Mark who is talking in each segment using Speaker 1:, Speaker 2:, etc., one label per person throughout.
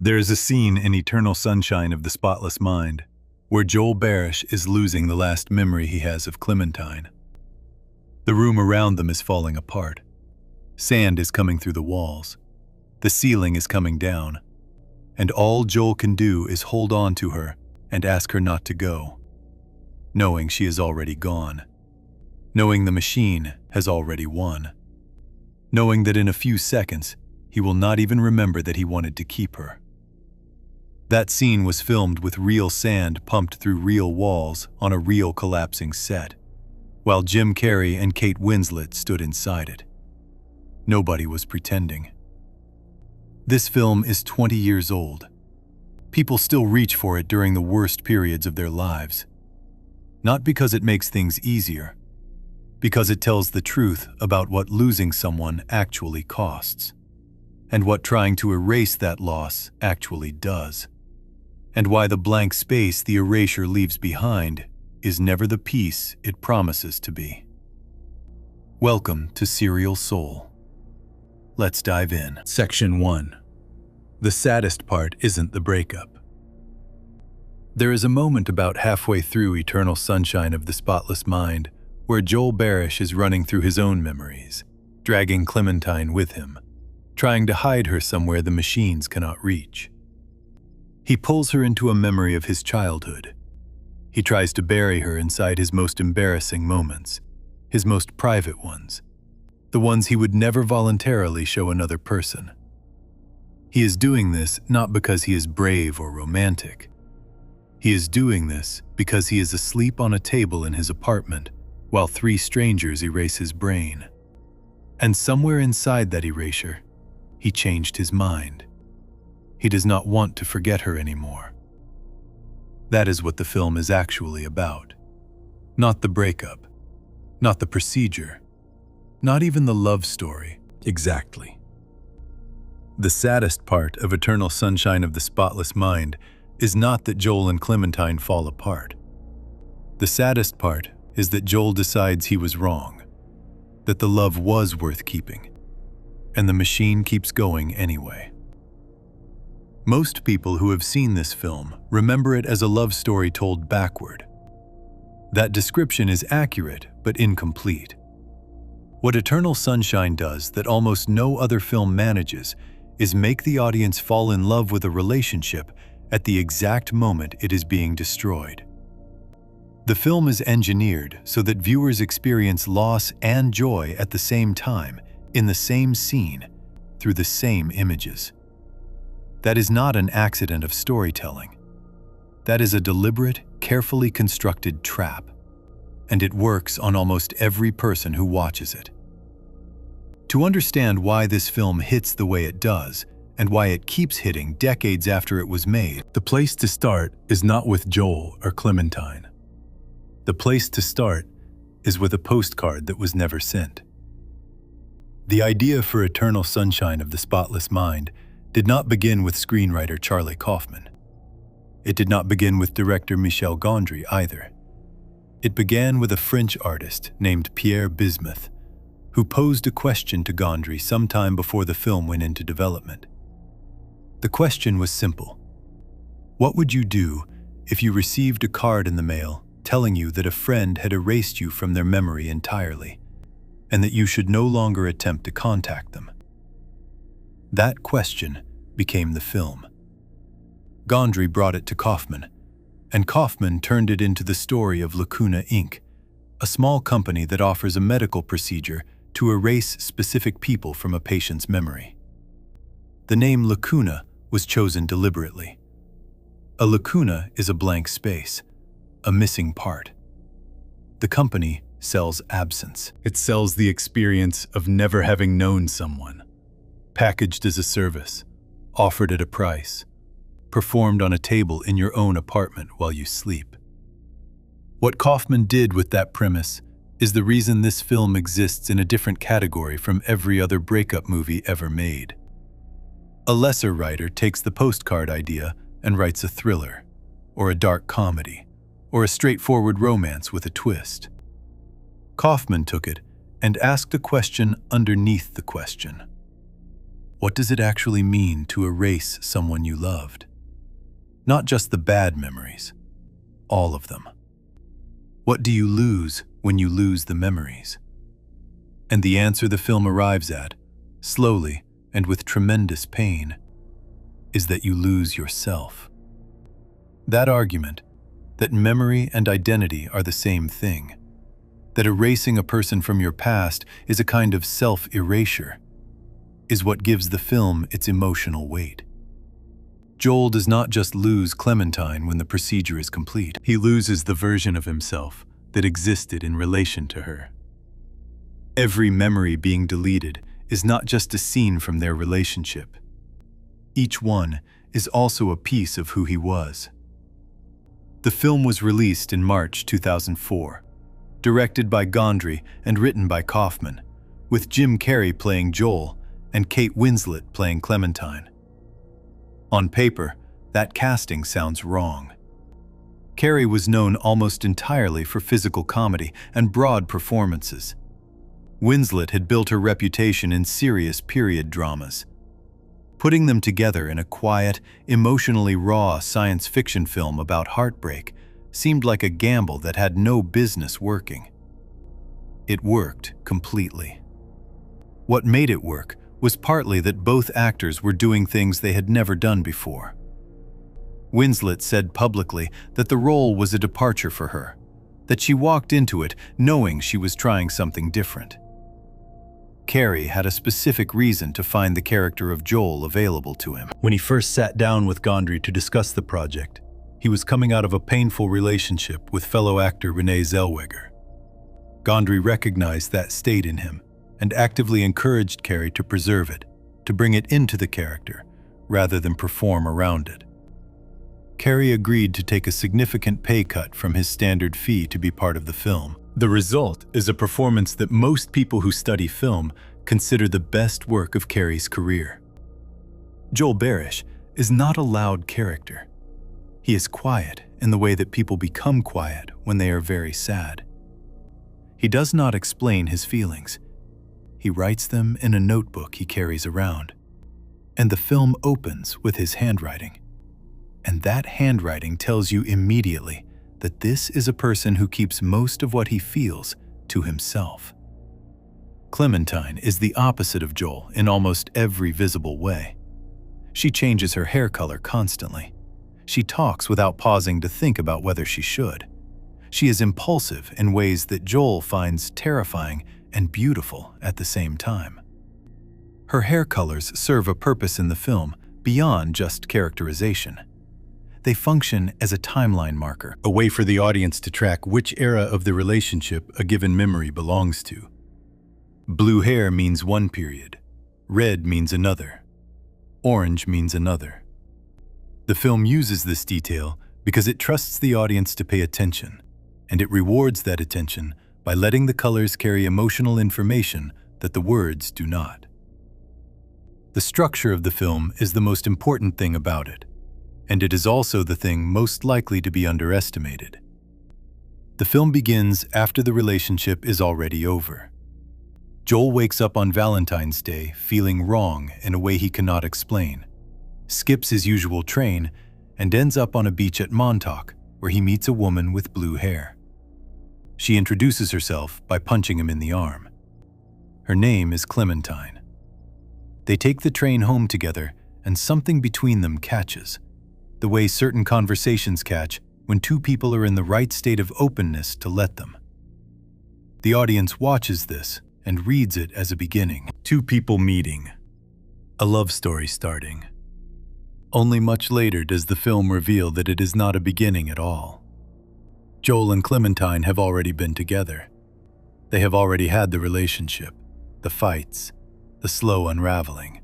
Speaker 1: There is a scene in Eternal Sunshine of the Spotless Mind where Joel Barish is losing the last memory he has of Clementine. The room around them is falling apart. Sand is coming through the walls. The ceiling is coming down. And all Joel can do is hold on to her and ask her not to go, knowing she is already gone, knowing the machine has already won, knowing that in a few seconds he will not even remember that he wanted to keep her. That scene was filmed with real sand pumped through real walls on a real collapsing set, while Jim Carrey and Kate Winslet stood inside it. Nobody was pretending. This film is 20 years old. People still reach for it during the worst periods of their lives. Not because it makes things easier, because it tells the truth about what losing someone actually costs, and what trying to erase that loss actually does, and why the blank space the erasure leaves behind is never the peace it promises to be. Welcome to Serial Soul. Let's dive in. Section 1. The saddest part isn't the breakup. There is a moment about halfway through Eternal Sunshine of the Spotless Mind where Joel Barish is running through his own memories, dragging Clementine with him, trying to hide her somewhere the machines cannot reach. He pulls her into a memory of his childhood. He tries to bury her inside his most embarrassing moments, his most private ones, the ones he would never voluntarily show another person. He is doing this not because he is brave or romantic. He is doing this because he is asleep on a table in his apartment while 3 strangers erase his brain. And somewhere inside that erasure, he changed his mind. He does not want to forget her anymore. That is what the film is actually about. Not the breakup, not the procedure, not even the love story. Exactly. The saddest part of Eternal Sunshine of the Spotless Mind is not that Joel and Clementine fall apart. The saddest part is that Joel decides he was wrong, that the love was worth keeping, and the machine keeps going anyway. Most people who have seen this film remember it as a love story told backward. That description is accurate but incomplete. What Eternal Sunshine does that almost no other film manages is make the audience fall in love with a relationship at the exact moment it is being destroyed. The film is engineered so that viewers experience loss and joy at the same time, in the same scene, through the same images. That is not an accident of storytelling. That is a deliberate, carefully constructed trap, and it works on almost every person who watches it. To understand why this film hits the way it does, and why it keeps hitting decades after it was made, the place to start is not with Joel or Clementine. The place to start is with a postcard that was never sent. The idea for Eternal Sunshine of the Spotless Mind did not begin with screenwriter Charlie Kaufman. It did not begin with director Michel Gondry either. It began with a French artist named Pierre Bismuth, who posed a question to Gondry sometime before the film went into development. The question was simple. What would you do if you received a card in the mail telling you that a friend had erased you from their memory entirely, and that you should no longer attempt to contact them? That question became the film. Gondry brought it to Kaufman, and Kaufman turned it into the story of Lacuna Inc., a small company that offers a medical procedure to erase specific people from a patient's memory. The name Lacuna was chosen deliberately. A lacuna is a blank space, a missing part. The company sells absence. It sells the experience of never having known someone, packaged as a service, offered at a price, performed on a table in your own apartment while you sleep. What Kaufman did with that premise is the reason this film exists in a different category from every other breakup movie ever made. A lesser writer takes the postcard idea and writes a thriller, or a dark comedy, or a straightforward romance with a twist. Kaufman took it and asked a question underneath the question. What does it actually mean to erase someone you loved? Not just the bad memories, all of them. What do you lose when you lose the memories? And the answer the film arrives at, slowly and with tremendous pain, is that you lose yourself. That argument, that memory and identity are the same thing, that erasing a person from your past is a kind of self-erasure, is what gives the film its emotional weight. Joel does not just lose Clementine when the procedure is complete. He loses the version of himself that existed in relation to her. Every memory being deleted is not just a scene from their relationship. Each one is also a piece of who he was. The film was released in March 2004, directed by Gondry and written by Kaufman, with Jim Carrey playing Joel and Kate Winslet playing Clementine. On paper, that casting sounds wrong. Carrey was known almost entirely for physical comedy and broad performances. Winslet had built her reputation in serious period dramas. Putting them together in a quiet, emotionally raw science fiction film about heartbreak seemed like a gamble that had no business working. It worked completely. What made it work was partly that both actors were doing things they had never done before. Winslet said publicly that the role was a departure for her, that she walked into it knowing she was trying something different. Carrey had a specific reason to find the character of Joel available to him. When he first sat down with Gondry to discuss the project, he was coming out of a painful relationship with fellow actor Renee Zellweger. Gondry recognized that state in him and actively encouraged Carrey to preserve it, to bring it into the character, rather than perform around it. Carrey agreed to take a significant pay cut from his standard fee to be part of the film. The result is a performance that most people who study film consider the best work of Carrey's career. Joel Barish is not a loud character. He is quiet in the way that people become quiet when they are very sad. He does not explain his feelings. He writes them in a notebook he carries around. And the film opens with his handwriting. And that handwriting tells you immediately that this is a person who keeps most of what he feels to himself. Clementine is the opposite of Joel in almost every visible way. She changes her hair color constantly. She talks without pausing to think about whether she should. She is impulsive in ways that Joel finds terrifying and beautiful at the same time. Her hair colors serve a purpose in the film beyond just characterization. They function as a timeline marker, a way for the audience to track which era of the relationship a given memory belongs to. Blue hair means one period, red means another, orange means another. The film uses this detail because it trusts the audience to pay attention, and it rewards that attention by letting the colors carry emotional information that the words do not. The structure of the film is the most important thing about it, and it is also the thing most likely to be underestimated. The film begins after the relationship is already over. Joel wakes up on Valentine's Day feeling wrong in a way he cannot explain, skips his usual train, and ends up on a beach at Montauk, where he meets a woman with blue hair. She introduces herself by punching him in the arm. Her name is Clementine. They take the train home together, and something between them catches, the way certain conversations catch when two people are in the right state of openness to let them. The audience watches this and reads it as a beginning. Two people meeting. A love story starting. Only much later does the film reveal that it is not a beginning at all. Joel and Clementine have already been together. They have already had the relationship, the fights, the slow unraveling,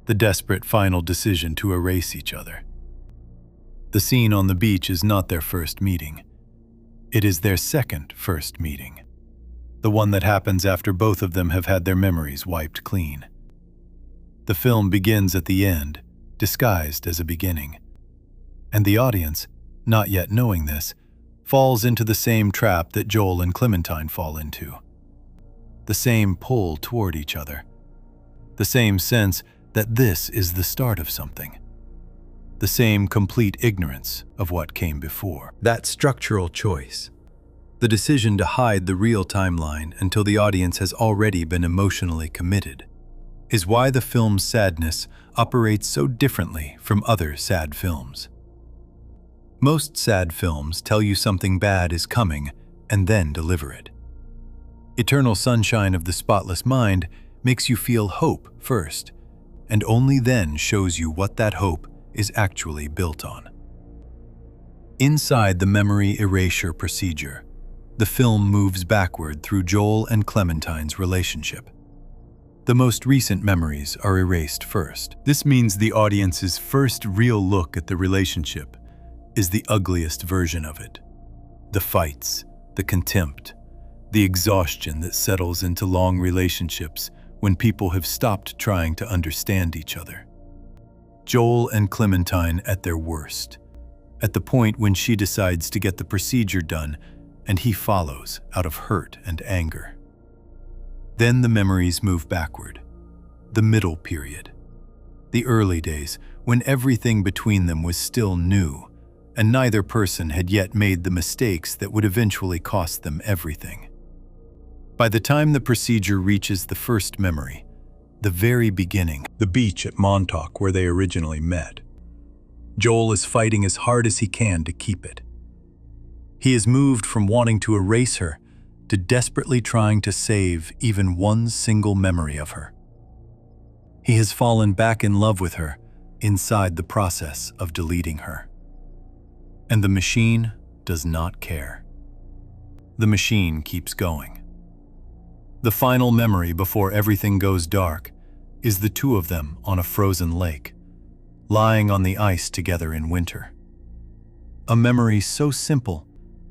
Speaker 1: the desperate final decision to erase each other. The scene on the beach is not their first meeting. It is their second first meeting, the one that happens after both of them have had their memories wiped clean. The film begins at the end, disguised as a beginning, and the audience, not yet knowing this, falls into the same trap that Joel and Clementine fall into. The same pull toward each other. The same sense that this is the start of something. The same complete ignorance of what came before. That structural choice, the decision to hide the real timeline until the audience has already been emotionally committed, is why the film Saddest operates so differently from other sad films. Most sad films tell you something bad is coming and then deliver it. Eternal Sunshine of the Spotless Mind makes you feel hope first, and only then shows you what that hope is actually built on. Inside the memory erasure procedure, the film moves backward through Joel and Clementine's relationship. The most recent memories are erased first. This means the audience's first real look at the relationship is the ugliest version of it. The fights, the contempt, the exhaustion that settles into long relationships when people have stopped trying to understand each other. Joel and Clementine at their worst, at the point when she decides to get the procedure done and he follows out of hurt and anger. Then the memories move backward, the middle period, the early days when everything between them was still new and neither person had yet made the mistakes that would eventually cost them everything. By the time the procedure reaches the first memory, the very beginning, the beach at Montauk where they originally met, Joel is fighting as hard as he can to keep it. He has moved from wanting to erase her to desperately trying to save even one single memory of her. He has fallen back in love with her inside the process of deleting her. And the machine does not care. The machine keeps going. The final memory before everything goes dark is the two of them on a frozen lake, lying on the ice together in winter. A memory so simple,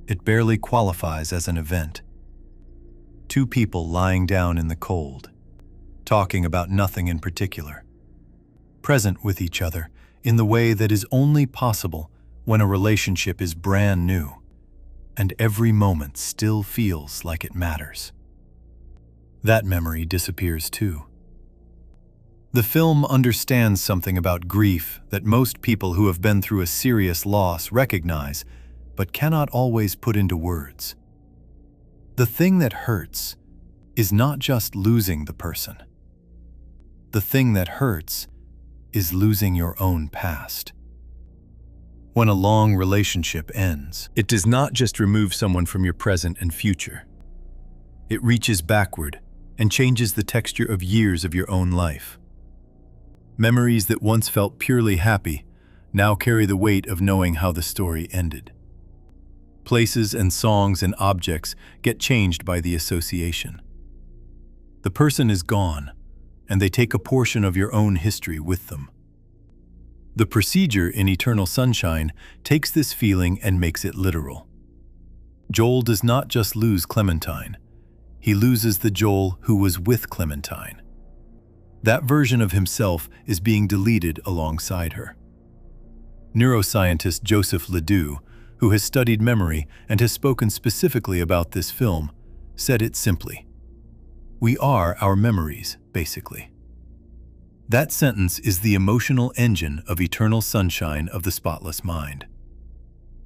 Speaker 1: it barely qualifies as an event. Two people lying down in the cold, talking about nothing in particular, present with each other in the way that is only possible when a relationship is brand new, and every moment still feels like it matters. That memory disappears too. The film understands something about grief that most people who have been through a serious loss recognize, but cannot always put into words. The thing that hurts is not just losing the person. The thing that hurts is losing your own past. When a long relationship ends, it does not just remove someone from your present and future. It reaches backward and changes the texture of years of your own life. Memories that once felt purely happy now carry the weight of knowing how the story ended. Places and songs and objects get changed by the association. The person is gone, and they take a portion of your own history with them. The procedure in Eternal Sunshine takes this feeling and makes it literal. Joel does not just lose Clementine, he loses the Joel who was with Clementine. That version of himself is being deleted alongside her. Neuroscientist Joseph Ledoux, who has studied memory and has spoken specifically about this film, said it simply: "We are our memories, basically." That sentence is the emotional engine of Eternal Sunshine of the Spotless Mind.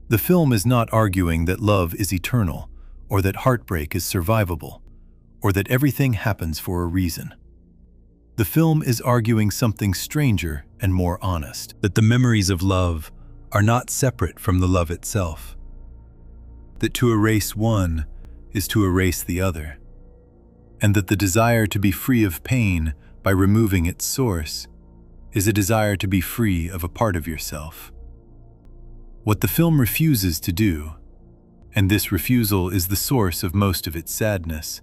Speaker 1: The film is not arguing that love is eternal, or that heartbreak is survivable, or that everything happens for a reason. The film is arguing something stranger and more honest, that the memories of love are not separate from the love itself, that to erase one is to erase the other, and that the desire to be free of pain by removing its source is a desire to be free of a part of yourself. What the film refuses to do, and this refusal is the source of most of its sadness,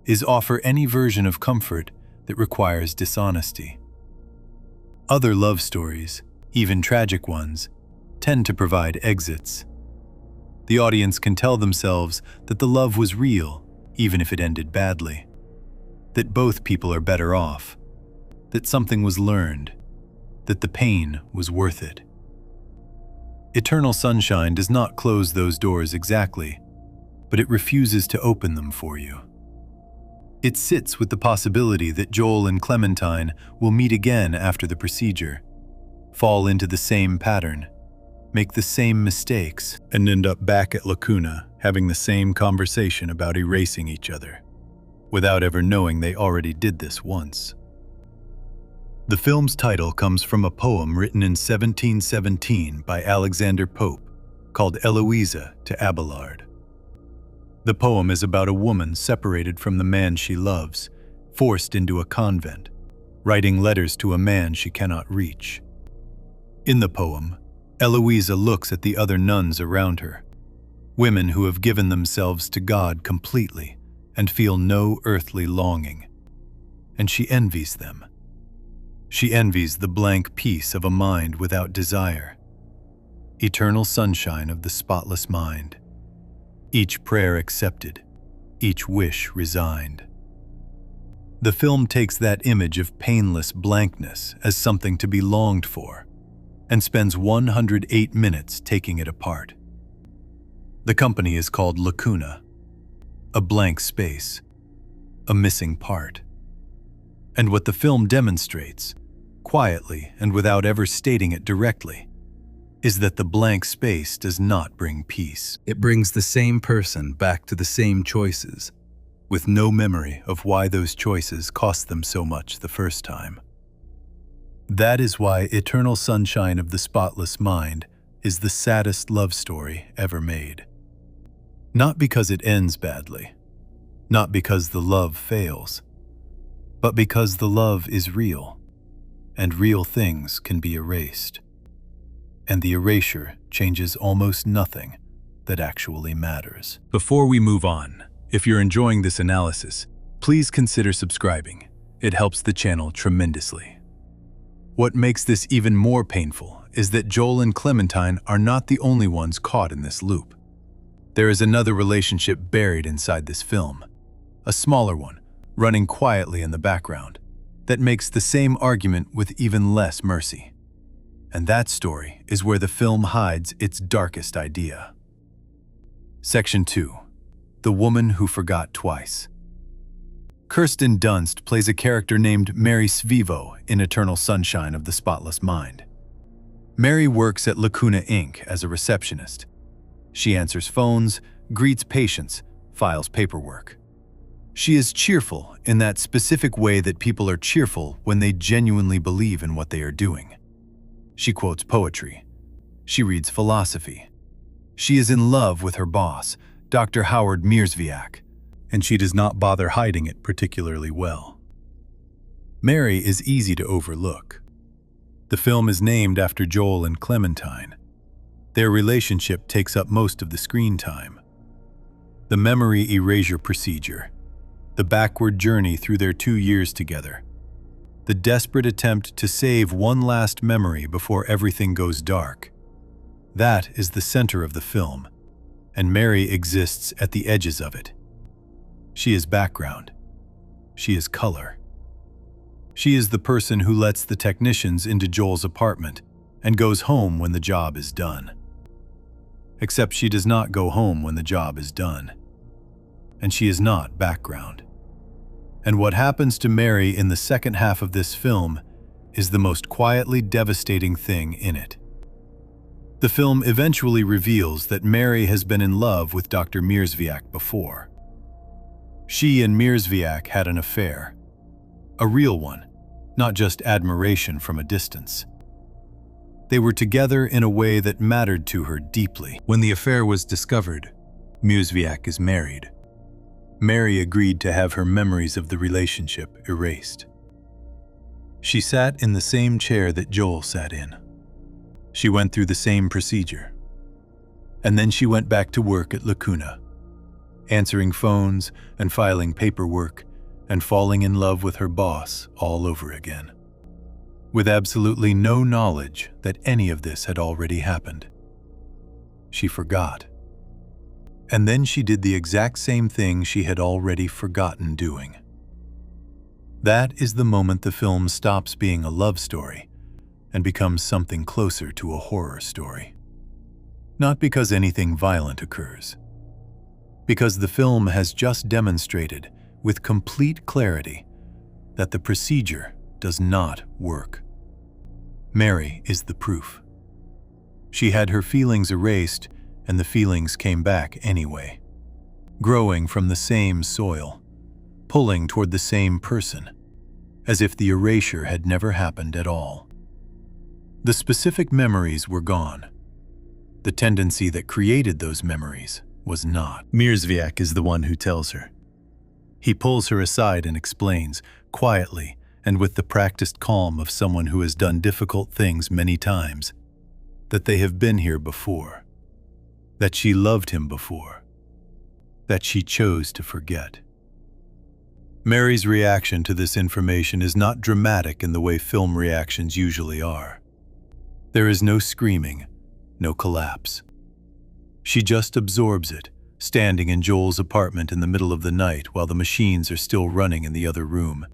Speaker 1: is offer any version of comfort that requires dishonesty. Other love stories, even tragic ones, tend to provide exits. The audience can tell themselves that the love was real, even if it ended badly, that both people are better off, that something was learned, that the pain was worth it. Eternal Sunshine does not close those doors exactly, but it refuses to open them for you. It sits with the possibility that Joel and Clementine will meet again after the procedure, fall into the same pattern, make the same mistakes, and end up back at Lacuna having the same conversation about erasing each other, without ever knowing they already did this once. The film's title comes from a poem written in 1717 by Alexander Pope called Eloisa to Abelard. The poem is about a woman separated from the man she loves, forced into a convent, writing letters to a man she cannot reach. In the poem, Eloisa looks at the other nuns around her, women who have given themselves to God completely and feel no earthly longing, and she envies them. She envies the blank peace of a mind without desire, eternal sunshine of the spotless mind, each prayer accepted, each wish resigned. The film takes that image of painless blankness as something to be longed for, and spends 108 minutes taking it apart. The company is called Lacuna, a blank space, a missing part. And what the film demonstrates, quietly and without ever stating it directly, is that the blank space does not bring peace. It brings the same person back to the same choices, with no memory of why those choices cost them so much the first time. That is why Eternal Sunshine of the Spotless Mind is the saddest love story ever made. Not because it ends badly, not because the love fails, but because the love is real, and real things can be erased. And the erasure changes almost nothing that actually matters. Before we move on, if you're enjoying this analysis, please consider subscribing. It helps the channel tremendously. What makes this even more painful is that Joel and Clementine are not the only ones caught in this loop. There is another relationship buried inside this film, a smaller one, running quietly in the background, that makes the same argument with even less mercy. And that story is where the film hides its darkest idea. Section 2. The Woman Who Forgot Twice. Kirsten Dunst plays a character named Mary Svivo in Eternal Sunshine of the Spotless Mind. Mary works at Lacuna Inc. as a receptionist. She answers phones, greets patients, files paperwork. She is cheerful in that specific way that people are cheerful when they genuinely believe in what they are doing. She quotes poetry. She reads philosophy. She is in love with her boss, Dr. Howard Mierzwiak, and she does not bother hiding it particularly well. Mary is easy to overlook. The film is named after Joel and Clementine. Their relationship takes up most of the screen time. The memory erasure procedure, the backward journey through their 2 years together, the desperate attempt to save one last memory before everything goes dark. That is the center of the film, and Mary exists at the edges of it. She is background. She is color. She is the person who lets the technicians into Joel's apartment and goes home when the job is done. Except she does not go home when the job is done. And she is not background. And what happens to Mary in the second half of this film is the most quietly devastating thing in it. The film eventually reveals that Mary has been in love with Dr. Mierzwiak before. She and Mierzwiak had an affair. A real one, not just admiration from a distance. They were together in a way that mattered to her deeply. When the affair was discovered, Mierzwiak is married. Mary agreed to have her memories of the relationship erased. She sat in the same chair that Joel sat in. She went through the same procedure. And then she went back to work at Lacuna, answering phones and filing paperwork and falling in love with her boss all over again, with absolutely no knowledge that any of this had already happened. She forgot. And then she did the exact same thing she had already forgotten doing. That is the moment the film stops being a love story and becomes something closer to a horror story. Not because anything violent occurs, because the film has just demonstrated with complete clarity that the procedure does not work. Mary is the proof. She had her feelings erased, and the feelings came back anyway, growing from the same soil, pulling toward the same person, as if the erasure had never happened at all. The specific memories were gone. The tendency that created those memories was not. Mierzwiak is the one who tells her. He pulls her aside and explains, quietly and with the practiced calm of someone who has done difficult things many times, that they have been here before, that she loved him before, that she chose to forget. Mary's reaction to this information is not dramatic in the way film reactions usually are. There is no screaming, no collapse. She just absorbs it, standing in Joel's apartment in the middle of the night while the machines are still running in the other room.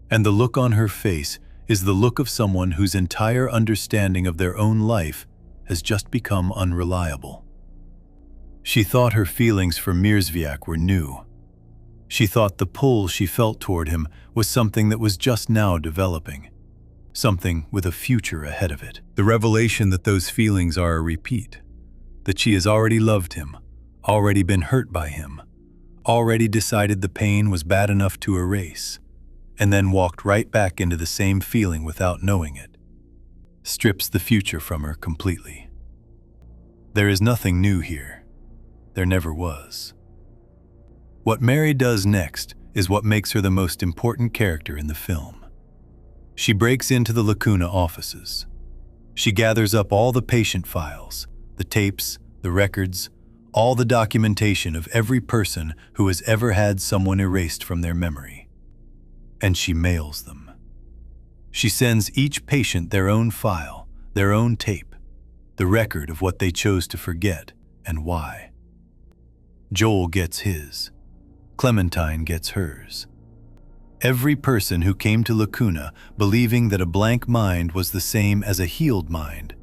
Speaker 1: And the look on her face is the look of someone whose entire understanding of their own life has just become unreliable. She thought her feelings for Mierzwiak were new. She thought the pull she felt toward him was something that was just now developing, something with a future ahead of it. The revelation that those feelings are a repeat, that she has already loved him, already been hurt by him, already decided the pain was bad enough to erase, and then walked right back into the same feeling without knowing it, strips the future from her completely. There is nothing new here. There never was. What Mary does next is what makes her the most important character in the film. She breaks into the Lacuna offices. She gathers up all the patient files, the tapes, the records, all the documentation of every person who has ever had someone erased from their memory. And she mails them. She sends each patient their own file, their own tape, the record of what they chose to forget and why. Joel gets his. Clementine gets hers. Every person who came to Lacuna believing that a blank mind was the same as a healed mind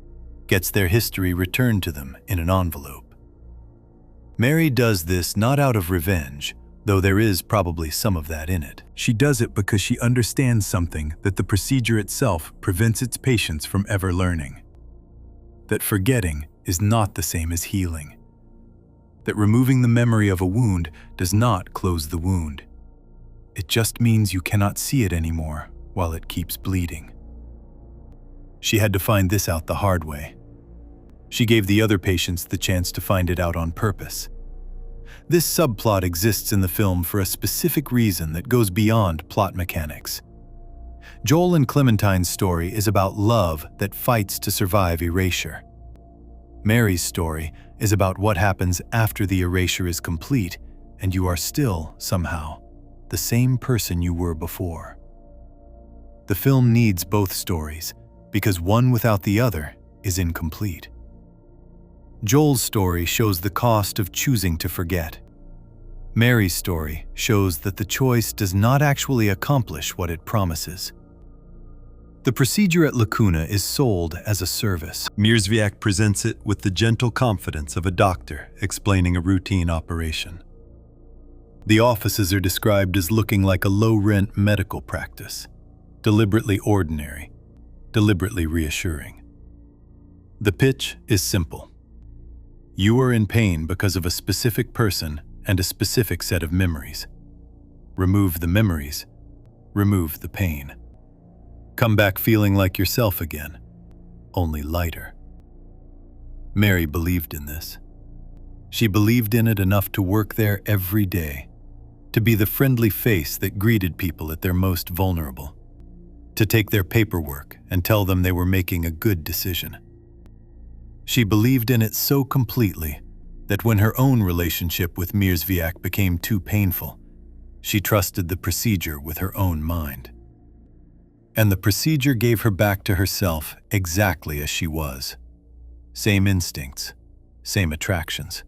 Speaker 1: gets their history returned to them in an envelope. Mary does this not out of revenge, though there is probably some of that in it. She does it because she understands something that the procedure itself prevents its patients from ever learning. That forgetting is not the same as healing. That removing the memory of a wound does not close the wound. It just means you cannot see it anymore while it keeps bleeding. She had to find this out the hard way. She gave the other patients the chance to find it out on purpose. This subplot exists in the film for a specific reason that goes beyond plot mechanics. Joel and Clementine's story is about love that fights to survive erasure. Mary's story is about what happens after the erasure is complete and you are still, somehow, the same person you were before. The film needs both stories because one without the other is incomplete. Joel's story shows the cost of choosing to forget. Mary's story shows that the choice does not actually accomplish what it promises. The procedure at Lacuna is sold as a service. Mierzwiak presents it with the gentle confidence of a doctor explaining a routine operation. The offices are described as looking like a low-rent medical practice, deliberately ordinary, deliberately reassuring. The pitch is simple. You are in pain because of a specific person and a specific set of memories. Remove the memories, remove the pain. Come back feeling like yourself again, only lighter. Mary believed in this. She believed in it enough to work there every day, to be the friendly face that greeted people at their most vulnerable, to take their paperwork and tell them they were making a good decision. She believed in it so completely that when her own relationship with Mierzwiak became too painful, she trusted the procedure with her own mind. And the procedure gave her back to herself exactly as she was. Same instincts, same attractions,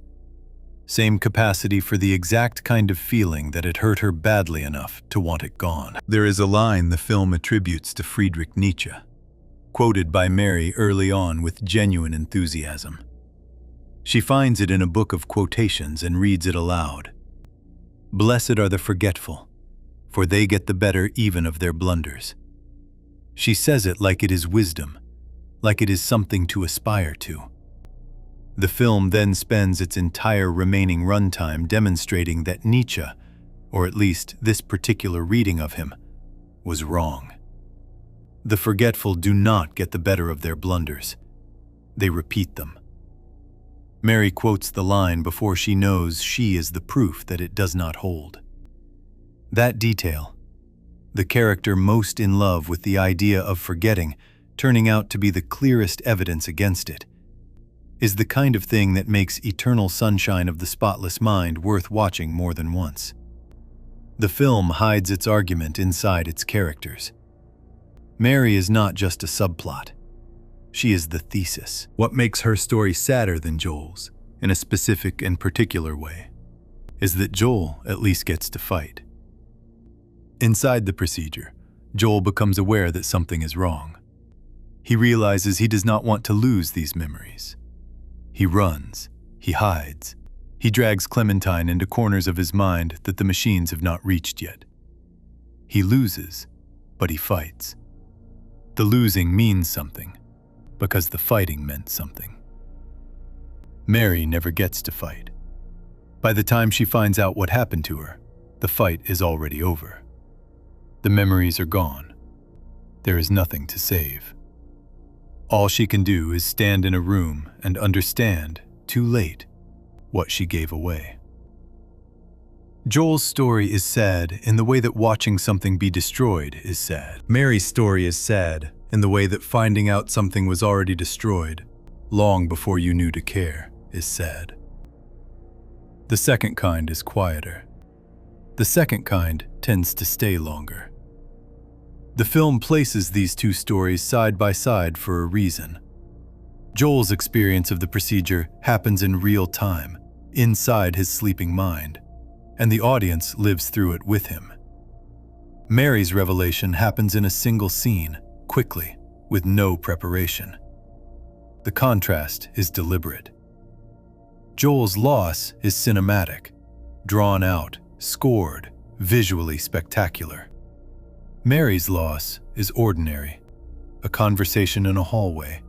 Speaker 1: same capacity for the exact kind of feeling that had hurt her badly enough to want it gone. There is a line the film attributes to Friedrich Nietzsche, quoted by Mary early on with genuine enthusiasm. She finds it in a book of quotations and reads it aloud. "Blessed are the forgetful, for they get the better even of their blunders." She says it like it is wisdom, like it is something to aspire to. The film then spends its entire remaining runtime demonstrating that Nietzsche, or at least this particular reading of him, was wrong. The forgetful do not get the better of their blunders. They repeat them. Mary quotes the line before she knows she is the proof that it does not hold. That detail, the character most in love with the idea of forgetting turning out to be the clearest evidence against it, is the kind of thing that makes Eternal Sunshine of the Spotless Mind worth watching more than once. The film hides its argument inside its characters. Mary is not just a subplot. She is the thesis. What makes her story sadder than Joel's, in a specific and particular way, is that Joel at least gets to fight. Inside the procedure, Joel becomes aware that something is wrong. He realizes he does not want to lose these memories. He runs, he hides, he drags Clementine into corners of his mind that the machines have not reached yet. He loses, but he fights. The losing means something, because the fighting meant something. Mary never gets to fight. By the time she finds out what happened to her, the fight is already over. The memories are gone. There is nothing to save. All she can do is stand in a room and understand, too late, what she gave away. Joel's story is sad in the way that watching something be destroyed is sad. Mary's story is sad in the way that finding out something was already destroyed, long before you knew to care, is sad. The second kind is quieter. The second kind tends to stay longer. The film places these two stories side by side for a reason. Joel's experience of the procedure happens in real time, inside his sleeping mind, and the audience lives through it with him. Mary's revelation happens in a single scene, quickly, with no preparation. The contrast is deliberate. Joel's loss is cinematic, drawn out, scored, visually spectacular. Mary's loss is ordinary, a conversation in a hallway,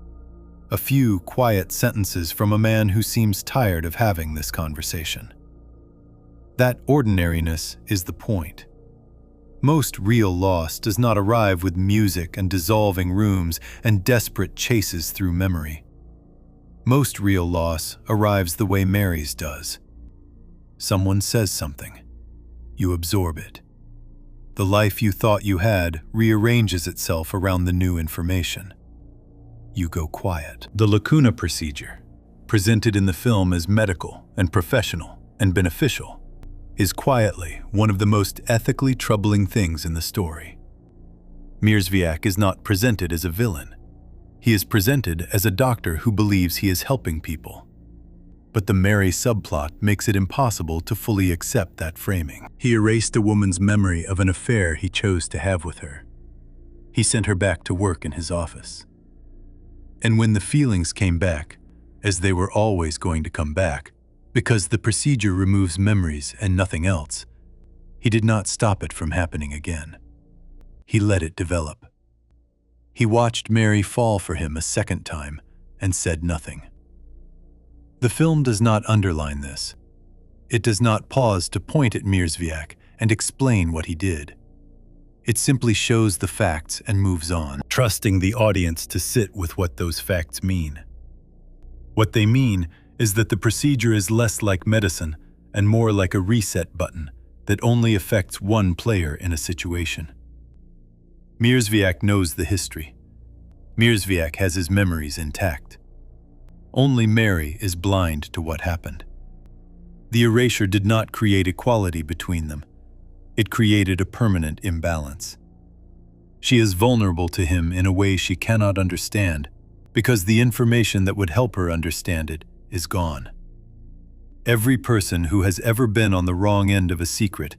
Speaker 1: a few quiet sentences from a man who seems tired of having this conversation. That ordinariness is the point. Most real loss does not arrive with music and dissolving rooms and desperate chases through memory. Most real loss arrives the way Mary's does. Someone says something. You absorb it. The life you thought you had rearranges itself around the new information. You go quiet. The Lacuna procedure, presented in the film as medical and professional and beneficial, is quietly one of the most ethically troubling things in the story. Mierzwiak is not presented as a villain. He is presented as a doctor who believes he is helping people. But the Mary subplot makes it impossible to fully accept that framing. He erased a woman's memory of an affair he chose to have with her. He sent her back to work in his office. And when the feelings came back, as they were always going to come back, because the procedure removes memories and nothing else, he did not stop it from happening again. He let it develop. He watched Mary fall for him a second time and said nothing. The film does not underline this. It does not pause to point at Mierzwiak and explain what he did. It simply shows the facts and moves on, trusting the audience to sit with what those facts mean. What they mean is that the procedure is less like medicine and more like a reset button that only affects one player in a situation. Mierzwiak knows the history. Mierzwiak has his memories intact. Only Mary is blind to what happened. The erasure did not create equality between them. It created a permanent imbalance. She is vulnerable to him in a way she cannot understand because the information that would help her understand it is gone. Every person who has ever been on the wrong end of a secret,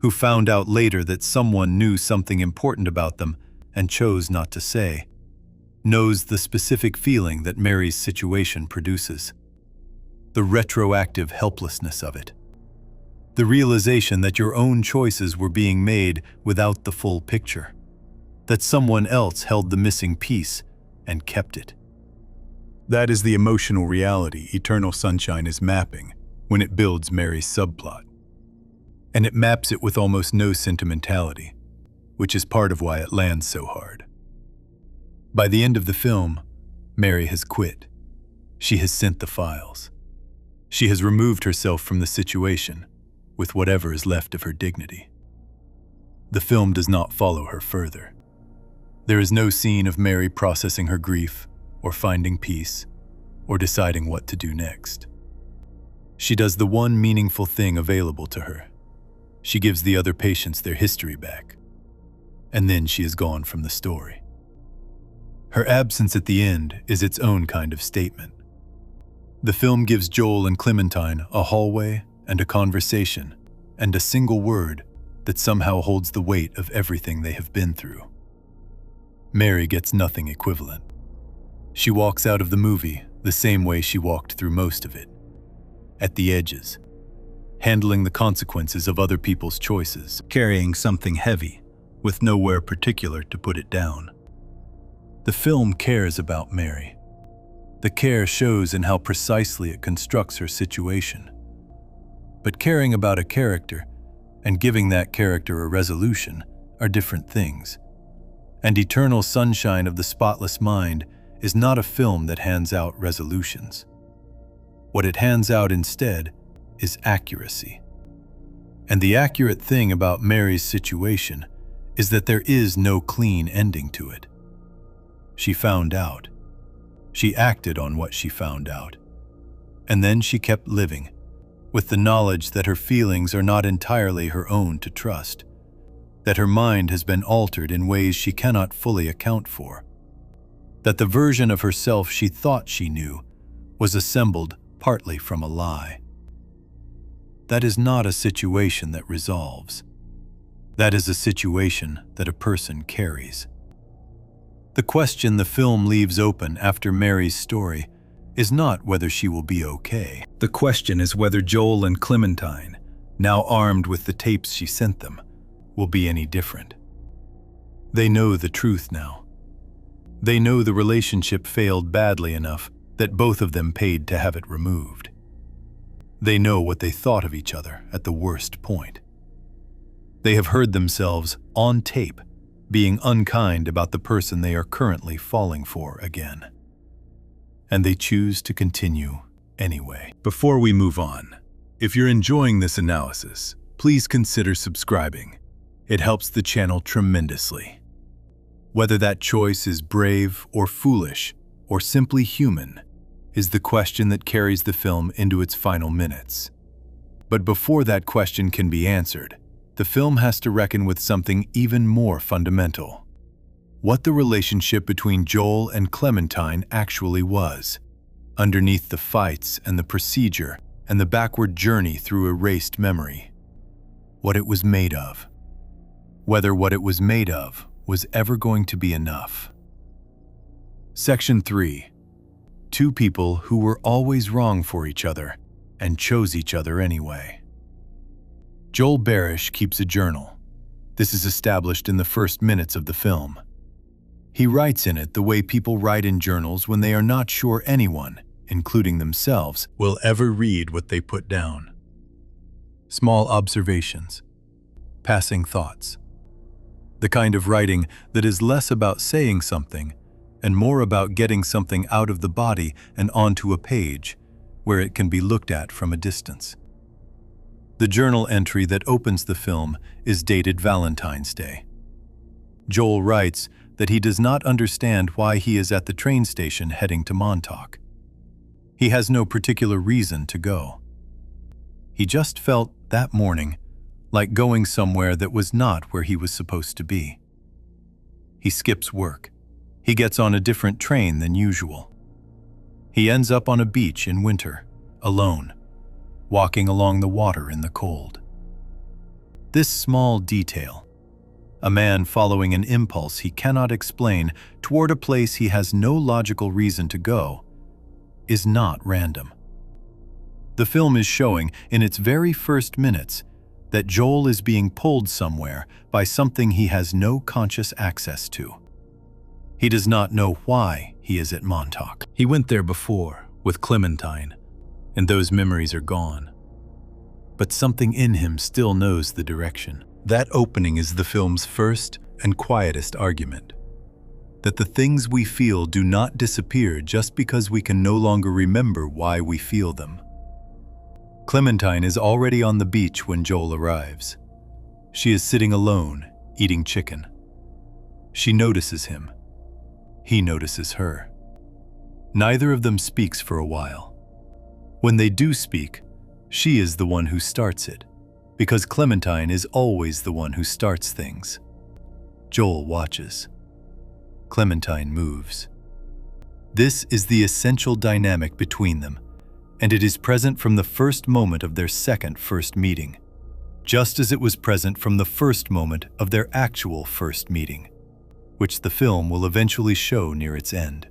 Speaker 1: who found out later that someone knew something important about them and chose not to say, knows the specific feeling that Mary's situation produces. The retroactive helplessness of it. The realization that your own choices were being made without the full picture. That someone else held the missing piece and kept it. That is the emotional reality Eternal Sunshine is mapping when it builds Mary's subplot. And it maps it with almost no sentimentality, which is part of why it lands so hard. By the end of the film, Mary has quit. She has sent the files. She has removed herself from the situation, with whatever is left of her dignity. The film does not follow her further. There is no scene of Mary processing her grief, or finding peace, or deciding what to do next. She does the one meaningful thing available to her. She gives the other patients their history back. And then she is gone from the story. Her absence at the end is its own kind of statement. The film gives Joel and Clementine a hallway and a conversation and a single word that somehow holds the weight of everything they have been through. Mary gets nothing equivalent. She walks out of the movie the same way she walked through most of it, at the edges, handling the consequences of other people's choices, carrying something heavy with nowhere particular to put it down. The film cares about Mary. The care shows in how precisely it constructs her situation. But caring about a character and giving that character a resolution are different things. And Eternal Sunshine of the Spotless Mind is not a film that hands out resolutions. What it hands out instead is accuracy. And the accurate thing about Mary's situation is that there is no clean ending to it. She found out. She acted on what she found out. And then she kept living, with the knowledge that her feelings are not entirely her own to trust, that her mind has been altered in ways she cannot fully account for, that the version of herself she thought she knew was assembled partly from a lie. That is not a situation that resolves. That is a situation that a person carries. The question the film leaves open after Mary's story is not whether she will be okay. The question is whether Joel and Clementine, now armed with the tapes she sent them, will be any different. They know the truth now. They know the relationship failed badly enough that both of them paid to have it removed. They know what they thought of each other at the worst point. They have heard themselves, on tape, being unkind about the person they are currently falling for again. And they choose to continue anyway. Before we move on, if you're enjoying this analysis, please consider subscribing. It helps the channel tremendously. Whether that choice is brave or foolish or simply human is the question that carries the film into its final minutes. But before that question can be answered, the film has to reckon with something even more fundamental. What the relationship between Joel and Clementine actually was, underneath the fights and the procedure and the backward journey through erased memory. What it was made of. Whether what it was made of was ever going to be enough. Section 3. Two people who were always wrong for each other and chose each other anyway. Joel Barish keeps a journal. This is established in the first minutes of the film. He writes in it the way people write in journals when they are not sure anyone, including themselves, will ever read what they put down. Small observations, passing thoughts. The kind of writing that is less about saying something and more about getting something out of the body and onto a page where it can be looked at from a distance. The journal entry that opens the film is dated Valentine's Day. Joel writes that he does not understand why he is at the train station heading to Montauk. He has no particular reason to go. He just felt that morning like going somewhere that was not where he was supposed to be. He skips work. He gets on a different train than usual. He ends up on a beach in winter, alone, walking along the water in the cold. This small detail, a man following an impulse he cannot explain toward a place he has no logical reason to go, is not random. The film is showing, in its very first minutes, that Joel is being pulled somewhere by something he has no conscious access to. He does not know why he is at Montauk. He went there before, with Clementine, and those memories are gone. But something in him still knows the direction. That opening is the film's first and quietest argument. That the things we feel do not disappear just because we can no longer remember why we feel them. Clementine is already on the beach when Joel arrives. She is sitting alone, eating chicken. She notices him. He notices her. Neither of them speaks for a while. When they do speak, she is the one who starts it, because Clementine is always the one who starts things. Joel watches. Clementine moves. This is the essential dynamic between them, and it is present from the first moment of their first meeting, just as it was present from the first moment of their actual first meeting, which the film will eventually show near its end.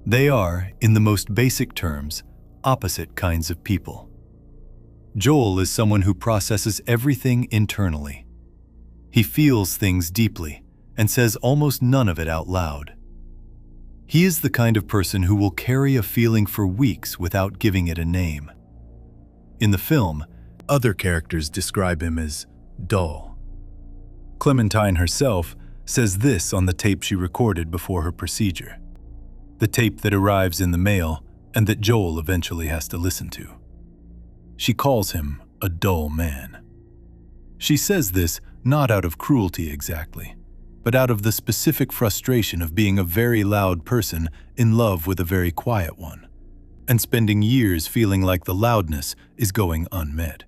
Speaker 1: They are, in the most basic terms, opposite kinds of people. Joel is someone who processes everything internally. He feels things deeply and says almost none of it out loud. He is the kind of person who will carry a feeling for weeks without giving it a name. In the film, other characters describe him as dull. Clementine herself says this on the tape she recorded before her procedure, the tape that arrives in the mail and that Joel eventually has to listen to. She calls him a dull man. She says this not out of cruelty exactly, but out of the specific frustration of being a very loud person in love with a very quiet one, and spending years feeling like the loudness is going unmet.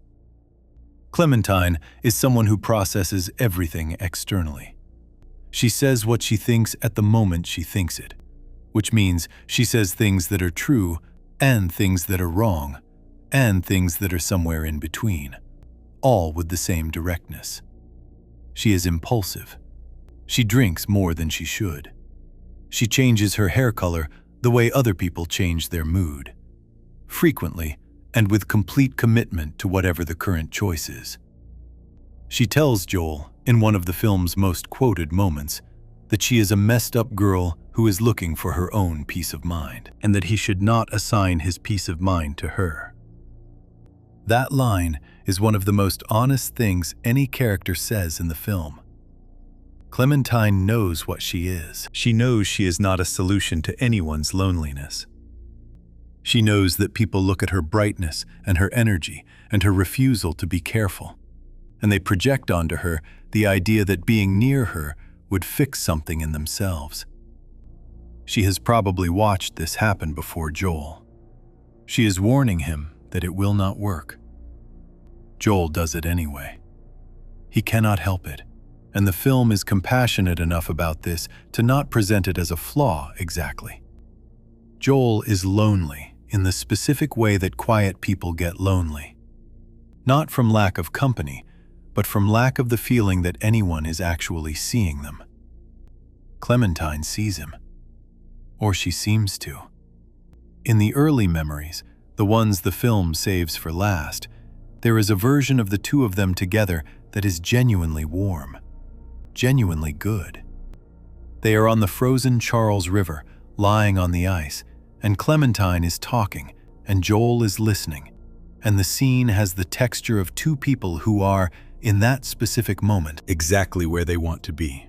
Speaker 1: Clementine is someone who processes everything externally. She says what she thinks at the moment she thinks it, which means she says things that are true and things that are wrong and things that are somewhere in between, all with the same directness. She is impulsive. She drinks more than she should. She changes her hair color the way other people change their mood, frequently and with complete commitment to whatever the current choice is. She tells Joel, in one of the film's most quoted moments, that she is a messed up girl who is looking for her own peace of mind, and that he should not assign his peace of mind to her. That line is one of the most honest things any character says in the film. Clementine knows what she is. She knows she is not a solution to anyone's loneliness. She knows that people look at her brightness and her energy and her refusal to be careful, and they project onto her the idea that being near her would fix something in themselves. She has probably watched this happen before Joel. She is warning him that it will not work. Joel does it anyway. He cannot help it, and the film is compassionate enough about this to not present it as a flaw exactly. Joel is lonely in the specific way that quiet people get lonely. Not from lack of company, but from lack of the feeling that anyone is actually seeing them. Clementine sees him. Or she seems to. In the early memories, the ones the film saves for last, there is a version of the two of them together that is genuinely warm, genuinely good. They are on the frozen Charles River, lying on the ice, and Clementine is talking, and Joel is listening, and the scene has the texture of two people who are, in that specific moment, exactly where they want to be.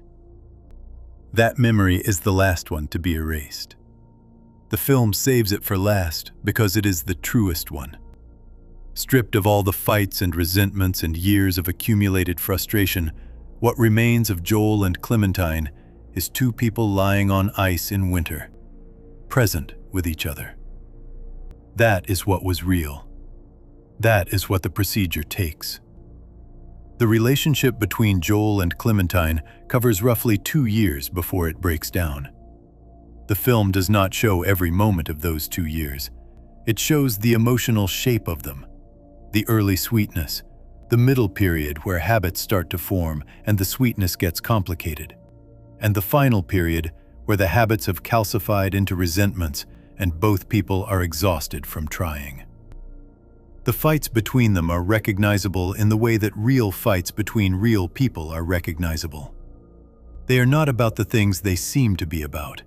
Speaker 1: That memory is the last one to be erased. The film saves it for last because it is the truest one. Stripped of all the fights and resentments and years of accumulated frustration, what remains of Joel and Clementine is two people lying on ice in winter, present with each other. That is what was real. That is what the procedure takes. The relationship between Joel and Clementine covers roughly 2 years before it breaks down. The film does not show every moment of those 2 years. It shows the emotional shape of them, the early sweetness, the middle period where habits start to form and the sweetness gets complicated, and the final period where the habits have calcified into resentments and both people are exhausted from trying. The fights between them are recognizable in the way that real fights between real people are recognizable. They are not about the things they seem to be about.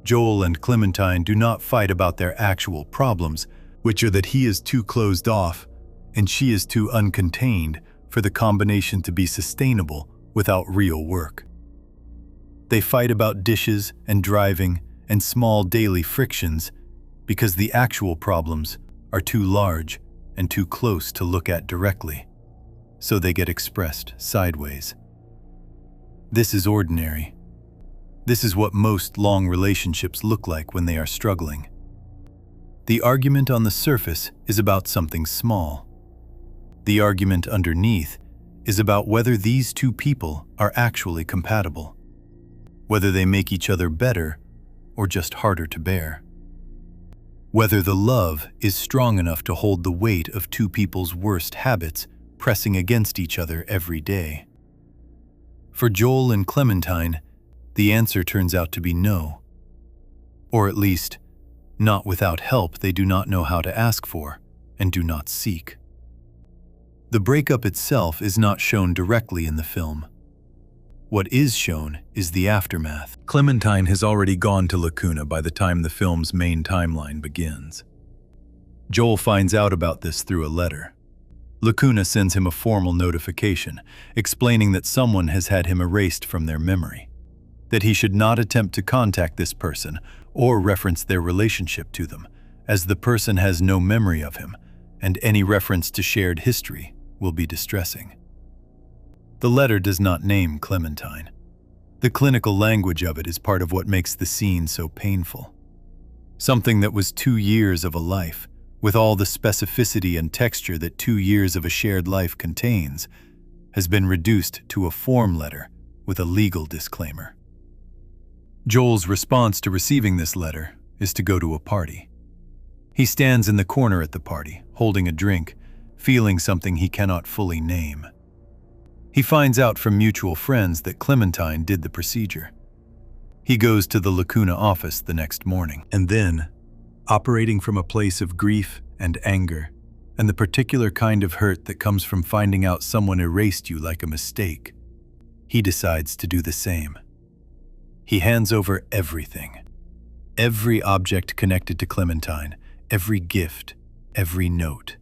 Speaker 1: Joel and Clementine do not fight about their actual problems, which are that he is too closed off and she is too uncontained for the combination to be sustainable without real work. They fight about dishes and driving and small daily frictions because the actual problems are too large and too close to look at directly, so they get expressed sideways. This is ordinary. This is what most long relationships look like when they are struggling. The argument on the surface is about something small. The argument underneath is about whether these two people are actually compatible, whether they make each other better or just harder to bear, whether the love is strong enough to hold the weight of two people's worst habits pressing against each other every day. For Joel and Clementine, the answer turns out to be no, or at least, not without help they do not know how to ask for and do not seek. The breakup itself is not shown directly in the film. What is shown is the aftermath. Clementine has already gone to Lacuna by the time the film's main timeline begins. Joel finds out about this through a letter. Lacuna sends him a formal notification explaining that someone has had him erased from their memory, that he should not attempt to contact this person or reference their relationship to them, as the person has no memory of him, and any reference to shared history will be distressing. The letter does not name Clementine. The clinical language of it is part of what makes the scene so painful. Something that was 2 years of a life, with all the specificity and texture that 2 years of a shared life contains, has been reduced to a form letter with a legal disclaimer. Joel's response to receiving this letter is to go to a party. He stands in the corner at the party, holding a drink, feeling something he cannot fully name. He finds out from mutual friends that Clementine did the procedure. He goes to the Lacuna office the next morning, and then, operating from a place of grief and anger, and the particular kind of hurt that comes from finding out someone erased you like a mistake, he decides to do the same. He hands over everything. Every object connected to Clementine, every gift, every note.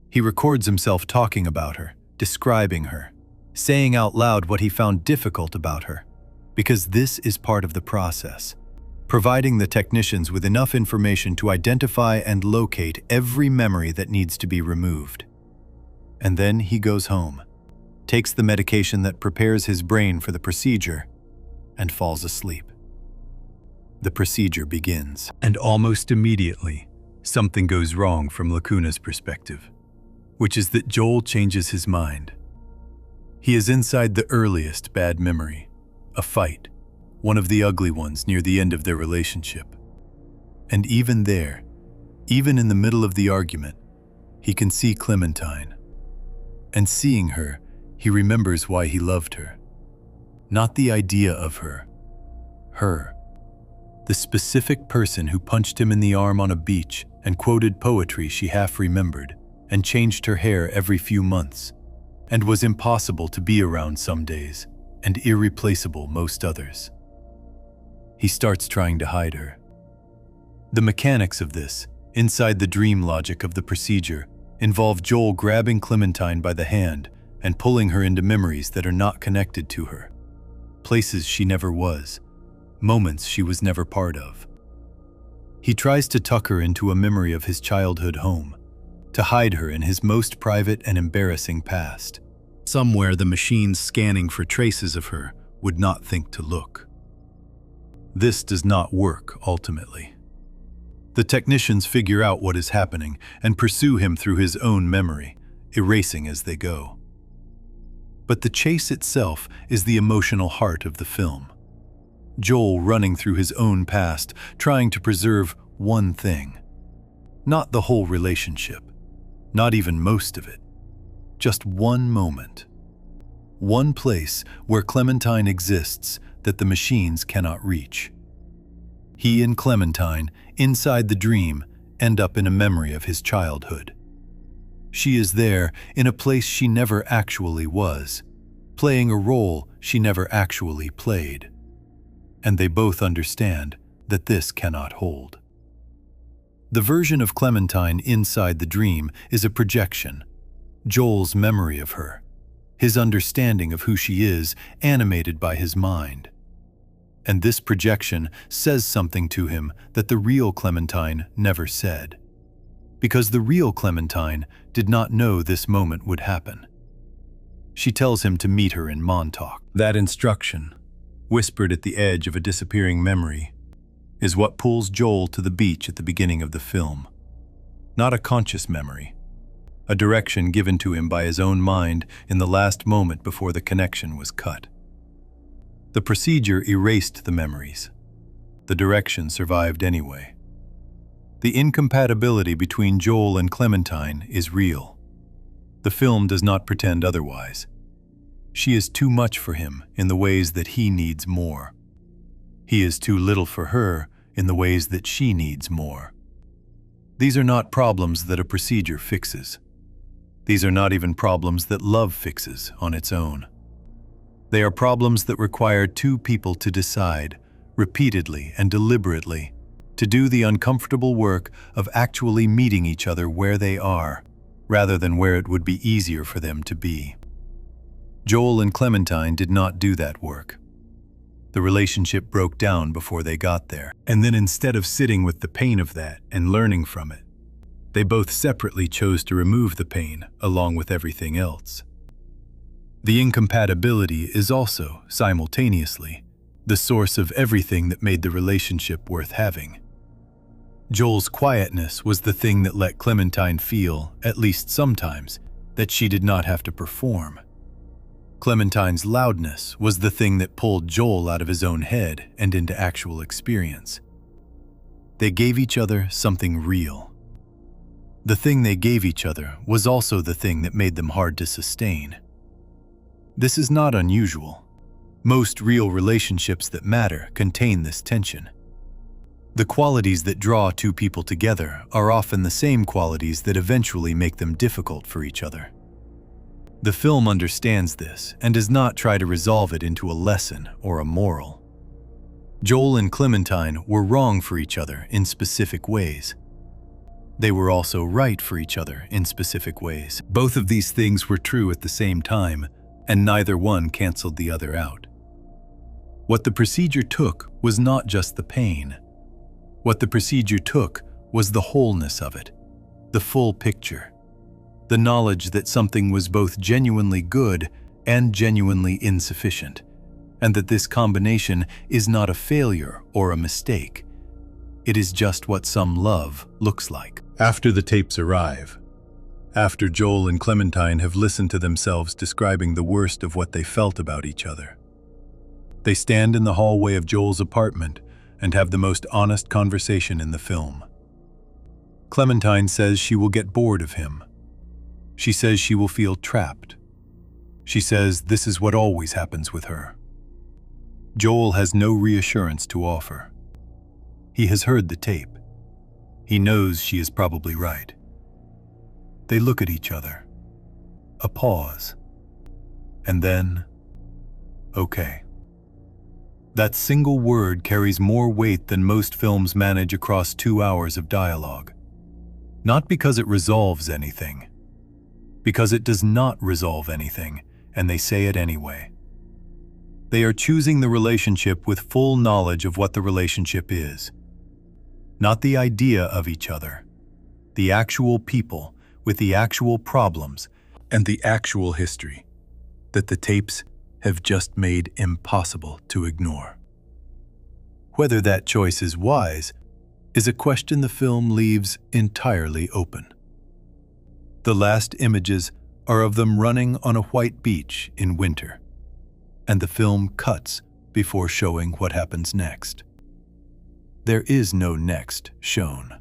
Speaker 1: He records himself talking about her, describing her, saying out loud what he found difficult about her, because this is part of the process, providing the technicians with enough information to identify and locate every memory that needs to be removed. And then he goes home, takes the medication that prepares his brain for the procedure, and falls asleep. The procedure begins, and almost immediately, something goes wrong from Lacuna's perspective, which is that Joel changes his mind. He is inside the earliest bad memory, a fight, one of the ugly ones near the end of their relationship. And even there, even in the middle of the argument, he can see Clementine. And seeing her, he remembers why he loved her. Not the idea of her. Her. The specific person who punched him in the arm on a beach and quoted poetry she half remembered, and changed her hair every few months, and was impossible to be around some days, and irreplaceable most others. He starts trying to hide her. The mechanics of this, inside the dream logic of the procedure, involve Joel grabbing Clementine by the hand and pulling her into memories that are not connected to her, places she never was, moments she was never part of. He tries to tuck her into a memory of his childhood home, to hide her in his most private and embarrassing past, somewhere the machines scanning for traces of her would not think to look. This does not work ultimately. The technicians figure out what is happening and pursue him through his own memory, erasing as they go. But the chase itself is the emotional heart of the film. Joel running through his own past, trying to preserve one thing. Not the whole relationship, not even most of it. Just one moment. One place where Clementine exists that the machines cannot reach. He and Clementine, inside the dream, end up in a memory of his childhood, She is there in a place she never actually was, playing a role she never actually played. And they both understand that this cannot hold. The version of Clementine inside the dream is a projection, Joel's memory of her, his understanding of who she is animated by his mind. And this projection says something to him that the real Clementine never said. Because the real Clementine did not know this moment would happen. She tells him to meet her in Montauk. That instruction, whispered at the edge of a disappearing memory, is what pulls Joel to the beach at the beginning of the film. Not a conscious memory, a direction given to him by his own mind in the last moment before the connection was cut. The procedure erased the memories. The direction survived anyway. The incompatibility between Joel and Clementine is real. The film does not pretend otherwise. She is too much for him in the ways that he needs more. He is too little for her in the ways that she needs more. These are not problems that a procedure fixes. These are not even problems that love fixes on its own. They are problems that require two people to decide, repeatedly and deliberately, to do the uncomfortable work of actually meeting each other where they are, rather than where it would be easier for them to be. Joel and Clementine did not do that work. The relationship broke down before they got there. And then instead of sitting with the pain of that and learning from it, they both separately chose to remove the pain along with everything else. The incompatibility is also, simultaneously, the source of everything that made the relationship worth having. Joel's quietness was the thing that let Clementine feel, at least sometimes, that she did not have to perform. Clementine's loudness was the thing that pulled Joel out of his own head and into actual experience. They gave each other something real. The thing they gave each other was also the thing that made them hard to sustain. This is not unusual. Most real relationships that matter contain this tension. The qualities that draw two people together are often the same qualities that eventually make them difficult for each other. The film understands this and does not try to resolve it into a lesson or a moral. Joel and Clementine were wrong for each other in specific ways. They were also right for each other in specific ways. Both of these things were true at the same time, and neither one canceled the other out. What the procedure took was not just the pain. What the procedure took was the wholeness of it, the full picture, the knowledge that something was both genuinely good and genuinely insufficient, and that this combination is not a failure or a mistake. It is just what some love looks like. After the tapes arrive, after Joel and Clementine have listened to themselves describing the worst of what they felt about each other, they stand in the hallway of Joel's apartment and have the most honest conversation in the film. Clementine says she will get bored of him. She says she will feel trapped. She says this is what always happens with her. Joel has no reassurance to offer. He has heard the tape. He knows she is probably right. They look at each other. A pause. And then, okay. That single word carries more weight than most films manage across 2 hours of dialogue. Not because it resolves anything. Because it does not resolve anything, and they say it anyway. They are choosing the relationship with full knowledge of what the relationship is. Not the idea of each other. The actual people with the actual problems and the actual history that the tapes have just made impossible to ignore. Whether that choice is wise is a question the film leaves entirely open. The last images are of them running on a white beach in winter, and the film cuts before showing what happens next. There is no next shown.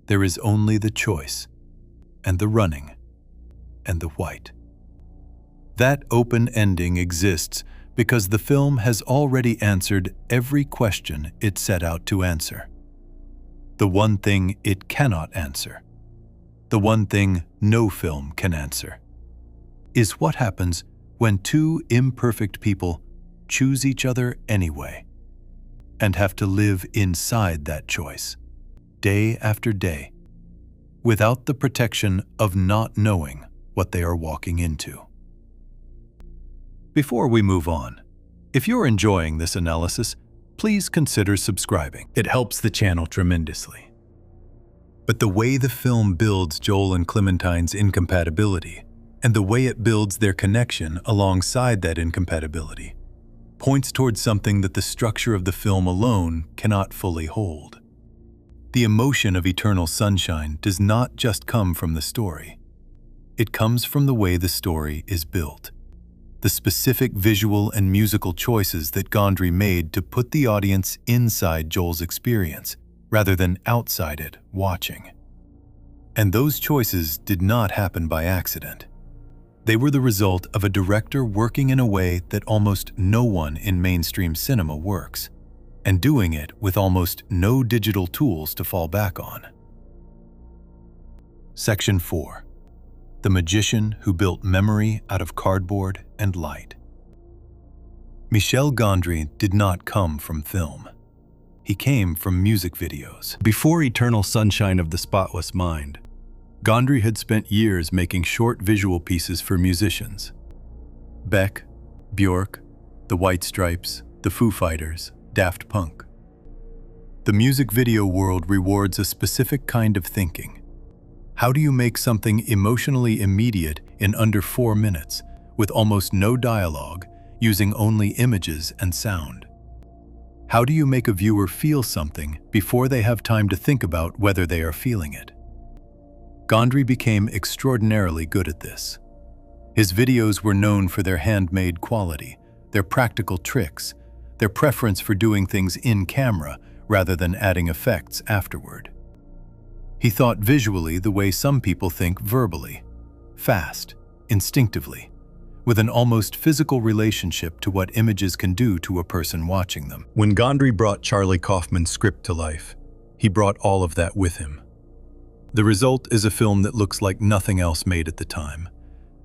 Speaker 1: There is only the choice, and the running, and the white. That open ending exists because the film has already answered every question it set out to answer. The one thing it cannot answer: the one thing no film can answer, is what happens when two imperfect people choose each other anyway and have to live inside that choice, day after day, without the protection of not knowing what they are walking into. Before we move on, if you're enjoying this analysis, please consider subscribing. It helps the channel tremendously. But the way the film builds Joel and Clementine's incompatibility, and the way it builds their connection alongside that incompatibility, points towards something that the structure of the film alone cannot fully hold. The emotion of eternal sunshine does not just come from the story. It comes from the way the story is built. The specific visual and musical choices that Gondry made to put the audience inside Joel's experience, rather than outside it, watching. And those choices did not happen by accident. They were the result of a director working in a way that almost no one in mainstream cinema works, and doing it with almost no digital tools to fall back on. Section 4. The magician who built memory out of cardboard and light. Michel Gondry did not come from film. He came from music videos. Before Eternal Sunshine of the Spotless Mind, Gondry had spent years making short visual pieces for musicians. Beck, Björk, the White Stripes, the Foo Fighters, Daft Punk. The music video world rewards a specific kind of thinking. How do you make something emotionally immediate in under 4 minutes, with almost no dialogue, using only images and sound? How do you make a viewer feel something before they have time to think about whether they are feeling it? Gondry became extraordinarily good at this. His videos were known for their handmade quality, their practical tricks, their preference for doing things in camera rather than adding effects afterward. He thought visually the way some people think verbally, fast, instinctively, with an almost physical relationship to what images can do to a person watching them. When Gondry brought Charlie Kaufman's script to life, he brought all of that with him. The result is a film that looks like nothing else made at the time,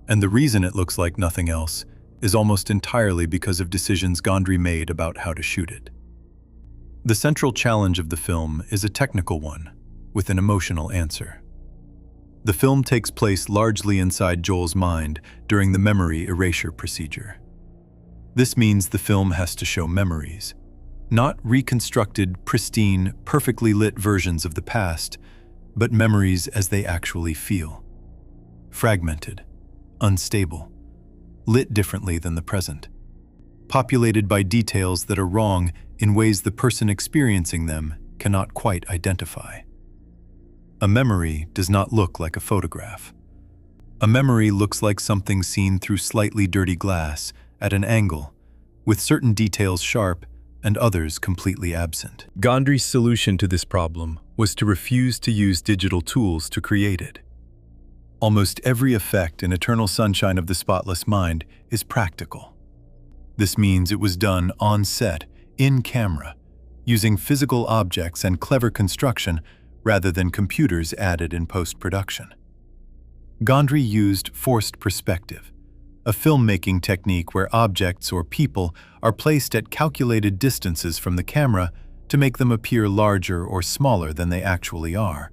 Speaker 1: and the reason it looks like nothing else is almost entirely because of decisions Gondry made about how to shoot it. The central challenge of the film is a technical one, with an emotional answer. The film takes place largely inside Joel's mind during the memory erasure procedure. This means the film has to show memories, not reconstructed, pristine, perfectly lit versions of the past, but memories as they actually feel. Fragmented, unstable, lit differently than the present, populated by details that are wrong in ways the person experiencing them cannot quite identify. A memory does not look like a photograph. A memory looks like something seen through slightly dirty glass at an angle, with certain details sharp and others completely absent. Gondry's solution to this problem was to refuse to use digital tools to create it. Almost every effect in Eternal Sunshine of the Spotless Mind is practical. This means it was done on set, in camera, using physical objects and clever construction rather than computers added in post-production. Gondry used forced perspective, a filmmaking technique where objects or people are placed at calculated distances from the camera to make them appear larger or smaller than they actually are,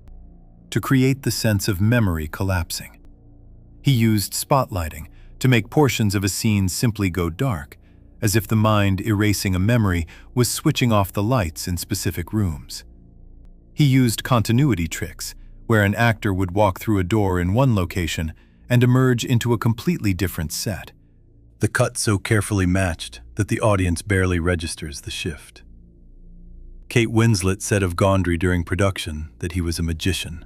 Speaker 1: to create the sense of memory collapsing. He used spotlighting to make portions of a scene simply go dark, as if the mind erasing a memory was switching off the lights in specific rooms. He used continuity tricks, where an actor would walk through a door in one location and emerge into a completely different set, the cut so carefully matched that the audience barely registers the shift. Kate Winslet said of Gondry during production that he was a magician.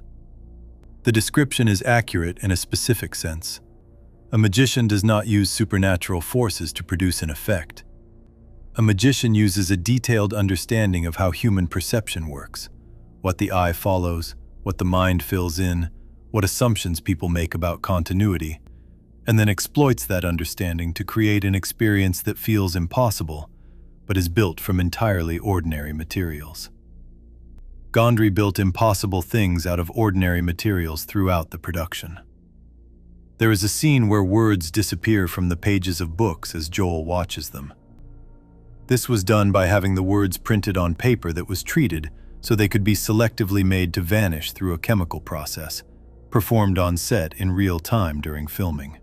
Speaker 1: The description is accurate in a specific sense. A magician does not use supernatural forces to produce an effect. A magician uses a detailed understanding of how human perception works, what the eye follows, what the mind fills in, what assumptions people make about continuity, and then exploits that understanding to create an experience that feels impossible, but is built from entirely ordinary materials. Gondry built impossible things out of ordinary materials throughout the production. There is a scene where words disappear from the pages of books as Joel watches them. This was done by having the words printed on paper that was treated so they could be selectively made to vanish through a chemical process, performed on set in real time during filming.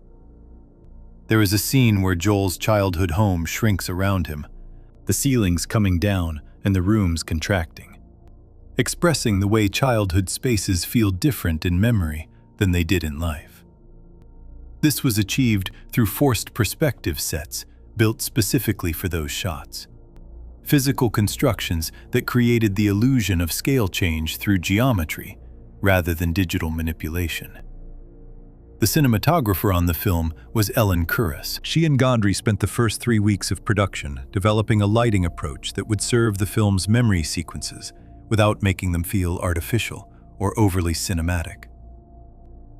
Speaker 1: There is a scene where Joel's childhood home shrinks around him, the ceilings coming down and the rooms contracting, expressing the way childhood spaces feel different in memory than they did in life. This was achieved through forced perspective sets built specifically for those shots. Physical constructions that created the illusion of scale change through geometry rather than digital manipulation. The cinematographer on the film was Ellen Kuras. She and Gondry spent the first 3 weeks of production developing a lighting approach that would serve the film's memory sequences without making them feel artificial or overly cinematic.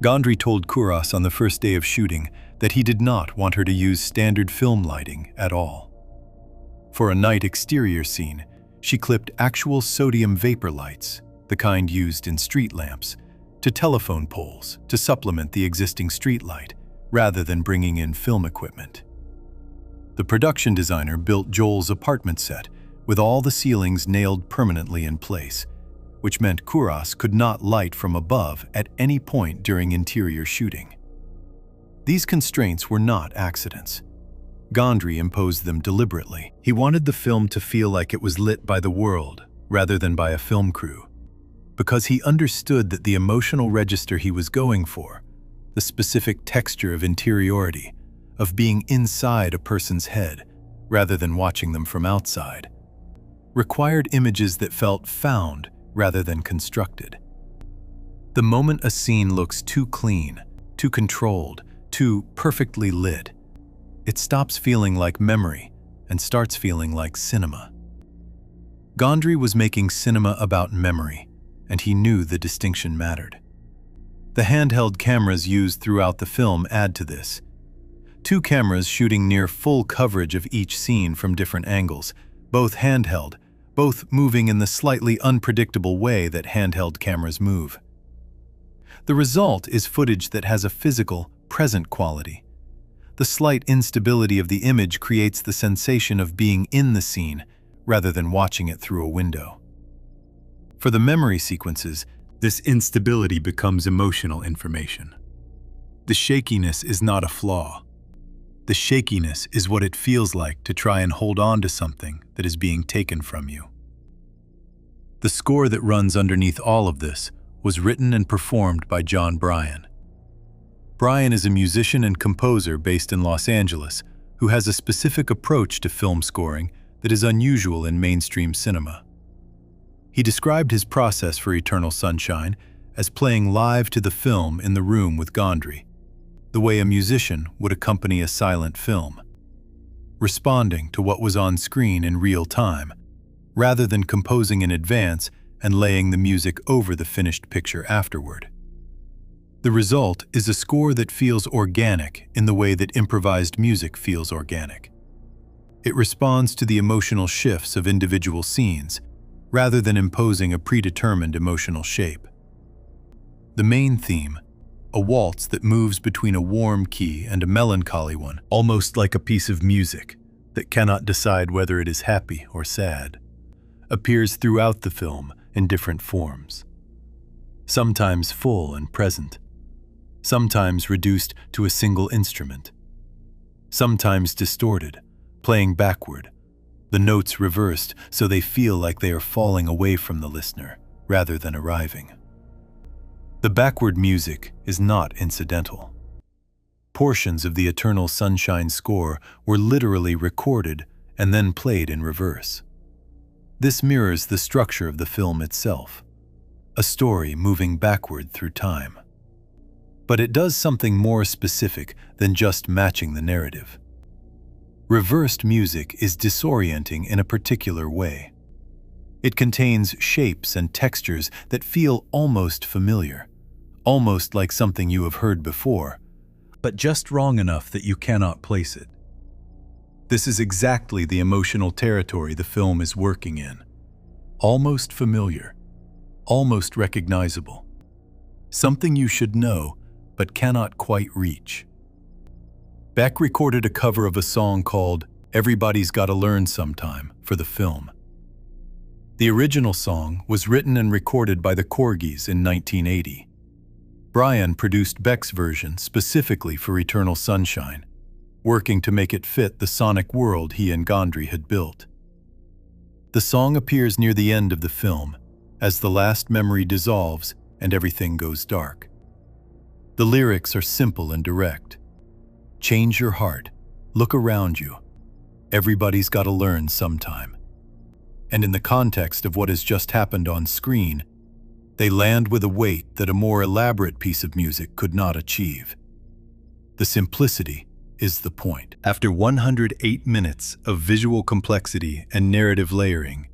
Speaker 1: Gondry told Kuras on the first day of shooting that he did not want her to use standard film lighting at all. For a night exterior scene, she clipped actual sodium vapor lights, the kind used in street lamps, to telephone poles to supplement the existing street light rather than bringing in film equipment. The production designer built Joel's apartment set with all the ceilings nailed permanently in place, which meant Kuras could not light from above at any point during interior shooting. These constraints were not accidents. Gondry imposed them deliberately. He wanted the film to feel like it was lit by the world rather than by a film crew, because he understood that the emotional register he was going for, the specific texture of interiority, of being inside a person's head rather than watching them from outside, required images that felt found rather than constructed. The moment a scene looks too clean, too controlled, too perfectly lit, it stops feeling like memory and starts feeling like cinema. Gondry was making cinema about memory, and he knew the distinction mattered. The handheld cameras used throughout the film add to this. 2 cameras shooting near full coverage of each scene from different angles, both handheld, both moving in the slightly unpredictable way that handheld cameras move. The result is footage that has a physical, present quality. The slight instability of the image creates the sensation of being in the scene rather than watching it through a window. For the memory sequences, this instability becomes emotional information. The shakiness is not a flaw. The shakiness is what it feels like to try and hold on to something that is being taken from you. The score that runs underneath all of this was written and performed by John Bryan. Bryan is a musician and composer based in Los Angeles who has a specific approach to film scoring that is unusual in mainstream cinema. He described his process for Eternal Sunshine as playing live to the film in the room with Gondry, the way a musician would accompany a silent film, responding to what was on screen in real time, rather than composing in advance and laying the music over the finished picture afterward. The result is a score that feels organic in the way that improvised music feels organic. It responds to the emotional shifts of individual scenes, rather than imposing a predetermined emotional shape. The main theme, a waltz that moves between a warm key and a melancholy one, almost like a piece of music that cannot decide whether it is happy or sad, appears throughout the film in different forms. Sometimes full and present, sometimes reduced to a single instrument, sometimes distorted, playing backward, the notes reversed so they feel like they are falling away from the listener rather than arriving. The backward music is not incidental. Portions of the Eternal Sunshine score were literally recorded and then played in reverse. This mirrors the structure of the film itself, a story moving backward through time. But it does something more specific than just matching the narrative. Reversed music is disorienting in a particular way. It contains shapes and textures that feel almost familiar, almost like something you have heard before, but just wrong enough that you cannot place it. This is exactly the emotional territory the film is working in. Almost familiar, almost recognizable. Something you should know, but cannot quite reach. Beck recorded a cover of a song called "Everybody's Gotta Learn Sometime" for the film. The original song was written and recorded by the Corgis in 1980. Brian produced Beck's version specifically for Eternal Sunshine, working to make it fit the sonic world he and Gondry had built. The song appears near the end of the film, as the last memory dissolves and everything goes dark. The lyrics are simple and direct. Change your heart, look around you. Everybody's gotta learn sometime. And in the context of what has just happened on screen, they land with a weight that a more elaborate piece of music could not achieve. The simplicity is the point. After 108 minutes of visual complexity and narrative layering,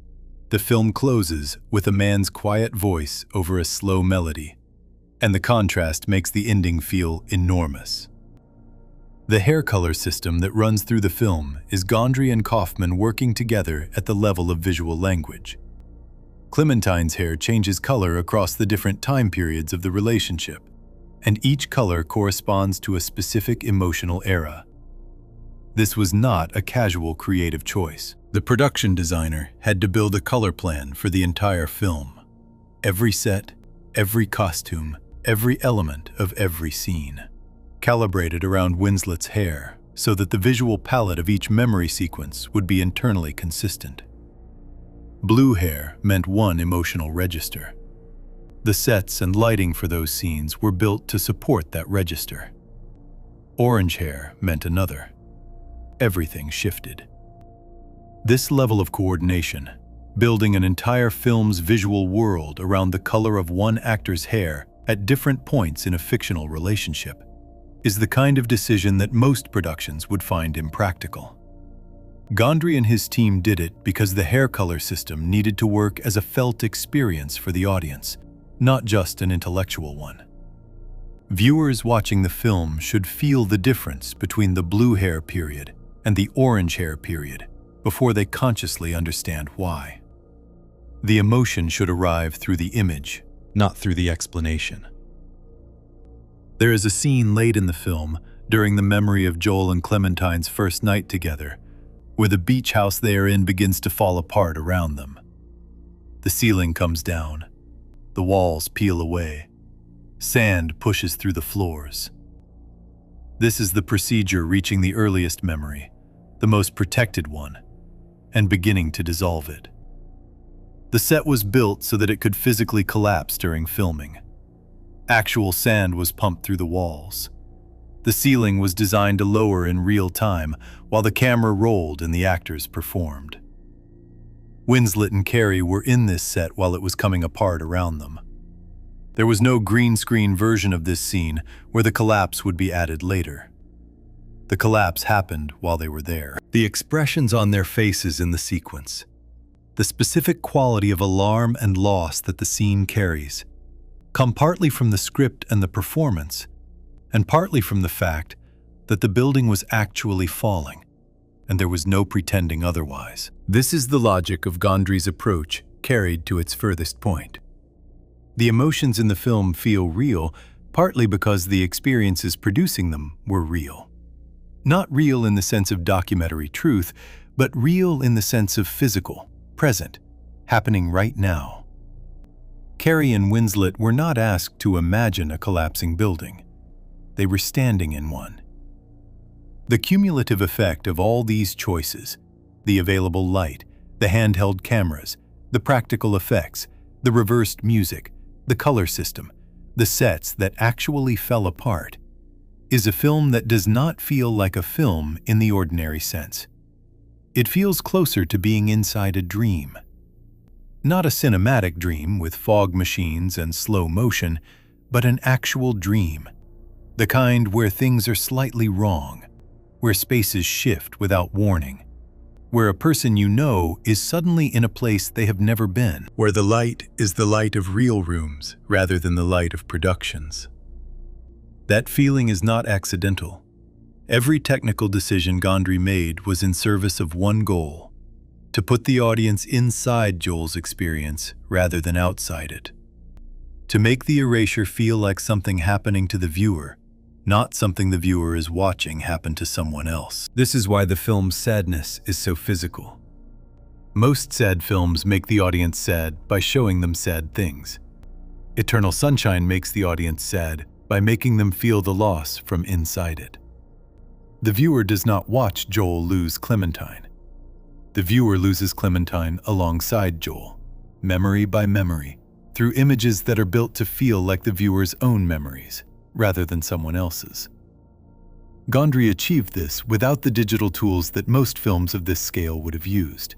Speaker 1: the film closes with a man's quiet voice over a slow melody, and the contrast makes the ending feel enormous. The hair color system that runs through the film is Gondry and Kaufman working together at the level of visual language. Clementine's hair changes color across the different time periods of the relationship, and each color corresponds to a specific emotional era. This was not a casual creative choice. The production designer had to build a color plan for the entire film. Every set, every costume, every element of every scene, calibrated around Winslet's hair so that the visual palette of each memory sequence would be internally consistent. Blue hair meant one emotional register. The sets and lighting for those scenes were built to support that register. Orange hair meant another. Everything shifted. This level of coordination, building an entire film's visual world around the color of one actor's hair at different points in a fictional relationship, is the kind of decision that most productions would find impractical. Gondry and his team did it because the hair color system needed to work as a felt experience for the audience, not just an intellectual one. Viewers watching the film should feel the difference between the blue hair period and the orange hair period before they consciously understand why. The emotion should arrive through the image, not through the explanation. There is a scene late in the film, during the memory of Joel and Clementine's first night together, where the beach house they are in begins to fall apart around them. The ceiling comes down. The walls peel away. Sand pushes through the floors. This is the procedure reaching the earliest memory, the most protected one, and beginning to dissolve it. The set was built so that it could physically collapse during filming. Actual sand was pumped through the walls. The ceiling was designed to lower in real time while the camera rolled and the actors performed. Winslet and Carey were in this set while it was coming apart around them. There was no green screen version of this scene where the collapse would be added later. The collapse happened while they were there. The expressions on their faces in the sequence, the specific quality of alarm and loss that the scene carries, come partly from the script and the performance, and partly from the fact that the building was actually falling, and there was no pretending otherwise. This is the logic of Gondry's approach carried to its furthest point. The emotions in the film feel real, partly because the experiences producing them were real. Not real in the sense of documentary truth, but real in the sense of physical, present, happening right now. Carey and Winslet were not asked to imagine a collapsing building. They were standing in one. The cumulative effect of all these choices, the available light, the handheld cameras, the practical effects, the reversed music, the color system, the sets that actually fell apart, is a film that does not feel like a film in the ordinary sense. It feels closer to being inside a dream. Not a cinematic dream with fog machines and slow motion, but an actual dream. The kind where things are slightly wrong, where spaces shift without warning, where a person you know is suddenly in a place they have never been, where the light is the light of real rooms rather than the light of productions. That feeling is not accidental. Every technical decision Gondry made was in service of one goal: to put the audience inside Joel's experience rather than outside it. to make the erasure feel like something happening to the viewer, not something the viewer is watching happen to someone else. This is why the film Sadness is so physical. Most sad films make the audience sad by showing them sad things. Eternal Sunshine makes the audience sad by making them feel the loss from inside it. The viewer does not watch Joel lose Clementine. The viewer loses Clementine alongside Joel, memory by memory, through images that are built to feel like the viewer's own memories, rather than someone else's. Gondry achieved this without the digital tools that most films of this scale would have used.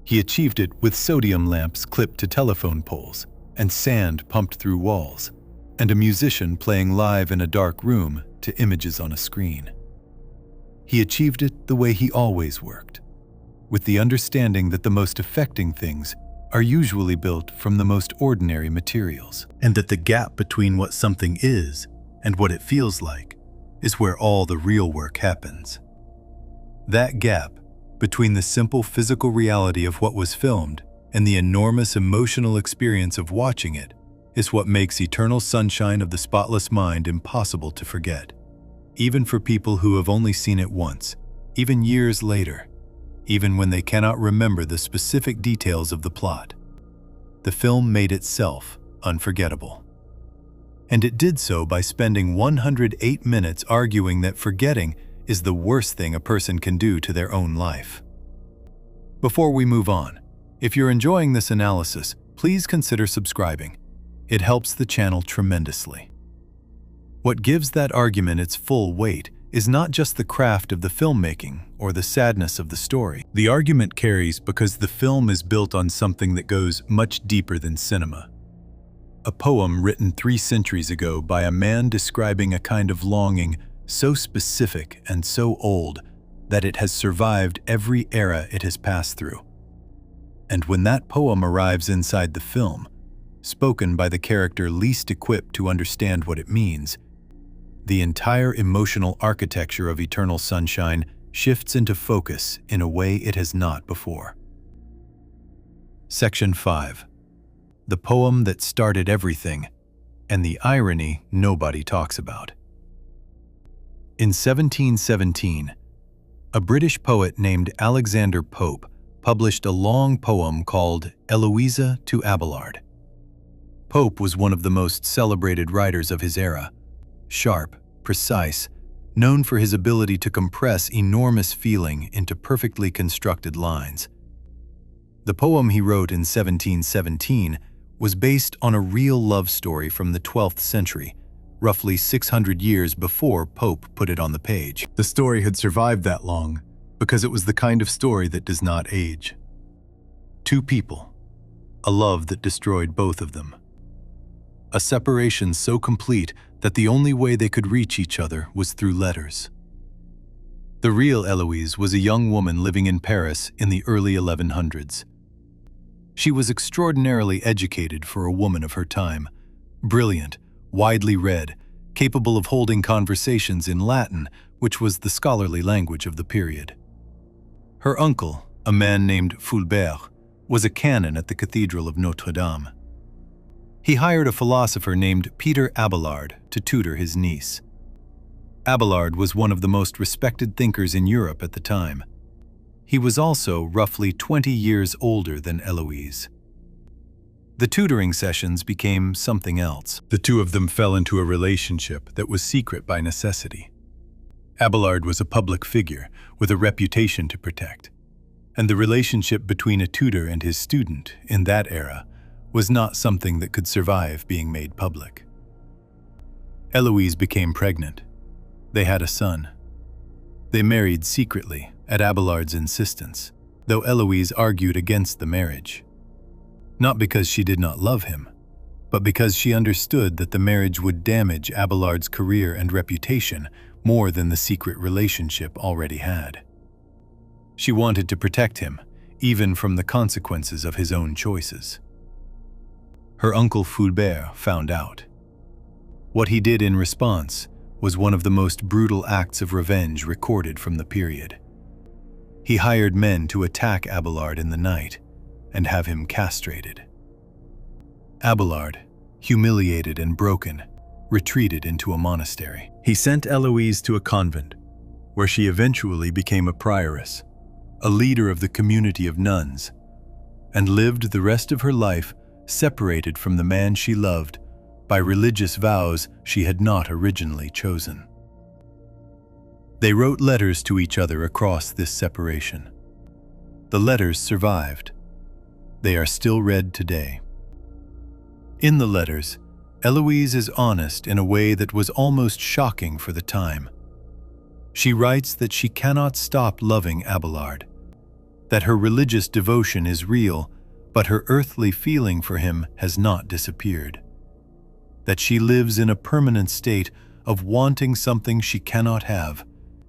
Speaker 1: He achieved it with sodium lamps clipped to telephone poles, and sand pumped through walls, and a musician playing live in a dark room to images on a screen. He achieved it the way he always worked, with the understanding that the most affecting things are usually built from the most ordinary materials, and that the gap between what something is and what it feels like is where all the real work happens. That gap between the simple physical reality of what was filmed and the enormous emotional experience of watching it is what makes Eternal Sunshine of the Spotless Mind impossible to forget, even for people who have only seen it once, even years later, even when they cannot remember the specific details of the plot. The film made itself unforgettable. And it did so by spending 108 minutes arguing that forgetting is the worst thing a person can do to their own life. Before we move on, if you're enjoying this analysis, please consider subscribing. It helps the channel tremendously. What gives that argument its full weight is not just the craft of the filmmaking or the sadness of the story. The argument carries because the film is built on something that goes much deeper than cinema. A poem written 3 centuries ago by a man describing a kind of longing so specific and so old that it has survived every era it has passed through. And when that poem arrives inside the film, spoken by the character least equipped to understand what it means, the entire emotional architecture of Eternal Sunshine shifts into focus in a way it has not before. Section 5. The poem that started everything, and the irony nobody talks about. In 1717, a British poet named Alexander Pope published a long poem called Eloisa to Abelard. Pope was one of the most celebrated writers of his era, sharp, precise, known for his ability to compress enormous feeling into perfectly constructed lines. The poem he wrote in 1717 was based on a real love story from the 12th century, roughly 600 years before Pope put it on the page. The story had survived that long because it was the kind of story that does not age. 2 people, a love that destroyed both of them. A separation so complete that the only way they could reach each other was through letters. The real Eloise was a young woman living in Paris in the early 1100s. She was extraordinarily educated for a woman of her time, brilliant, widely read, capable of holding conversations in Latin, which was the scholarly language of the period. Her uncle, a man named Fulbert, was a canon at the Cathedral of Notre Dame. He hired a philosopher named Peter Abelard to tutor his niece. Abelard was one of the most respected thinkers in Europe at the time. He was also roughly 20 years older than Eloise. The tutoring sessions became something else. The 2 of them fell into a relationship that was secret by necessity. Abelard was a public figure with a reputation to protect, and the relationship between a tutor and his student in that era was not something that could survive being made public. Eloise became pregnant. They had a son. They married secretly at Abelard's insistence, though Eloise argued against the marriage. Not because she did not love him, but because she understood that the marriage would damage Abelard's career and reputation more than the secret relationship already had. She wanted to protect him, even from the consequences of his own choices. Her uncle Fulbert found out. What he did in response was one of the most brutal acts of revenge recorded from the period. He hired men to attack Abelard in the night and have him castrated. Abelard, humiliated and broken, retreated into a monastery. He sent Eloise to a convent, where she eventually became a prioress, a leader of the community of nuns, and lived the rest of her life separated from the man she loved by religious vows she had not originally chosen. They wrote letters to each other across this separation. The letters survived. They are still read today. In the letters, Eloise is honest in a way that was almost shocking for the time. She writes that she cannot stop loving Abelard, that her religious devotion is real, but her earthly feeling for him has not disappeared, that she lives in a permanent state of wanting something she cannot have,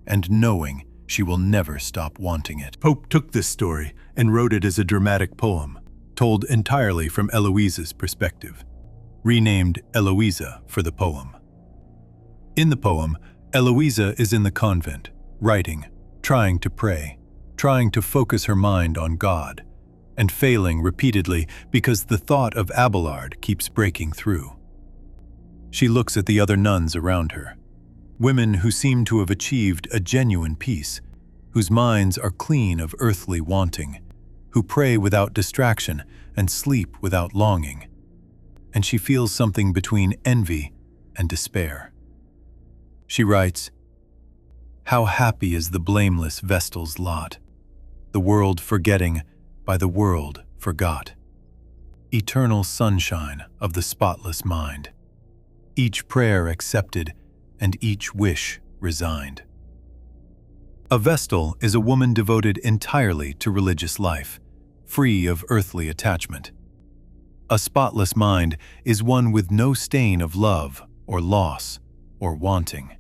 Speaker 1: and knowing she will never stop wanting it. Pope took this story and wrote it as a dramatic poem, told entirely from Eloise's perspective, renamed Eloisa for the poem. In the poem, Eloisa is in the convent, writing, trying to pray, trying to focus her mind on God, and failing repeatedly because the thought of Abelard keeps breaking through. She looks at the other nuns around her, women who seem to have achieved a genuine peace, whose minds are clean of earthly wanting, who pray without distraction and sleep without longing, and she feels something between envy and despair. She writes, "How happy is the blameless Vestal's lot, the world forgetting, by the world forgot. Eternal sunshine of the spotless mind, each prayer accepted and each wish resigned." A Vestal is a woman devoted entirely to religious life, free of earthly attachment. A spotless mind is one with no stain of love or loss or wanting.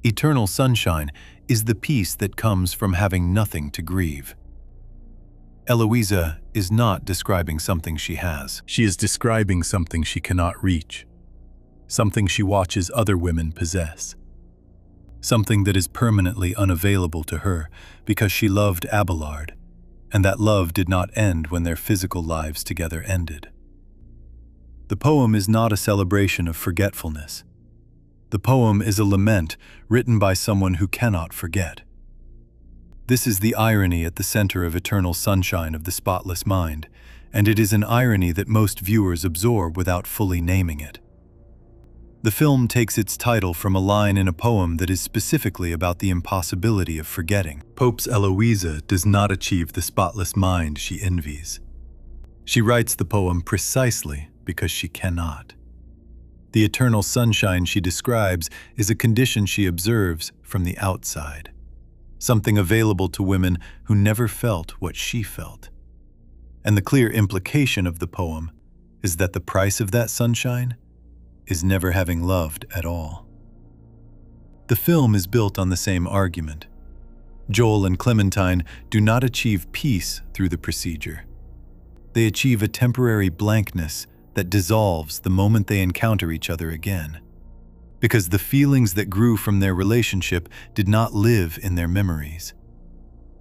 Speaker 1: Eternal sunshine is the peace that comes from having nothing to grieve. Eloisa is not describing something she has. She is describing something she cannot reach, something she watches other women possess, something that is permanently unavailable to her because she loved Abelard, and that love did not end when their physical lives together ended. The poem is not a celebration of forgetfulness. The poem is a lament written by someone who cannot forget. This is the irony at the center of Eternal Sunshine of the Spotless Mind, and it is an irony that most viewers absorb without fully naming it. The film takes its title from a line in a poem that is specifically about the impossibility of forgetting. Pope's Eloisa does not achieve the spotless mind she envies. She writes the poem precisely because she cannot. The eternal sunshine she describes is a condition she observes from the outside, something available to women who never felt what she felt. And the clear implication of the poem is that the price of that sunshine is never having loved at all. The film is built on the same argument. Joel and Clementine do not achieve peace through the procedure. They achieve a temporary blankness that dissolves the moment they encounter each other again, because the feelings that grew from their relationship did not live in their memories.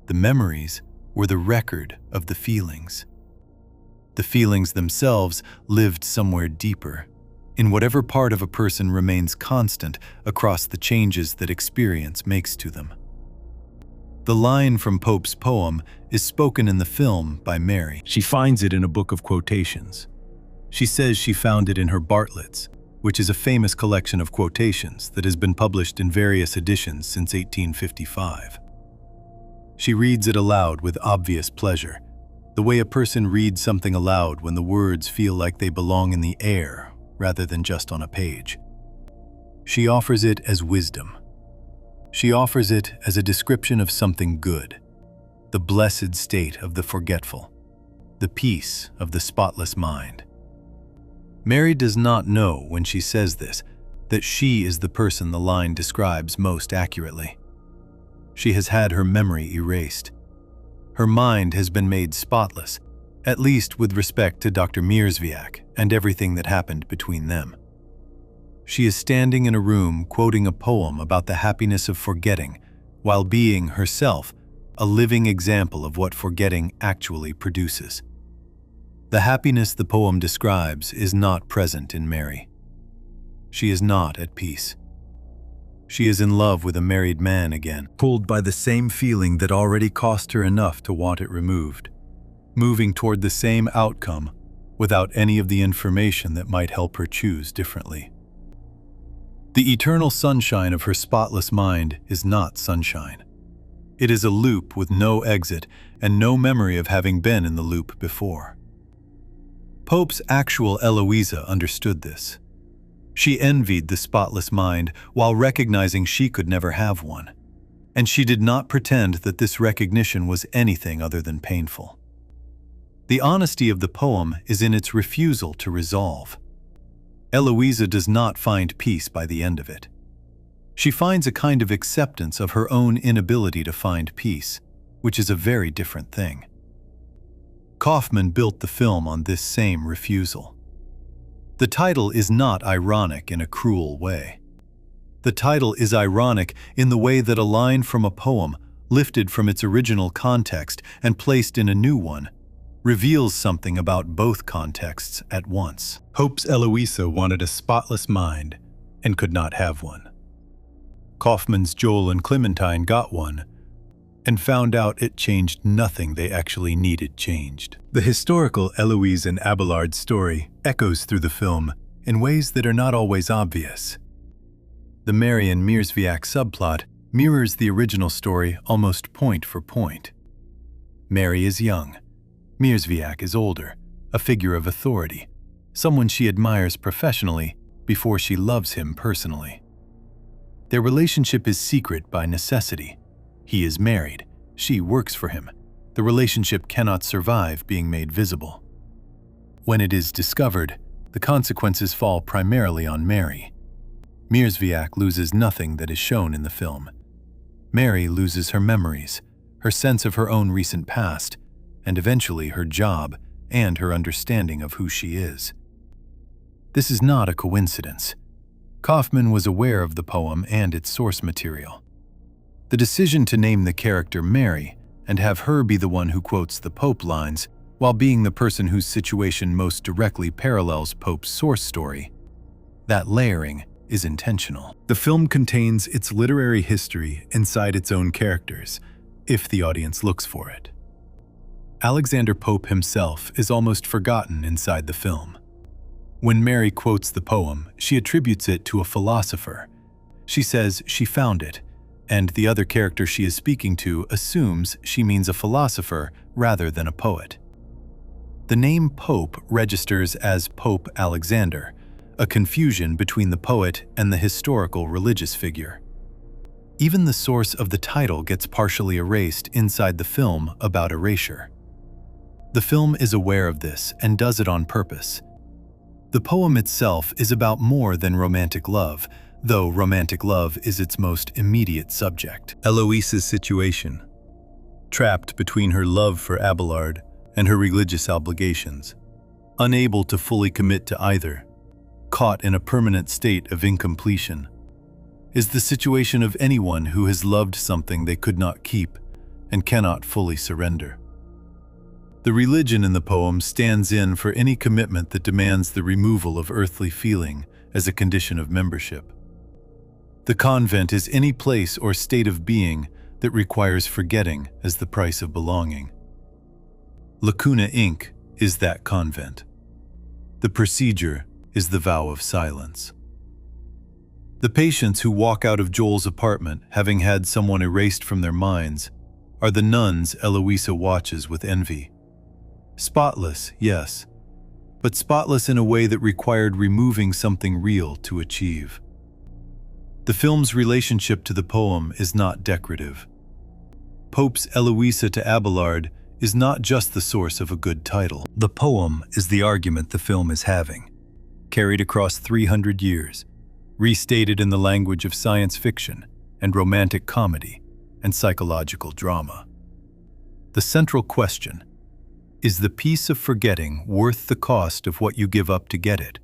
Speaker 1: The memories were the record of the feelings. The feelings themselves lived somewhere deeper, in whatever part of a person remains constant across the changes that experience makes to them. The line from Pope's poem is spoken in the film by Mary. She finds it in a book of quotations. She says she found it in her Bartlett's, which is a famous collection of quotations that has been published in various editions since 1855. She reads it aloud with obvious pleasure, the way a person reads something aloud when the words feel like they belong in the air rather than just on a page. She offers it as wisdom. She offers it as a description of something good, the blessed state of the forgetful, the peace of the spotless mind. Mary does not know when she says this that she is the person the line describes most accurately. She has had her memory erased. Her mind has been made spotless, at least with respect to Dr. Mierzwiak and everything that happened between them. She is standing in a room quoting a poem about the happiness of forgetting, while being herself a living example of what forgetting actually produces. The happiness the poem describes is not present in Mary. She is not at peace. She is in love with a married man again, pulled by the same feeling that already cost her enough to want it removed, moving toward the same outcome without any of the information that might help her choose differently. The eternal sunshine of her spotless mind is not sunshine. It is a loop with no exit and no memory of having been in the loop before. Pope's actual Eloisa understood this. She envied the spotless mind while recognizing she could never have one, and she did not pretend that this recognition was anything other than painful. The honesty of the poem is in its refusal to resolve. Eloisa does not find peace by the end of it. She finds a kind of acceptance of her own inability to find peace, which is a very different thing. Kaufman built the film on this same refusal. The title is not ironic in a cruel way. The title is ironic in the way that a line from a poem, lifted from its original context and placed in a new one, reveals something about both contexts at once. Pope's Eloisa wanted a spotless mind and could not have one. Kaufman's Joel and Clementine got one and found out it changed nothing they actually needed changed. The historical Eloise and Abelard story echoes through the film in ways that are not always obvious. The Mary and Mierzwiak subplot mirrors the original story almost point for point. Mary is young. Mierzwiak is older, a figure of authority, someone she admires professionally before she loves him personally. Their relationship is secret by necessity. He is married. She works for him. The relationship cannot survive being made visible. When it is discovered, the consequences fall primarily on Mary. Mierzwiak loses nothing that is shown in the film. Mary loses her memories, her sense of her own recent past, and eventually her job and her understanding of who she is. This is not a coincidence. Kaufman was aware of the poem and its source material. The decision to name the character Mary and have her be the one who quotes the Pope lines while being the person whose situation most directly parallels Pope's source story, that layering is intentional. The film contains its literary history inside its own characters, if the audience looks for it. Alexander Pope himself is almost forgotten inside the film. When Mary quotes the poem, she attributes it to a philosopher. She says she found it, and the other character she is speaking to assumes she means a philosopher rather than a poet. The name Pope registers as Pope Alexander, a confusion between the poet and the historical religious figure. Even the source of the title gets partially erased inside the film about erasure. The film is aware of this and does it on purpose. The poem itself is about more than romantic love, though romantic love is its most immediate subject. Eloise's situation, trapped between her love for Abelard and her religious obligations, unable to fully commit to either, caught in a permanent state of incompletion, is the situation of anyone who has loved something they could not keep and cannot fully surrender. The religion in the poem stands in for any commitment that demands the removal of earthly feeling as a condition of membership. The convent is any place or state of being that requires forgetting as the price of belonging. Lacuna Inc. is that convent. The procedure is the vow of silence. The patients who walk out of Joel's apartment having had someone erased from their minds are the nuns Eloisa watches with envy. Spotless, yes, but spotless in a way that required removing something real to achieve. The film's relationship to the poem is not decorative. Pope's Eloisa to Abelard is not just the source of a good title. The poem is the argument the film is having, carried across 300 years, restated in the language of science fiction and romantic comedy and psychological drama. The central question: is the peace of forgetting worth the cost of what you give up to get it?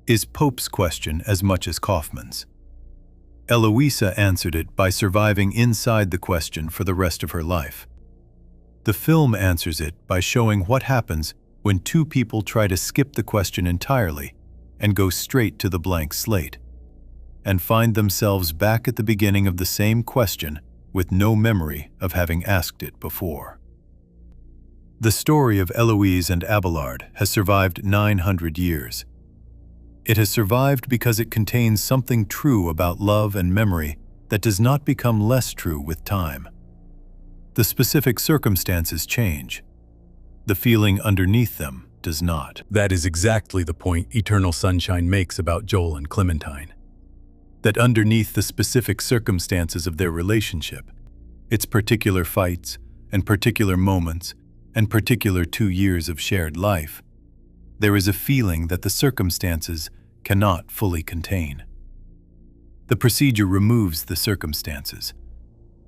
Speaker 1: Is Pope's question as much as Kaufman's. Eloisa answered it by surviving inside the question for the rest of her life. The film answers it by showing what happens when two people try to skip the question entirely and go straight to the blank slate, and find themselves back at the beginning of the same question with no memory of having asked it before. The story of Eloise and Abelard has survived 900 years. It has survived because it contains something true about love and memory that does not become less true with time. The specific circumstances change. The feeling underneath them does not. That is exactly the point Eternal Sunshine makes about Joel and Clementine. That underneath the specific circumstances of their relationship, its particular fights and particular moments and particular 2 years of shared life, there is a feeling that the circumstances cannot fully contain. The procedure removes the circumstances.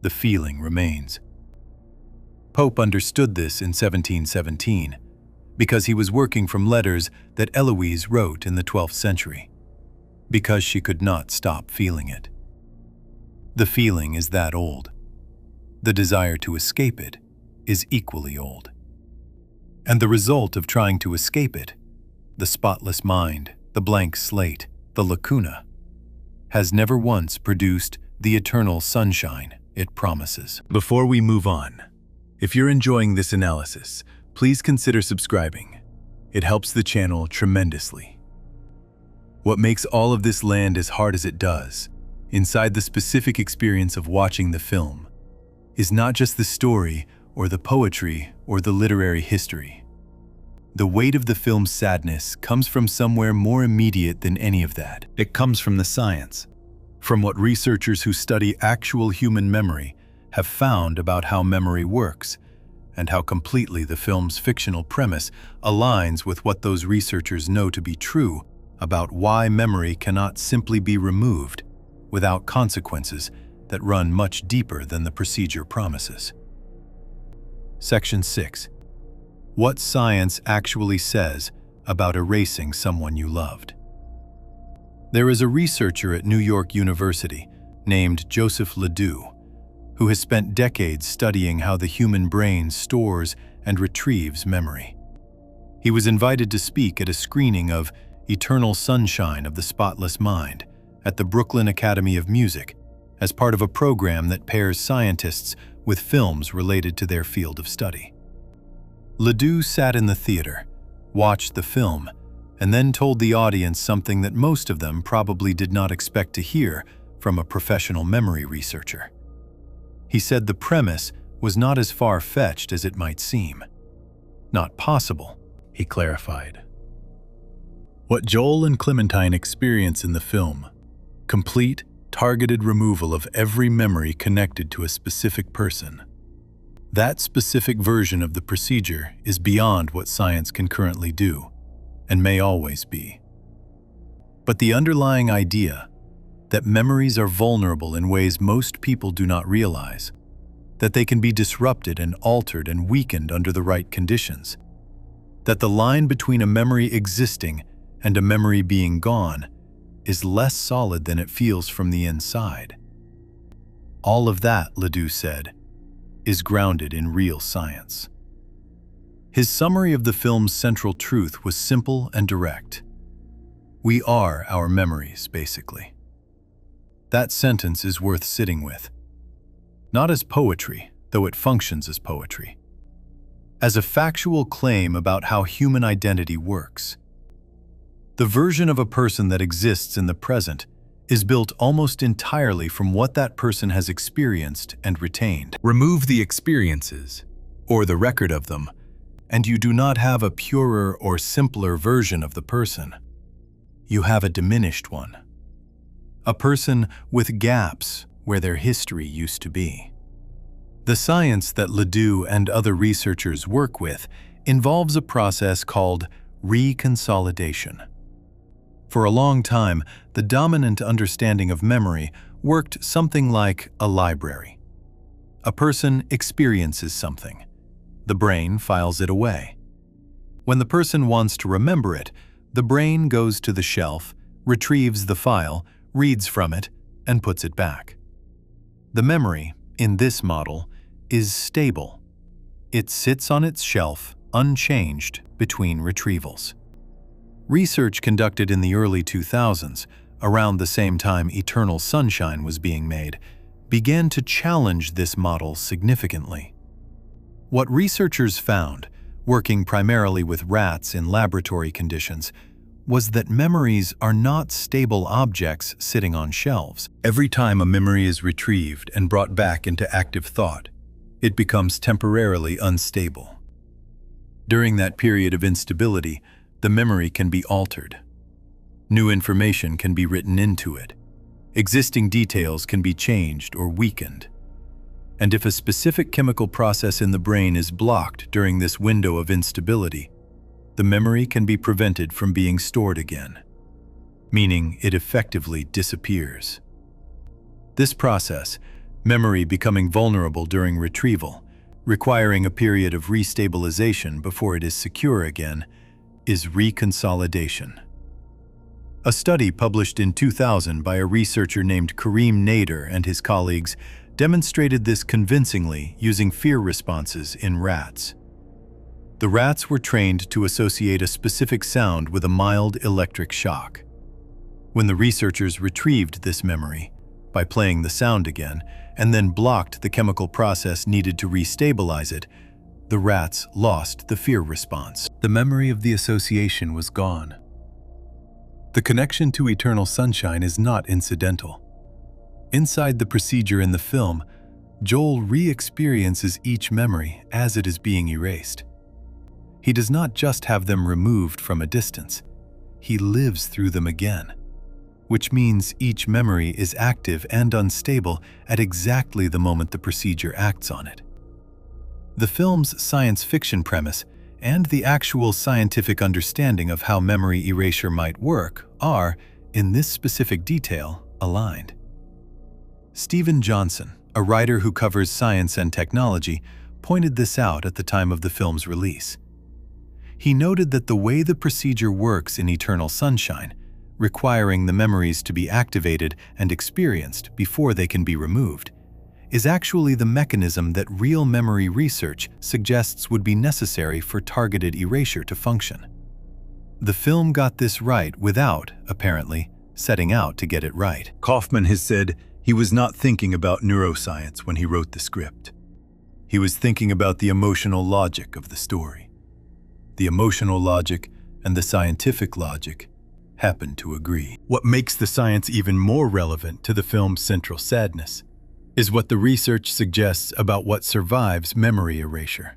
Speaker 1: The feeling remains. Pope understood this in 1717 because he was working from letters that Eloise wrote in the 12th century, because she could not stop feeling it. The feeling is that old. The desire to escape it is equally old. And the result of trying to escape it, the spotless mind, the blank slate, the lacuna, has never once produced the eternal sunshine it promises. Before we move on, if you're enjoying this analysis, please consider subscribing. It helps the channel tremendously. What makes all of this land as hard as it does, inside the specific experience of watching the film, is not just the story or the poetry or the literary history. The weight of the film's sadness comes from somewhere more immediate than any of that. It comes from the science, from what researchers who study actual human memory have found about how memory works, and how completely the film's fictional premise aligns with what those researchers know to be true about why memory cannot simply be removed without consequences that run much deeper than the procedure promises. Section 6. What science actually says about erasing someone you loved. There is a researcher at New York University named Joseph Ledoux who has spent decades studying how the human brain stores and retrieves memory. He was invited to speak at a screening of Eternal Sunshine of the Spotless Mind at the Brooklyn Academy of Music as part of a program that pairs scientists with films related to their field of study. Ledoux sat in the theater, watched the film, and then told the audience something that most of them probably did not expect to hear from a professional memory researcher. He said the premise was not as far-fetched as it might seem. Not possible, he clarified. What Joel and Clementine experience in the film, complete, targeted removal of every memory connected to a specific person. That specific version of the procedure is beyond what science can currently do, and may always be. But the underlying idea that memories are vulnerable in ways most people do not realize, that they can be disrupted and altered and weakened under the right conditions, that the line between a memory existing and a memory being gone is less solid than it feels from the inside. All of that, Ledoux said, is grounded in real science. His summary of the film's central truth was simple and direct. We are our memories, basically. That sentence is worth sitting with. Not as poetry, though it functions as poetry. As a factual claim about how human identity works. The version of a person that exists in the present is built almost entirely from what that person has experienced and retained. Remove the experiences, or the record of them, and you do not have a purer or simpler version of the person. You have a diminished one. A person with gaps where their history used to be. The science that Ledoux and other researchers work with involves a process called reconsolidation. For a long time, the dominant understanding of memory worked something like a library. A person experiences something. The brain files it away. When the person wants to remember it, the brain goes to the shelf, retrieves the file, reads from it, and puts it back. The memory, in this model, is stable. It sits on its shelf unchanged between retrievals. Research conducted in the early 2000s, around the same time Eternal Sunshine was being made, began to challenge this model significantly. What researchers found, working primarily with rats in laboratory conditions, was that memories are not stable objects sitting on shelves. Every time a memory is retrieved and brought back into active thought, it becomes temporarily unstable. During that period of instability, the memory can be altered. New information can be written into it. Existing details can be changed or weakened. And if a specific chemical process in the brain is blocked during this window of instability, the memory can be prevented from being stored again, meaning it effectively disappears. This process, memory becoming vulnerable during retrieval, requiring a period of restabilization before it is secure again, is reconsolidation. A study published in 2000 by a researcher named Kareem Nader and his colleagues demonstrated this convincingly using fear responses in rats. The rats were trained to associate a specific sound with a mild electric shock. When the researchers retrieved this memory, by playing the sound again, and then blocked the chemical process needed to restabilize it, the rats lost the fear response. The memory of the association was gone. The connection to Eternal Sunshine is not incidental. Inside the procedure in the film, Joel re-experiences each memory as it is being erased. He does not just have them removed from a distance, he lives through them again, which means each memory is active and unstable at exactly the moment the procedure acts on it. The film's science fiction premise and the actual scientific understanding of how memory erasure might work are, in this specific detail, aligned. Stephen Johnson, a writer who covers science and technology, pointed this out at the time of the film's release. He noted that the way the procedure works in Eternal Sunshine, requiring the memories to be activated and experienced before they can be removed, is actually the mechanism that real memory research suggests would be necessary for targeted erasure to function. The film got this right without, apparently, setting out to get it right. Kaufman has said he was not thinking about neuroscience when he wrote the script. He was thinking about the emotional logic of the story. The emotional logic and the scientific logic happen to agree. What makes the science even more relevant to the film's central sadness is what the research suggests about what survives memory erasure.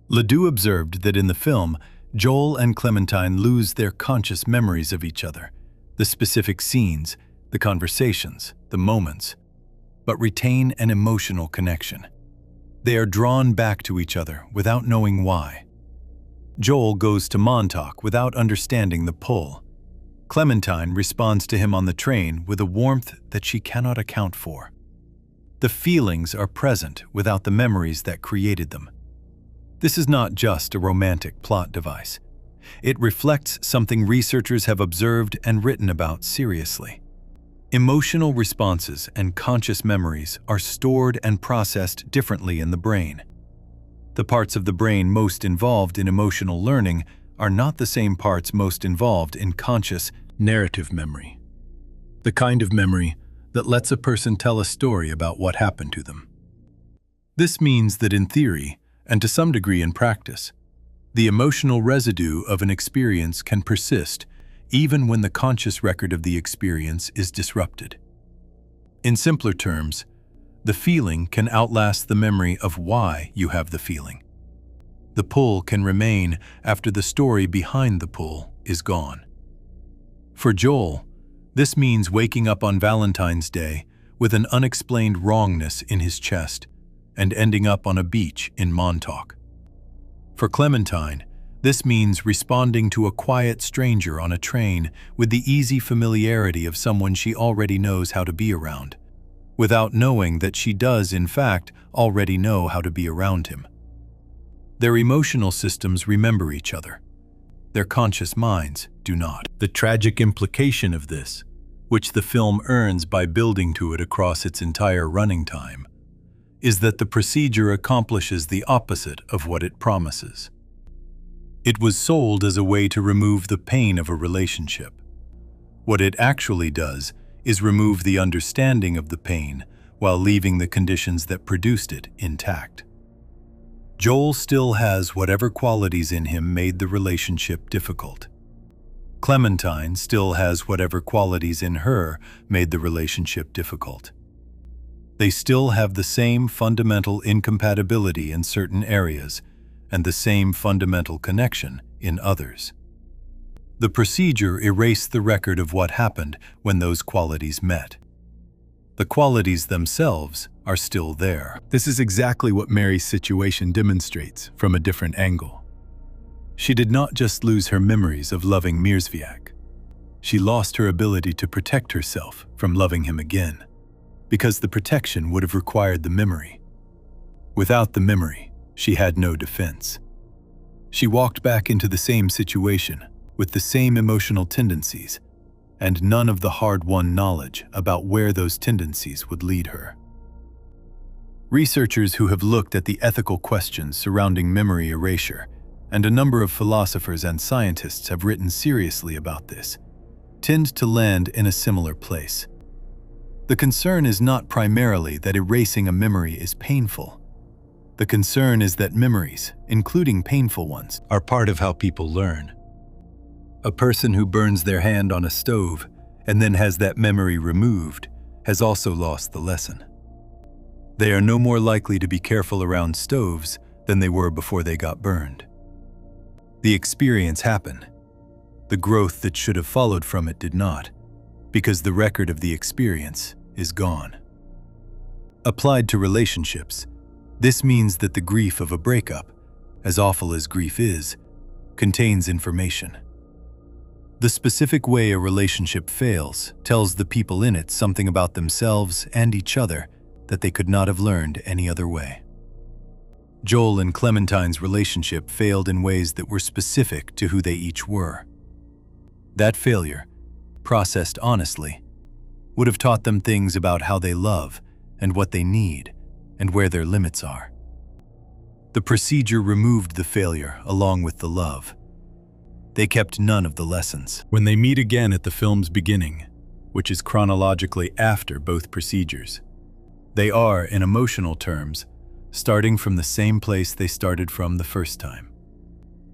Speaker 1: Ledoux observed that in the film, Joel and Clementine lose their conscious memories of each other, the specific scenes, the conversations, the moments, but retain an emotional connection. They are drawn back to each other without knowing why. Joel goes to Montauk without understanding the pull. Clementine responds to him on the train with a warmth that she cannot account for. The feelings are present without the memories that created them. This is not just a romantic plot device. It reflects something researchers have observed and written about seriously. Emotional responses and conscious memories are stored and processed differently in the brain. The parts of the brain most involved in emotional learning are not the same parts most involved in conscious narrative memory, the kind of memory that lets a person tell a story about what happened to them. This means that in theory, and to some degree in practice, the emotional residue of an experience can persist even when the conscious record of the experience is disrupted. In simpler terms, the feeling can outlast the memory of why you have the feeling. The pull can remain after the story behind the pull is gone. For Joel, this means waking up on Valentine's Day with an unexplained wrongness in his chest and ending up on a beach in Montauk. For Clementine, this means responding to a quiet stranger on a train with the easy familiarity of someone she already knows how to be around, without knowing that she does, in fact, already know how to be around him. Their emotional systems remember each other. Their conscious minds do not. The tragic implication of this, which the film earns by building to it across its entire running time, is that the procedure accomplishes the opposite of what it promises. It was sold as a way to remove the pain of a relationship. What it actually does is remove the understanding of the pain while leaving the conditions that produced it intact. Joel still has whatever qualities in him made the relationship difficult. Clementine still has whatever qualities in her made the relationship difficult. They still have the same fundamental incompatibility in certain areas and the same fundamental connection in others. The procedure erased the record of what happened when those qualities met. The qualities themselves are still there. This is exactly what Mary's situation demonstrates from a different angle. She did not just lose her memories of loving Mierzwiak. She lost her ability to protect herself from loving him again, because the protection would have required the memory. Without the memory, she had no defense. She walked back into the same situation with the same emotional tendencies, and none of the hard-won knowledge about where those tendencies would lead her. Researchers who have looked at the ethical questions surrounding memory erasure, and a number of philosophers and scientists have written seriously about this, tend to land in a similar place. The concern is not primarily that erasing a memory is painful. The concern is that memories, including painful ones, are part of how people learn. A person who burns their hand on a stove and then has that memory removed has also lost the lesson. They are no more likely to be careful around stoves than they were before they got burned. The experience happened. The growth that should have followed from it did not, because the record of the experience is gone. Applied to relationships, this means that the grief of a breakup, as awful as grief is, contains information. The specific way a relationship fails tells the people in it something about themselves and each other that they could not have learned any other way. Joel and Clementine's relationship failed in ways that were specific to who they each were. That failure, processed honestly, would have taught them things about how they love and what they need and where their limits are. The procedure removed the failure along with the love. They kept none of the lessons. When they meet again at the film's beginning, which is chronologically after both procedures, they are, in emotional terms, starting from the same place they started from the first time.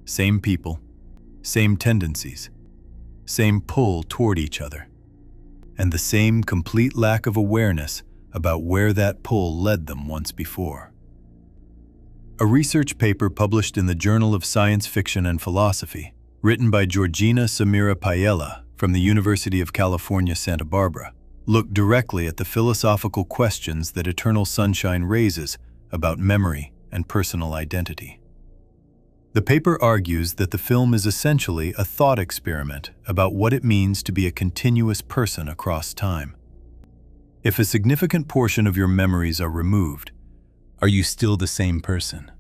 Speaker 1: Same people, same tendencies, same pull toward each other, and the same complete lack of awareness about where that pull led them once before. A research paper published in the Journal of Science Fiction and Philosophy, written by Georgina Samira Paella from the University of California, Santa Barbara, looked directly at the philosophical questions that Eternal Sunshine raises about memory and personal identity. The paper argues that the film is essentially a thought experiment about what it means to be a continuous person across time. If a significant portion of your memories are removed, are you still the same person?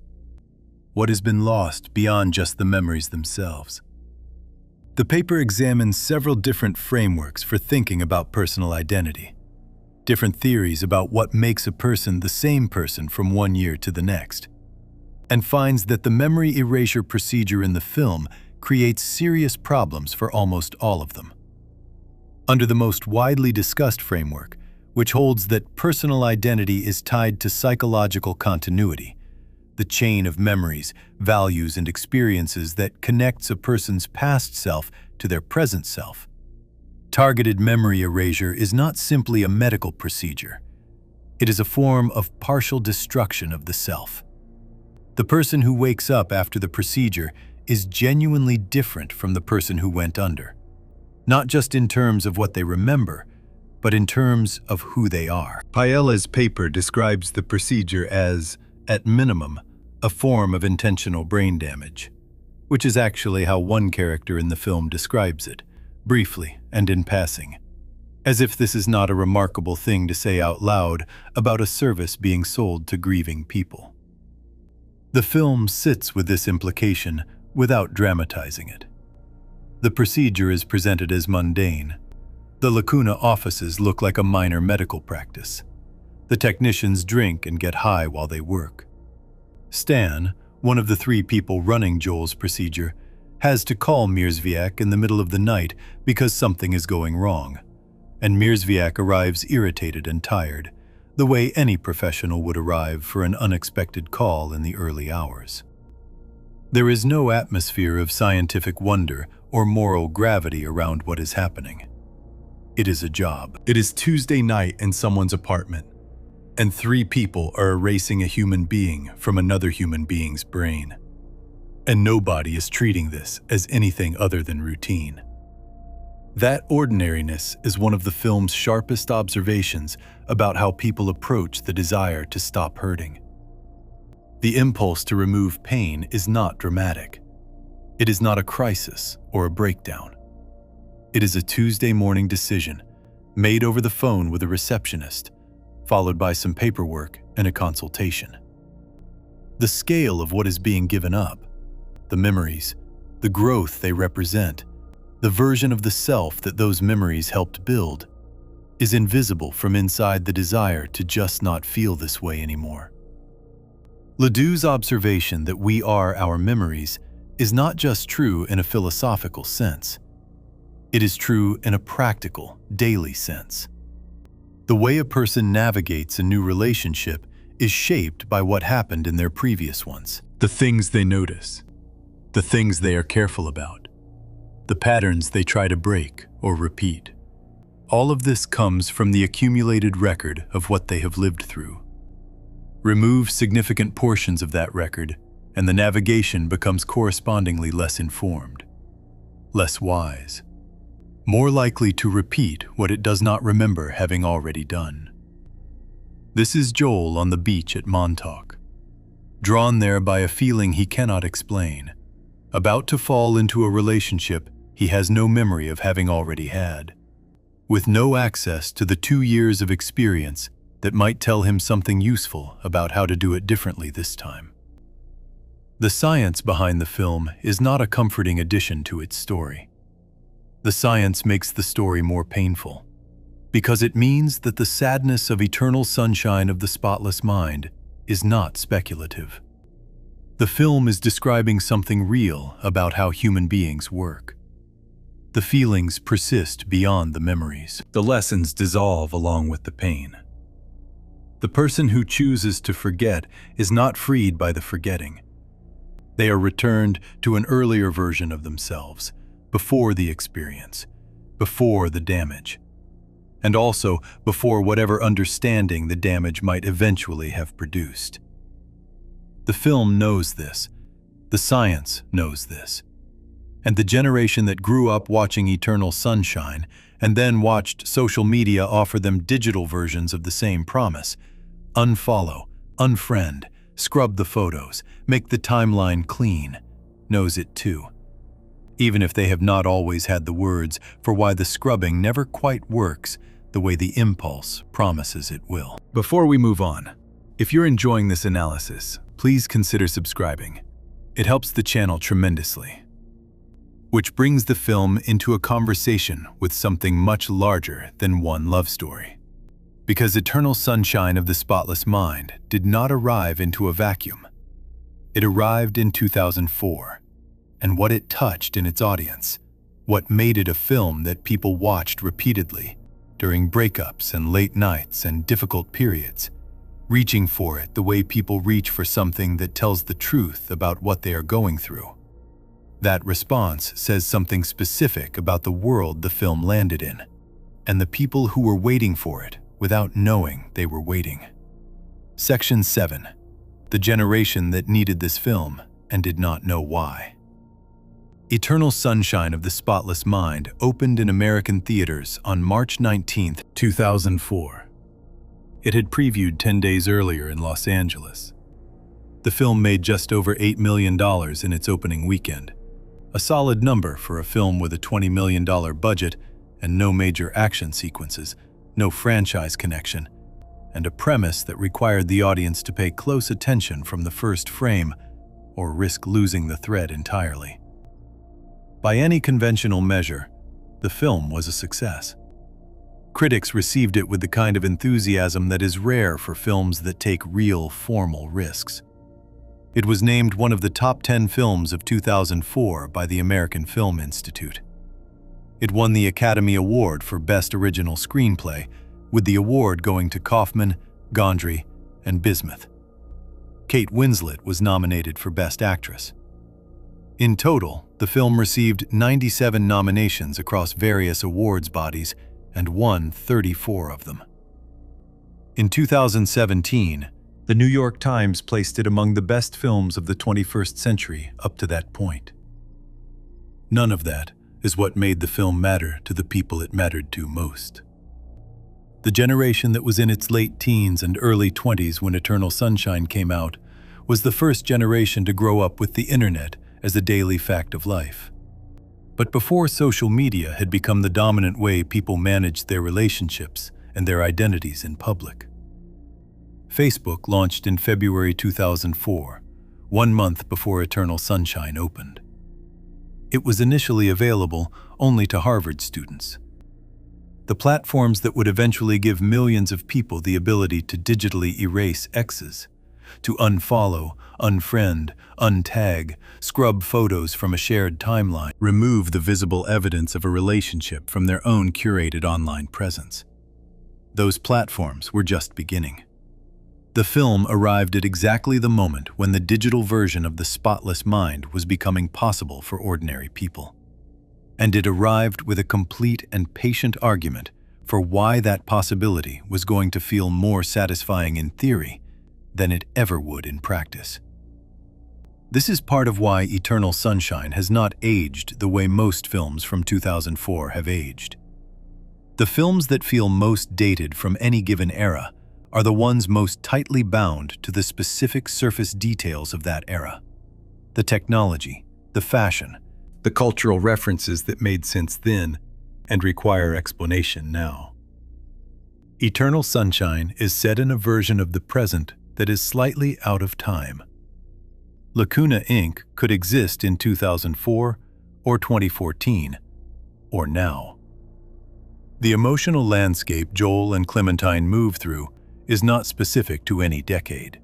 Speaker 1: What has been lost beyond just the memories themselves? The paper examines several different frameworks for thinking about personal identity, different theories about what makes a person the same person from one year to the next, and finds that the memory erasure procedure in the film creates serious problems for almost all of them. Under the most widely discussed framework, which holds that personal identity is tied to psychological continuity, the chain of memories, values, and experiences that connects a person's past self to their present self, targeted memory erasure is not simply a medical procedure. It is a form of partial destruction of the self. The person who wakes up after the procedure is genuinely different from the person who went under, not just in terms of what they remember, but in terms of who they are. Paella's paper describes the procedure as, at minimum, a form of intentional brain damage, which is actually how one character in the film describes it, briefly and in passing, as if this is not a remarkable thing to say out loud about a service being sold to grieving people. The film sits with this implication without dramatizing it. The procedure is presented as mundane. The Lacuna offices look like a minor medical practice. The technicians drink and get high while they work. Stan, one of the three people running Joel's procedure, has to call Mierzwiak in the middle of the night because something is going wrong, and Mierzwiak arrives irritated and tired, the way any professional would arrive for an unexpected call in the early hours. There is no atmosphere of scientific wonder or moral gravity around what is happening. It is a job. It is Tuesday night in someone's apartment, and 3 people are erasing a human being from another human being's brain. And nobody is treating this as anything other than routine. That ordinariness is one of the film's sharpest observations about how people approach the desire to stop hurting. The impulse to remove pain is not dramatic. It is not a crisis or a breakdown. It is a Tuesday morning decision made over the phone with a receptionist, followed by some paperwork and a consultation. The scale of what is being given up, the memories, the growth they represent, the version of the self that those memories helped build, is invisible from inside the desire to just not feel this way anymore. Ledoux's observation that we are our memories is not just true in a philosophical sense. It is true in a practical, daily sense. The way a person navigates a new relationship is shaped by what happened in their previous ones. The things they notice, the things they are careful about, the patterns they try to break or repeat. All of this comes from the accumulated record of what they have lived through. Remove significant portions of that record, and the navigation becomes correspondingly less informed, less wise, more likely to repeat what it does not remember having already done. This is Joel on the beach at Montauk, drawn there by a feeling he cannot explain, about to fall into a relationship he has no memory of having already had, with no access to the 2 years of experience that might tell him something useful about how to do it differently this time. The science behind the film is not a comforting addition to its story. The science makes the story more painful, because it means that the sadness of eternal sunshine of the spotless mind is not speculative. The film is describing something real about how human beings work. The feelings persist beyond the memories. The lessons dissolve along with the pain. The person who chooses to forget is not freed by the forgetting. They are returned to an earlier version of themselves, before the experience, before the damage, and also before whatever understanding the damage might eventually have produced. The film knows this, the science knows this, and the generation that grew up watching Eternal Sunshine and then watched social media offer them digital versions of the same promise, unfollow, unfriend, scrub the photos, make the timeline clean, knows it too. Even if they have not always had the words for why the scrubbing never quite works the way the impulse promises it will. Before we move on, if you're enjoying this analysis, please consider subscribing. It helps the channel tremendously. Which brings the film into a conversation with something much larger than one love story. Because Eternal Sunshine of the Spotless Mind did not arrive into a vacuum. It arrived in 2004, and what it touched in its audience, what made it a film that people watched repeatedly during breakups and late nights and difficult periods, reaching for it the way people reach for something that tells the truth about what they are going through. That response says something specific about the world the film landed in, and the people who were waiting for it without knowing they were waiting. Section 7. The generation that needed this film and did not know why. Eternal Sunshine of the Spotless Mind opened in American theaters on March 19, 2004. It had previewed 10 days earlier in Los Angeles. The film made just over $8 million in its opening weekend, a solid number for a film with a $20 million budget and no major action sequences, no franchise connection, and a premise that required the audience to pay close attention from the first frame or risk losing the thread entirely. By any conventional measure, the film was a success. Critics received it with the kind of enthusiasm that is rare for films that take real, formal risks. It was named one of the top 10 films of 2004 by the American Film Institute. It won the Academy Award for Best Original Screenplay, with the award going to Kaufman, Gondry, and Bismuth. Kate Winslet was nominated for Best Actress. In total, the film received 97 nominations across various awards bodies and won 34 of them. In 2017, the New York Times placed it among the best films of the 21st century up to that point. None of that is what made the film matter to the people it mattered to most. The generation that was in its late teens and early 20s when Eternal Sunshine came out was the first generation to grow up with the internet as a daily fact of life. But before social media had become the dominant way people managed their relationships and their identities in public. Facebook launched in February 2004, 1 month before Eternal Sunshine opened. It was initially available only to Harvard students. The platforms that would eventually give millions of people the ability to digitally erase exes, to unfollow, unfriend, untag, scrub photos from a shared timeline, remove the visible evidence of a relationship from their own curated online presence. Those platforms were just beginning. The film arrived at exactly the moment when the digital version of the Spotless Mind was becoming possible for ordinary people. And it arrived with a complete and patient argument for why that possibility was going to feel more satisfying in theory than it ever would in practice. This is part of why Eternal Sunshine has not aged the way most films from 2004 have aged. The films that feel most dated from any given era are the ones most tightly bound to the specific surface details of that era. The technology, the fashion, the cultural references that made sense then and require explanation now. Eternal Sunshine is set in a version of the present that is slightly out of time. Lacuna Inc. could exist in 2004 or 2014 or now. The emotional landscape Joel and Clementine move through is not specific to any decade.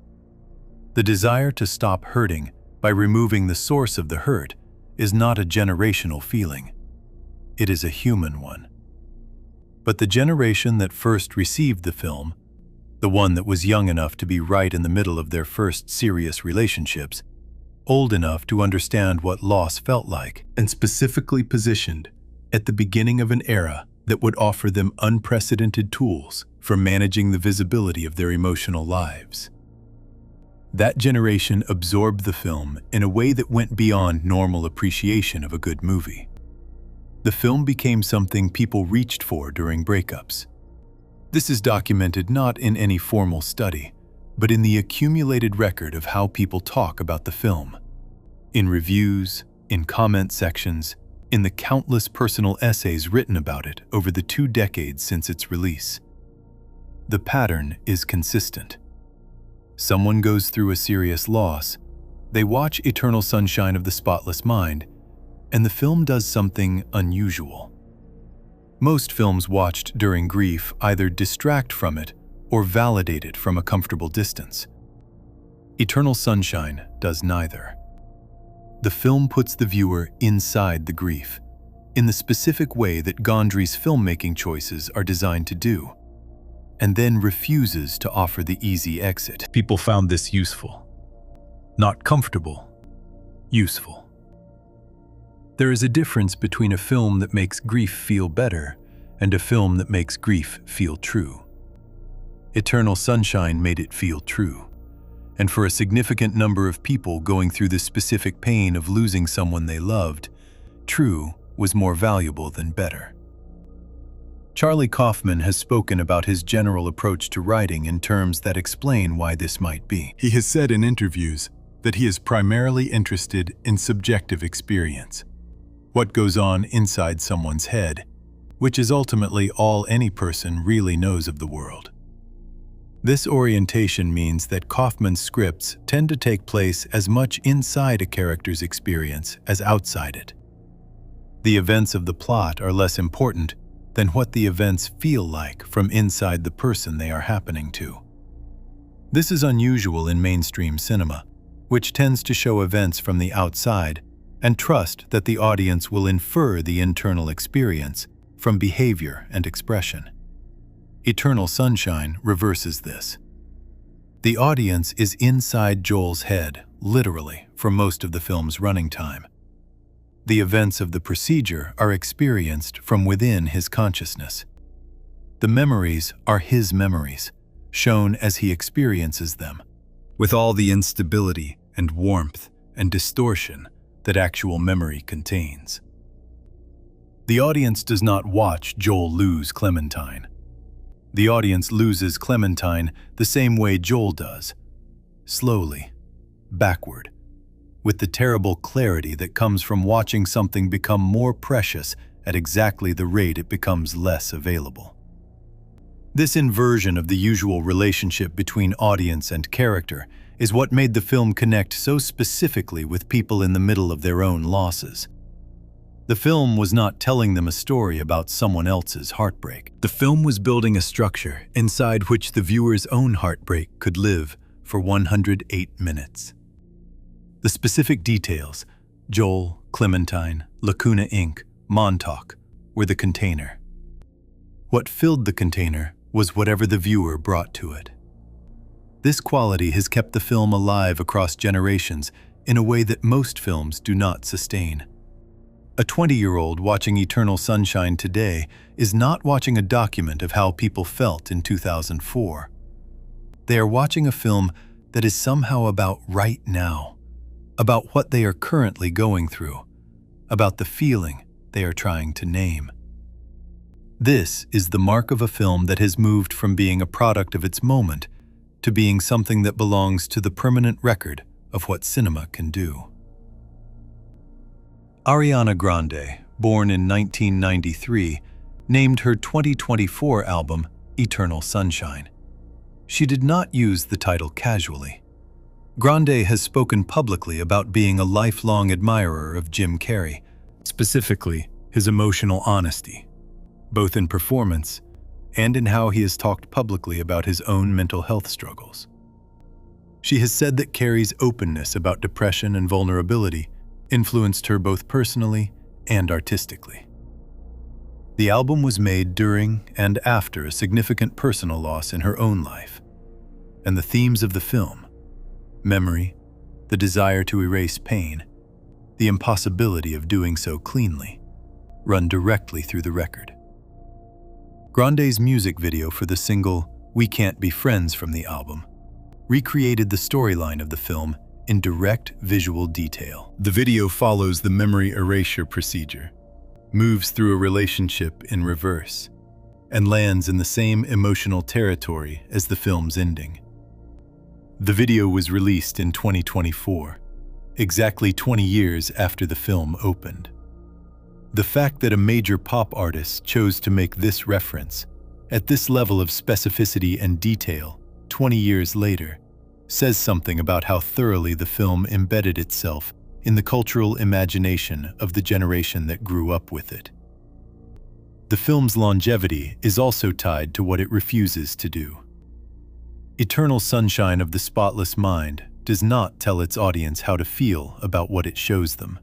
Speaker 1: The desire to stop hurting by removing the source of the hurt is not a generational feeling. It is a human one. But the generation that first received the film, the one that was young enough to be right in the middle of their first serious relationships, old enough to understand what loss felt like, and specifically positioned at the beginning of an era that would offer them unprecedented tools for managing the visibility of their emotional lives. That generation absorbed the film in a way that went beyond normal appreciation of a good movie. The film became something people reached for during breakups. This is documented not in any formal study, but in the accumulated record of how people talk about the film. In reviews, in comment sections, in the countless personal essays written about it over the 2 decades since its release. The pattern is consistent. Someone goes through a serious loss, they watch Eternal Sunshine of the Spotless Mind, and the film does something unusual. Most films watched during grief either distract from it or validate it from a comfortable distance. Eternal Sunshine does neither. The film puts the viewer inside the grief, in the specific way that Gondry's filmmaking choices are designed to do, and then refuses to offer the easy exit. People found this useful. Not comfortable, useful. There is a difference between a film that makes grief feel better and a film that makes grief feel true. Eternal Sunshine made it feel true, and for a significant number of people going through the specific pain of losing someone they loved, true was more valuable than better. Charlie Kaufman has spoken about his general approach to writing in terms that explain why this might be. He has said in interviews that he is primarily interested in subjective experience, what goes on inside someone's head, which is ultimately all any person really knows of the world. This orientation means that Kaufman's scripts tend to take place as much inside a character's experience as outside it. The events of the plot are less important than what the events feel like from inside the person they are happening to. This is unusual in mainstream cinema, which tends to show events from the outside and trust that the audience will infer the internal experience from behavior and expression. Eternal Sunshine reverses this. The audience is inside Joel's head, literally, for most of the film's running time. The events of the procedure are experienced from within his consciousness. The memories are his memories, shown as he experiences them, with all the instability and warmth and distortion that actual memory contains. The audience does not watch Joel lose Clementine. The audience loses Clementine the same way Joel does, slowly, backward, with the terrible clarity that comes from watching something become more precious at exactly the rate it becomes less available. This inversion of the usual relationship between audience and character is what made the film connect so specifically with people in the middle of their own losses. The film was not telling them a story about someone else's heartbreak. The film was building a structure inside which the viewer's own heartbreak could live for 108 minutes. The specific details, Joel, Clementine, Lacuna Inc., Montauk, were the container. What filled the container was whatever the viewer brought to it. This quality has kept the film alive across generations in a way that most films do not sustain. A 20-year-old watching Eternal Sunshine today is not watching a document of how people felt in 2004. They are watching a film that is somehow about right now, about what they are currently going through, about the feeling they are trying to name. This is the mark of a film that has moved from being a product of its moment to being something that belongs to the permanent record of what cinema can do. Ariana Grande, born in 1993, named her 2024 album Eternal Sunshine. She did not use the title casually. Grande has spoken publicly about being a lifelong admirer of Jim Carrey, specifically his emotional honesty, both in performance and in how he has talked publicly about his own mental health struggles. She has said that Carrey's openness about depression and vulnerability influenced her both personally and artistically. The album was made during and after a significant personal loss in her own life, and the themes of the film, memory, the desire to erase pain, the impossibility of doing so cleanly, run directly through the record. Grande's music video for the single We Can't Be Friends from the album recreated the storyline of the film in direct visual detail. The video follows the memory erasure procedure, moves through a relationship in reverse, and lands in the same emotional territory as the film's ending. The video was released in 2024, exactly 20 years after the film opened. The fact that a major pop artist chose to make this reference, at this level of specificity and detail, 20 years later, says something about how thoroughly the film embedded itself in the cultural imagination of the generation that grew up with it. The film's longevity is also tied to what it refuses to do. Eternal Sunshine of the Spotless Mind does not tell its audience how to feel about what it shows them.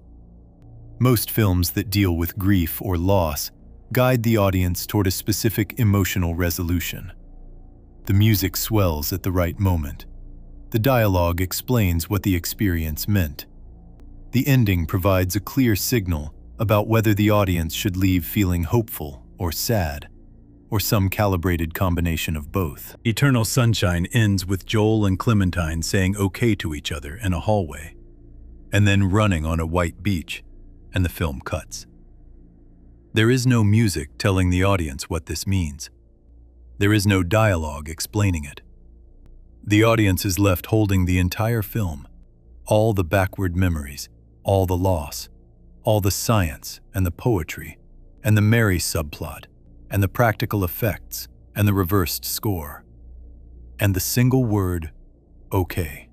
Speaker 1: Most films that deal with grief or loss guide the audience toward a specific emotional resolution. The music swells at the right moment. The dialogue explains what the experience meant. The ending provides a clear signal about whether the audience should leave feeling hopeful or sad, or some calibrated combination of both. Eternal Sunshine ends with Joel and Clementine saying okay to each other in a hallway, and then running on a white beach, and the film cuts. There is no music telling the audience what this means. There is no dialogue explaining it. The audience is left holding the entire film, all the backward memories, all the loss, all the science and the poetry, and the merry subplot, and the practical effects, and the reversed score, and the single word, okay.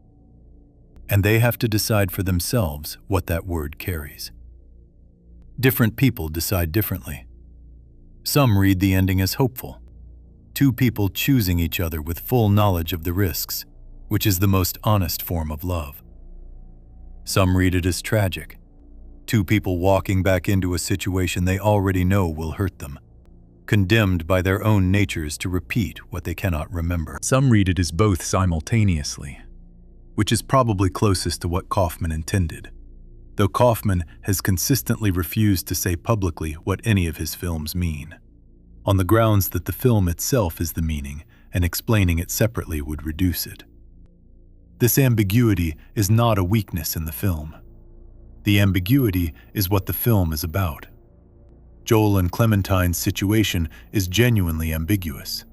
Speaker 1: And they have to decide for themselves what that word carries. Different people decide differently. Some read the ending as hopeful. Two people choosing each other with full knowledge of the risks, which is the most honest form of love. Some read it as tragic. Two people walking back into a situation they already know will hurt them, condemned by their own natures to repeat what they cannot remember. Some read it as both simultaneously, which is probably closest to what Kaufman intended, though Kaufman has consistently refused to say publicly what any of his films mean, on the grounds that the film itself is the meaning and explaining it separately would reduce it. This ambiguity is not a weakness in the film. The ambiguity is what the film is about. Joel and Clementine's situation is genuinely ambiguous.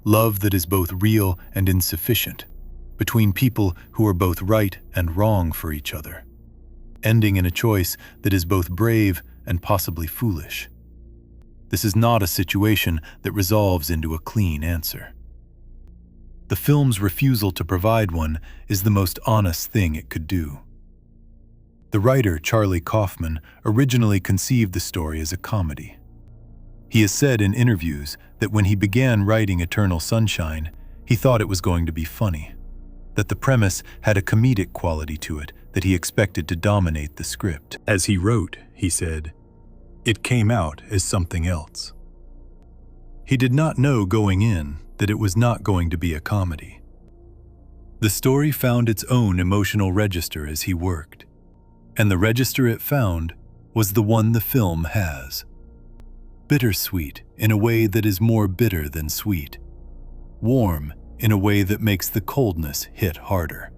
Speaker 1: Love that is both real and insufficient, between people who are both right and wrong for each other, ending in a choice that is both brave and possibly foolish. This is not a situation that resolves into a clean answer. The film's refusal to provide one is the most honest thing it could do. The writer, Charlie Kaufman, originally conceived the story as a comedy. He has said in interviews that when he began writing Eternal Sunshine, he thought it was going to be funny, that the premise had a comedic quality to it that he expected to dominate the script. As he wrote, he said, "It came out as something else." He did not know going in that it was not going to be a comedy. The story found its own emotional register as he worked, and the register it found was the one the film has. Bittersweet in a way that is more bitter than sweet. Warm in a way that makes the coldness hit harder.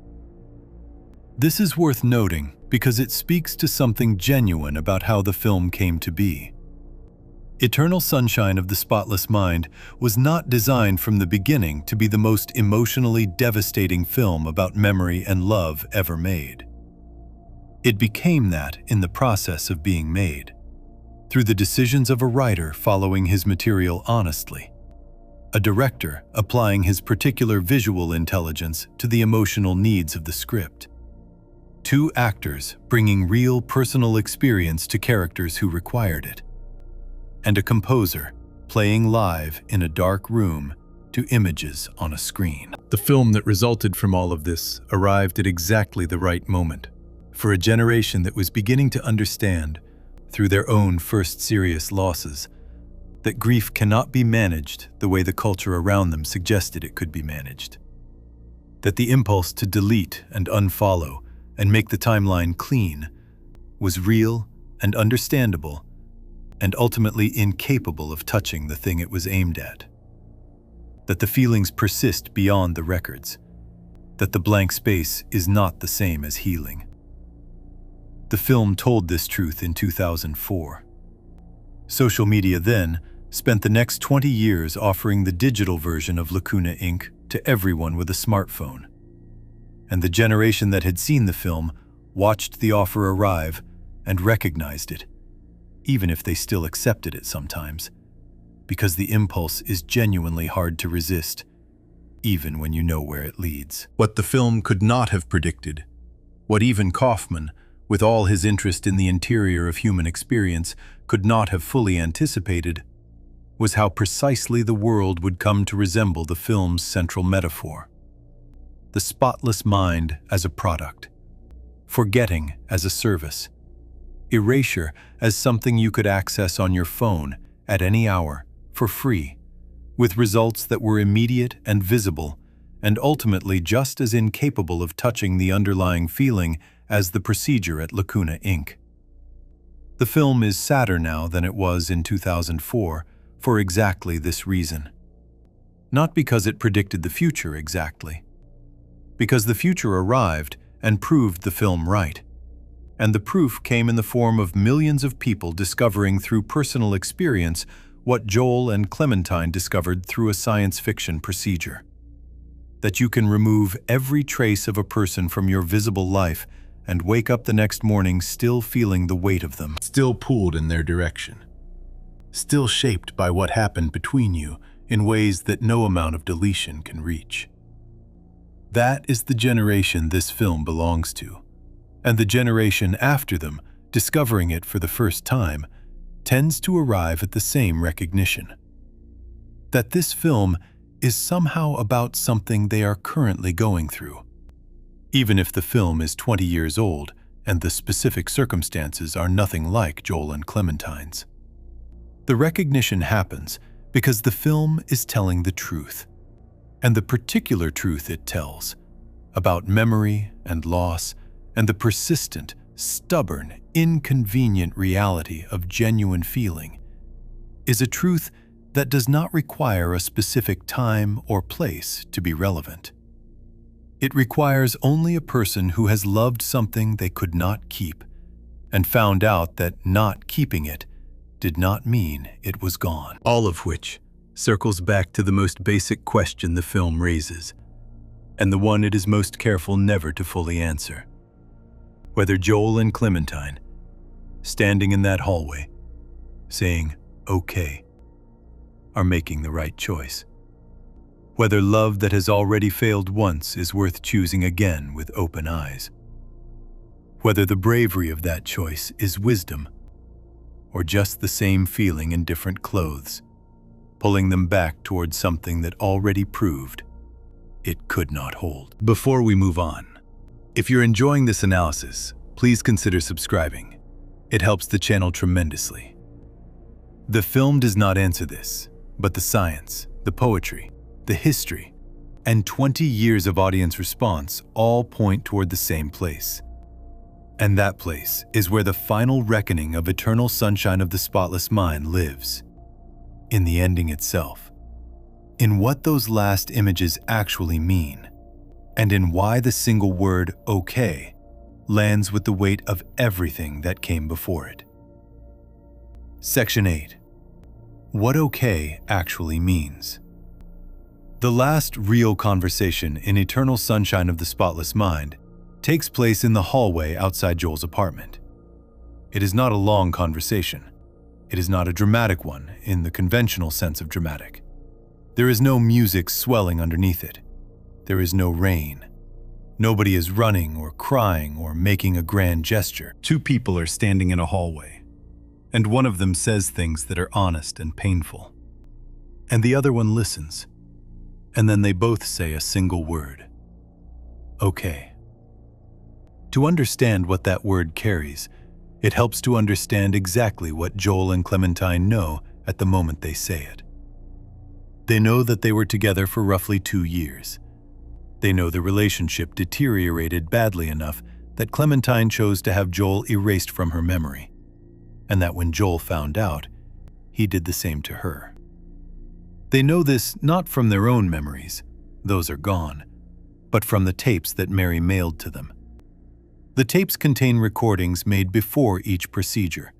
Speaker 1: This is worth noting because it speaks to something genuine about how the film came to be. Eternal Sunshine of the Spotless Mind was not designed from the beginning to be the most emotionally devastating film about memory and love ever made. It became that in the process of being made, through the decisions of a writer following his material honestly, a director applying his particular visual intelligence to the emotional needs of the script, two actors bringing real personal experience to characters who required it, and a composer playing live in a dark room to images on a screen. The film that resulted from all of this arrived at exactly the right moment for a generation that was beginning to understand, through their own first serious losses, that grief cannot be managed the way the culture around them suggested it could be managed. That the impulse to delete and unfollow and make the timeline clean was real and understandable and ultimately incapable of touching the thing it was aimed at. That the feelings persist beyond the records. That the blank space is not the same as healing. The film told this truth in 2004. Social media then spent the next 20 years offering the digital version of Lacuna Inc. to everyone with a smartphone. And the generation that had seen the film watched the offer arrive and recognized it, even if they still accepted it sometimes, because the impulse is genuinely hard to resist, even when you know where it leads. What the film could not have predicted, what even Kaufman, with all his interest in the interior of human experience, could not have fully anticipated, was how precisely the world would come to resemble the film's central metaphor. The spotless mind as a product, forgetting as a service, erasure as something you could access on your phone at any hour for free, with results that were immediate and visible, and ultimately just as incapable of touching the underlying feeling as the procedure at Lacuna Inc. The film is sadder now than it was in 2004 for exactly this reason. Not because it predicted the future exactly, because the future arrived and proved the film right. And the proof came in the form of millions of people discovering through personal experience what Joel and Clementine discovered through a science fiction procedure. That you can remove every trace of a person from your visible life and wake up the next morning still feeling the weight of them, still pulled in their direction, still shaped by what happened between you in ways that no amount of deletion can reach. That is the generation this film belongs to, and the generation after them, discovering it for the first time, tends to arrive at the same recognition. That this film is somehow about something they are currently going through. even if the film is 20 years old and the specific circumstances are nothing like Joel and Clementine's. The recognition happens because the film is telling the truth, and the particular truth it tells about memory and loss and the persistent, stubborn, inconvenient reality of genuine feeling is a truth that does not require a specific time or place to be relevant. It requires only a person who has loved something they could not keep and found out that not keeping it did not mean it was gone. All of which circles back to the most basic question the film raises, and the one it is most careful never to fully answer. Whether Joel and Clementine, standing in that hallway, saying, "Okay," are making the right choice. Whether love that has already failed once is worth choosing again with open eyes. Whether the bravery of that choice is wisdom, or just the same feeling in different clothes, pulling them back towards something that already proved it could not hold. Before we move on, if you're enjoying this analysis, please consider subscribing. It helps the channel tremendously. The film does not answer this, but the science, the poetry, the history, and 20 years of audience response all point toward the same place. And that place is where the final reckoning of Eternal Sunshine of the Spotless Mind lives. In the ending itself. In what those last images actually mean. And in why the single word "okay" lands with the weight of everything that came before it. Section 8. What okay actually means. The last real conversation in Eternal Sunshine of the Spotless Mind takes place in the hallway outside Joel's apartment. It is not a long conversation. It is not a dramatic one in the conventional sense of dramatic. There is no music swelling underneath it. There is no rain. Nobody is running or crying or making a grand gesture. Two people are standing in a hallway, and one of them says things that are honest and painful. And the other one listens. And then they both say a single word. Okay. To understand what that word carries, it helps to understand exactly what Joel and Clementine know at the moment they say it. They know that they were together for roughly 2 years. They know the relationship deteriorated badly enough that Clementine chose to have Joel erased from her memory, and that when Joel found out, he did the same to her. They know this not from their own memories, those are gone, but from the tapes that Mary mailed to them. The tapes contain recordings made before each procedure,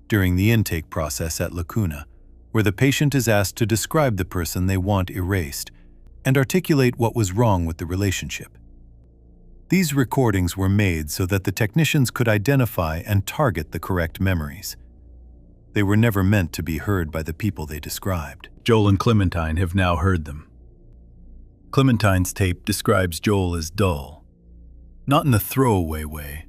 Speaker 1: during the intake process at Lacuna, where the patient is asked to describe the person they want erased and articulate what was wrong with the relationship. These recordings were made so that the technicians could identify and target the correct memories. They were never meant to be heard by the people they described. Joel and Clementine have now heard them. Clementine's tape describes Joel as dull, not in a throwaway way,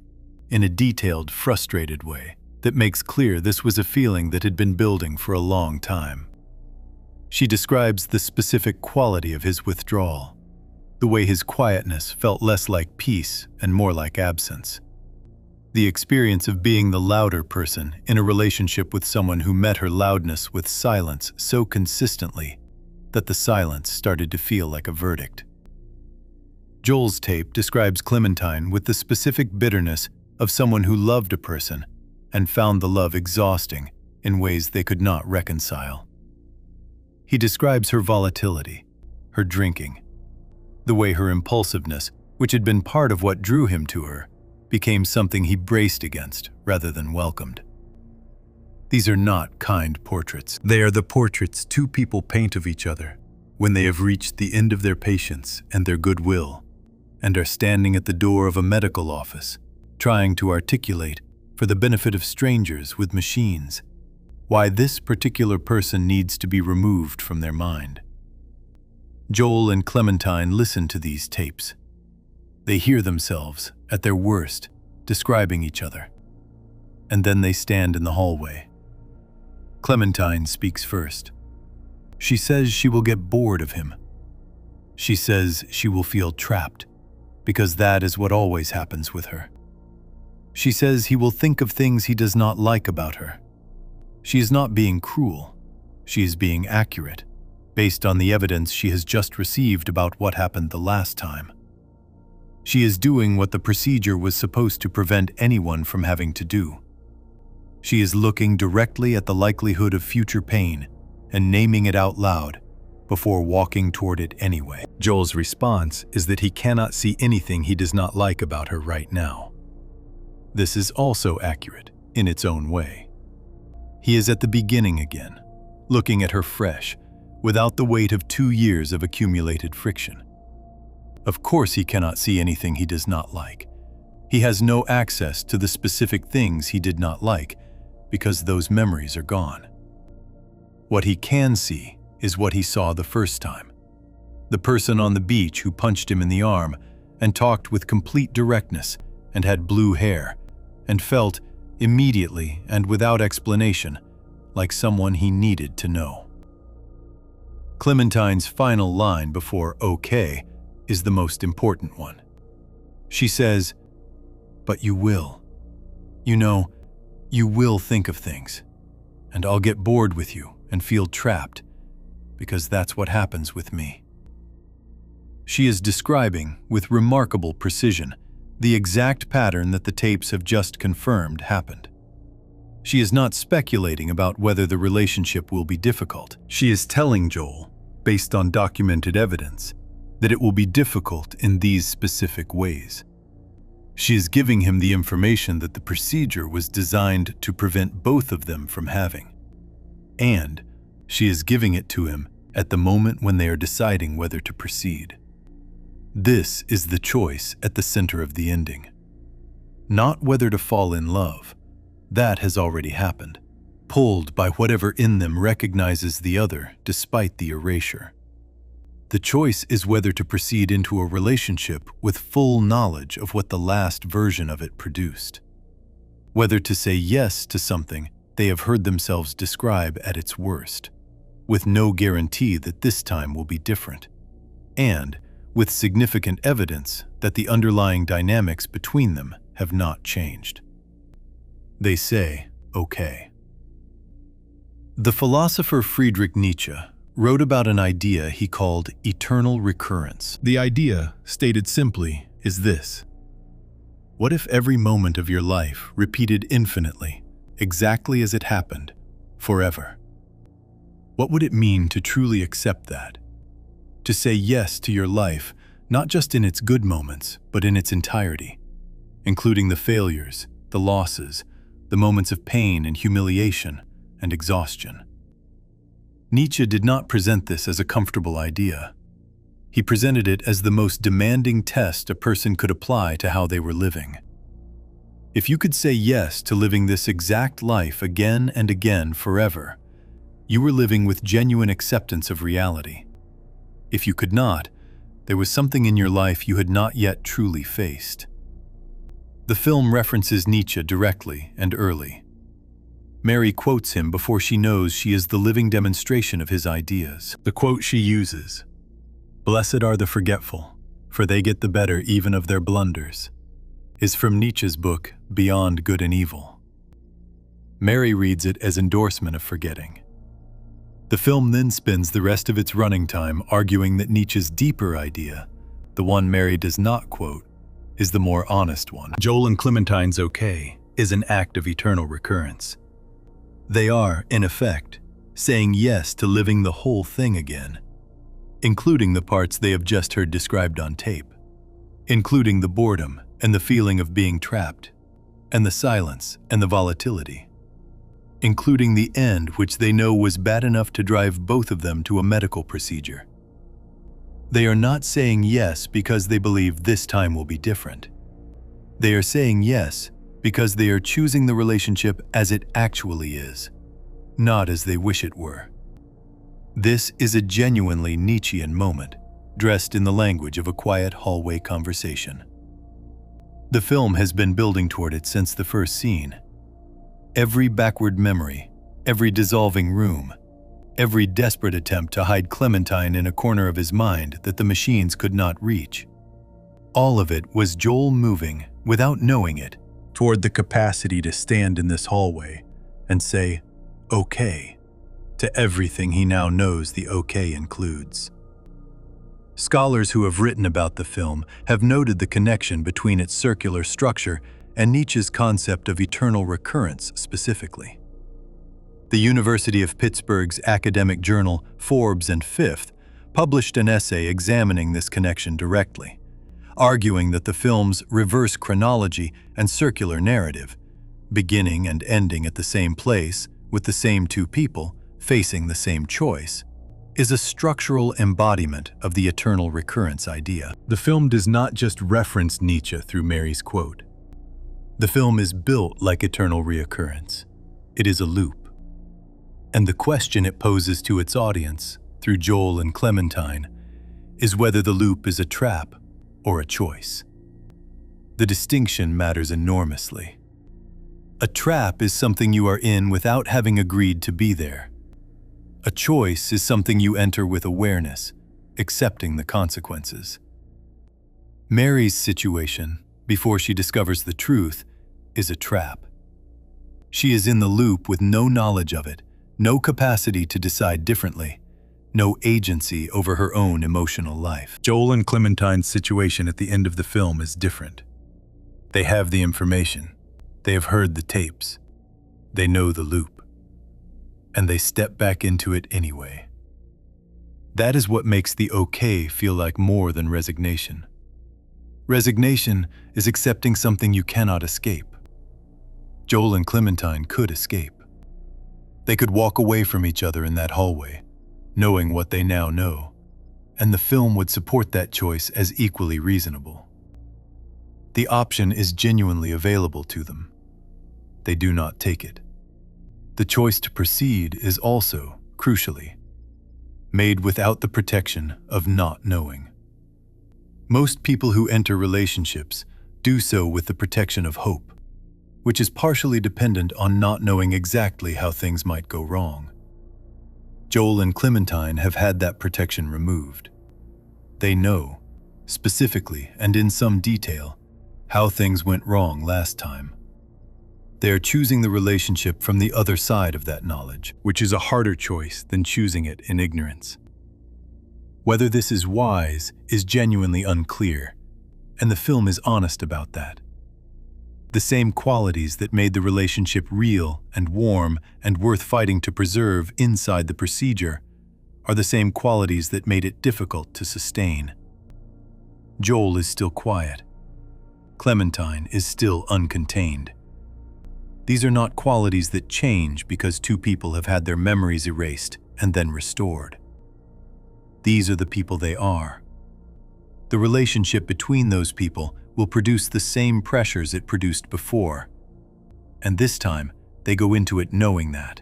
Speaker 1: in a detailed, frustrated way that makes clear this was a feeling that had been building for a long time. She describes the specific quality of his withdrawal, the way his quietness felt less like peace and more like absence. The experience of being the louder person in a relationship with someone who met her loudness with silence so consistently that the silence started to feel like a verdict. Joel's tape describes Clementine with the specific bitterness of someone who loved a person and found the love exhausting in ways they could not reconcile. He describes her volatility, her drinking, the way her impulsiveness, which had been part of what drew him to her, became something he braced against rather than welcomed. These are not kind portraits. They are the portraits two people paint of each other when they have reached the end of their patience and their goodwill and are standing at the door of a medical office, trying to articulate, for the benefit of strangers with machines, why this particular person needs to be removed from their mind. Joel and Clementine listen to these tapes. They hear themselves, at their worst, describing each other. And then they stand in the hallway. Clementine speaks first. She says she will get bored of him. She says she will feel trapped, because that is what always happens with her. She says he will think of things he does not like about her. She is not being cruel. She is being accurate, based on the evidence she has just received about what happened the last time. She is doing what the procedure was supposed to prevent anyone from having to do. She is looking directly at the likelihood of future pain and naming it out loud before walking toward it anyway. Joel's response is that he cannot see anything he does not like about her right now. This is also accurate in its own way. He is at the beginning again, looking at her fresh, without the weight of 2 years of accumulated friction. Of course he cannot see anything he does not like. He has no access to the specific things he did not like because those memories are gone. What he can see is what he saw the first time. The person on the beach who punched him in the arm and talked with complete directness and had blue hair and felt, immediately and without explanation, like someone he needed to know. Clementine's final line before "okay" is the most important one. She says, "But you will. You know, you will think of things, and I'll get bored with you and feel trapped, because that's what happens with me." She is describing, with remarkable precision, the exact pattern that the tapes have just confirmed happened. She is not speculating about whether the relationship will be difficult. She is telling Joel, based on documented evidence, that it will be difficult in these specific ways. She is giving him the information that the procedure was designed to prevent both of them from having. And she is giving it to him at the moment when they are deciding whether to proceed. This is the choice at the center of the ending. Not whether to fall in love. That has already happened, pulled by whatever in them recognizes the other despite the erasure. The choice is whether to proceed into a relationship with full knowledge of what the last version of it produced. Whether to say yes to something they have heard themselves describe at its worst, with no guarantee that this time will be different, and with significant evidence that the underlying dynamics between them have not changed. They say, "okay." The philosopher Friedrich Nietzsche wrote about an idea he called eternal recurrence. The idea, stated simply, is this: what if every moment of your life repeated infinitely, exactly as it happened, forever? What would it mean to truly accept that? To say yes to your life, not just in its good moments, but in its entirety, including the failures, the losses, the moments of pain and humiliation and exhaustion. Nietzsche did not present this as a comfortable idea. He presented it as the most demanding test a person could apply to how they were living. If you could say yes to living this exact life again and again forever, you were living with genuine acceptance of reality. If you could not, there was something in your life you had not yet truly faced. The film references Nietzsche directly and early. Mary quotes him before she knows she is the living demonstration of his ideas. The quote she uses, "Blessed are the forgetful, for they get the better even of their blunders," is from Nietzsche's book, Beyond Good and Evil. Mary reads it as endorsement of forgetting. The film then spends the rest of its running time arguing that Nietzsche's deeper idea, the one Mary does not quote, is the more honest one. Joel and Clementine's "okay" is an act of eternal recurrence. They are, in effect, saying yes to living the whole thing again, including the parts they have just heard described on tape, including the boredom and the feeling of being trapped, and the silence and the volatility, including the end which they know was bad enough to drive both of them to a medical procedure. They are not saying yes because they believe this time will be different. They are saying yes because they are choosing the relationship as it actually is, not as they wish it were. This is a genuinely Nietzschean moment, dressed in the language of a quiet hallway conversation. The film has been building toward it since the first scene. Every backward memory, every dissolving room, every desperate attempt to hide Clementine in a corner of his mind that the machines could not reach. All of it was Joel moving, without knowing it, toward the capacity to stand in this hallway and say, okay, to everything he now knows the okay includes. Scholars who have written about the film have noted the connection between its circular structure and Nietzsche's concept of eternal recurrence specifically. The University of Pittsburgh's academic journal Forbes and Fifth published an essay examining this connection directly, arguing that the film's reverse chronology and circular narrative, beginning and ending at the same place with the same two people facing the same choice, is a structural embodiment of the eternal recurrence idea. The film does not just reference Nietzsche through Mary's quote. The film is built like eternal reoccurrence. It is a loop. And the question it poses to its audience, through Joel and Clementine, is whether the loop is a trap or a choice. The distinction matters enormously. A trap is something you are in without having agreed to be there. A choice is something you enter with awareness, accepting the consequences. Mary's situation, before she discovers the truth, is a trap. She is in the loop with no knowledge of it, no capacity to decide differently, no agency over her own emotional life. Joel and Clementine's situation at the end of the film is different. They have the information. They have heard the tapes. They know the loop. And they step back into it anyway. That is what makes the okay feel like more than resignation. Resignation is accepting something you cannot escape. Joel and Clementine could escape. They could walk away from each other in that hallway, knowing what they now know, and the film would support that choice as equally reasonable. The option is genuinely available to them. They do not take it. The choice to proceed is also, crucially, made without the protection of not knowing. Most people who enter relationships do so with the protection of hope, which is partially dependent on not knowing exactly how things might go wrong. Joel and Clementine have had that protection removed. They know, specifically and in some detail, how things went wrong last time. They are choosing the relationship from the other side of that knowledge, which is a harder choice than choosing it in ignorance. Whether this is wise is genuinely unclear, and the film is honest about that. The same qualities that made the relationship real and warm and worth fighting to preserve inside the procedure are the same qualities that made it difficult to sustain. Joel is still quiet. Clementine is still uncontained. These are not qualities that change because two people have had their memories erased and then restored. These are the people they are. The relationship between those people will produce the same pressures it produced before, and this time they go into it knowing that.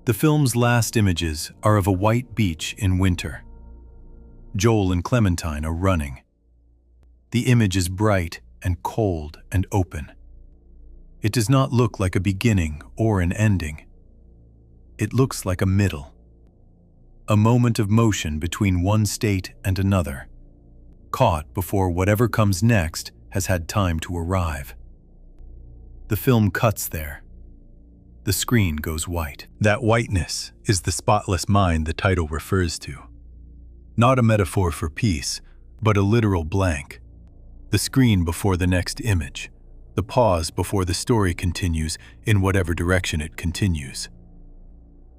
Speaker 1: The film's last images are of a white beach in winter. Joel and Clementine are running. The image is bright and cold and open. It does not look like a beginning or an ending. It looks like a middle. A moment of motion between one state and another, caught before whatever comes next has had time to arrive. The film cuts there. The screen goes white. That whiteness is the spotless mind the title refers to. Not a metaphor for peace, but a literal blank. The screen before the next image. The pause before the story continues in whatever direction it continues.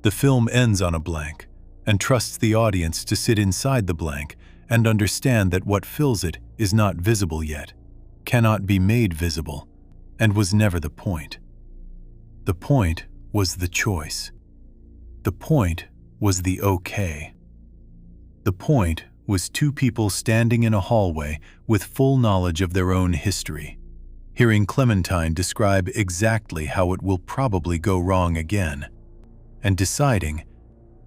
Speaker 1: The film ends on a blank and trusts the audience to sit inside the blank and understand that what fills it is not visible yet, cannot be made visible, and was never the point. The point was the choice. The point was the okay. The point was two people standing in a hallway with full knowledge of their own history, hearing Clementine describe exactly how it will probably go wrong again, and deciding,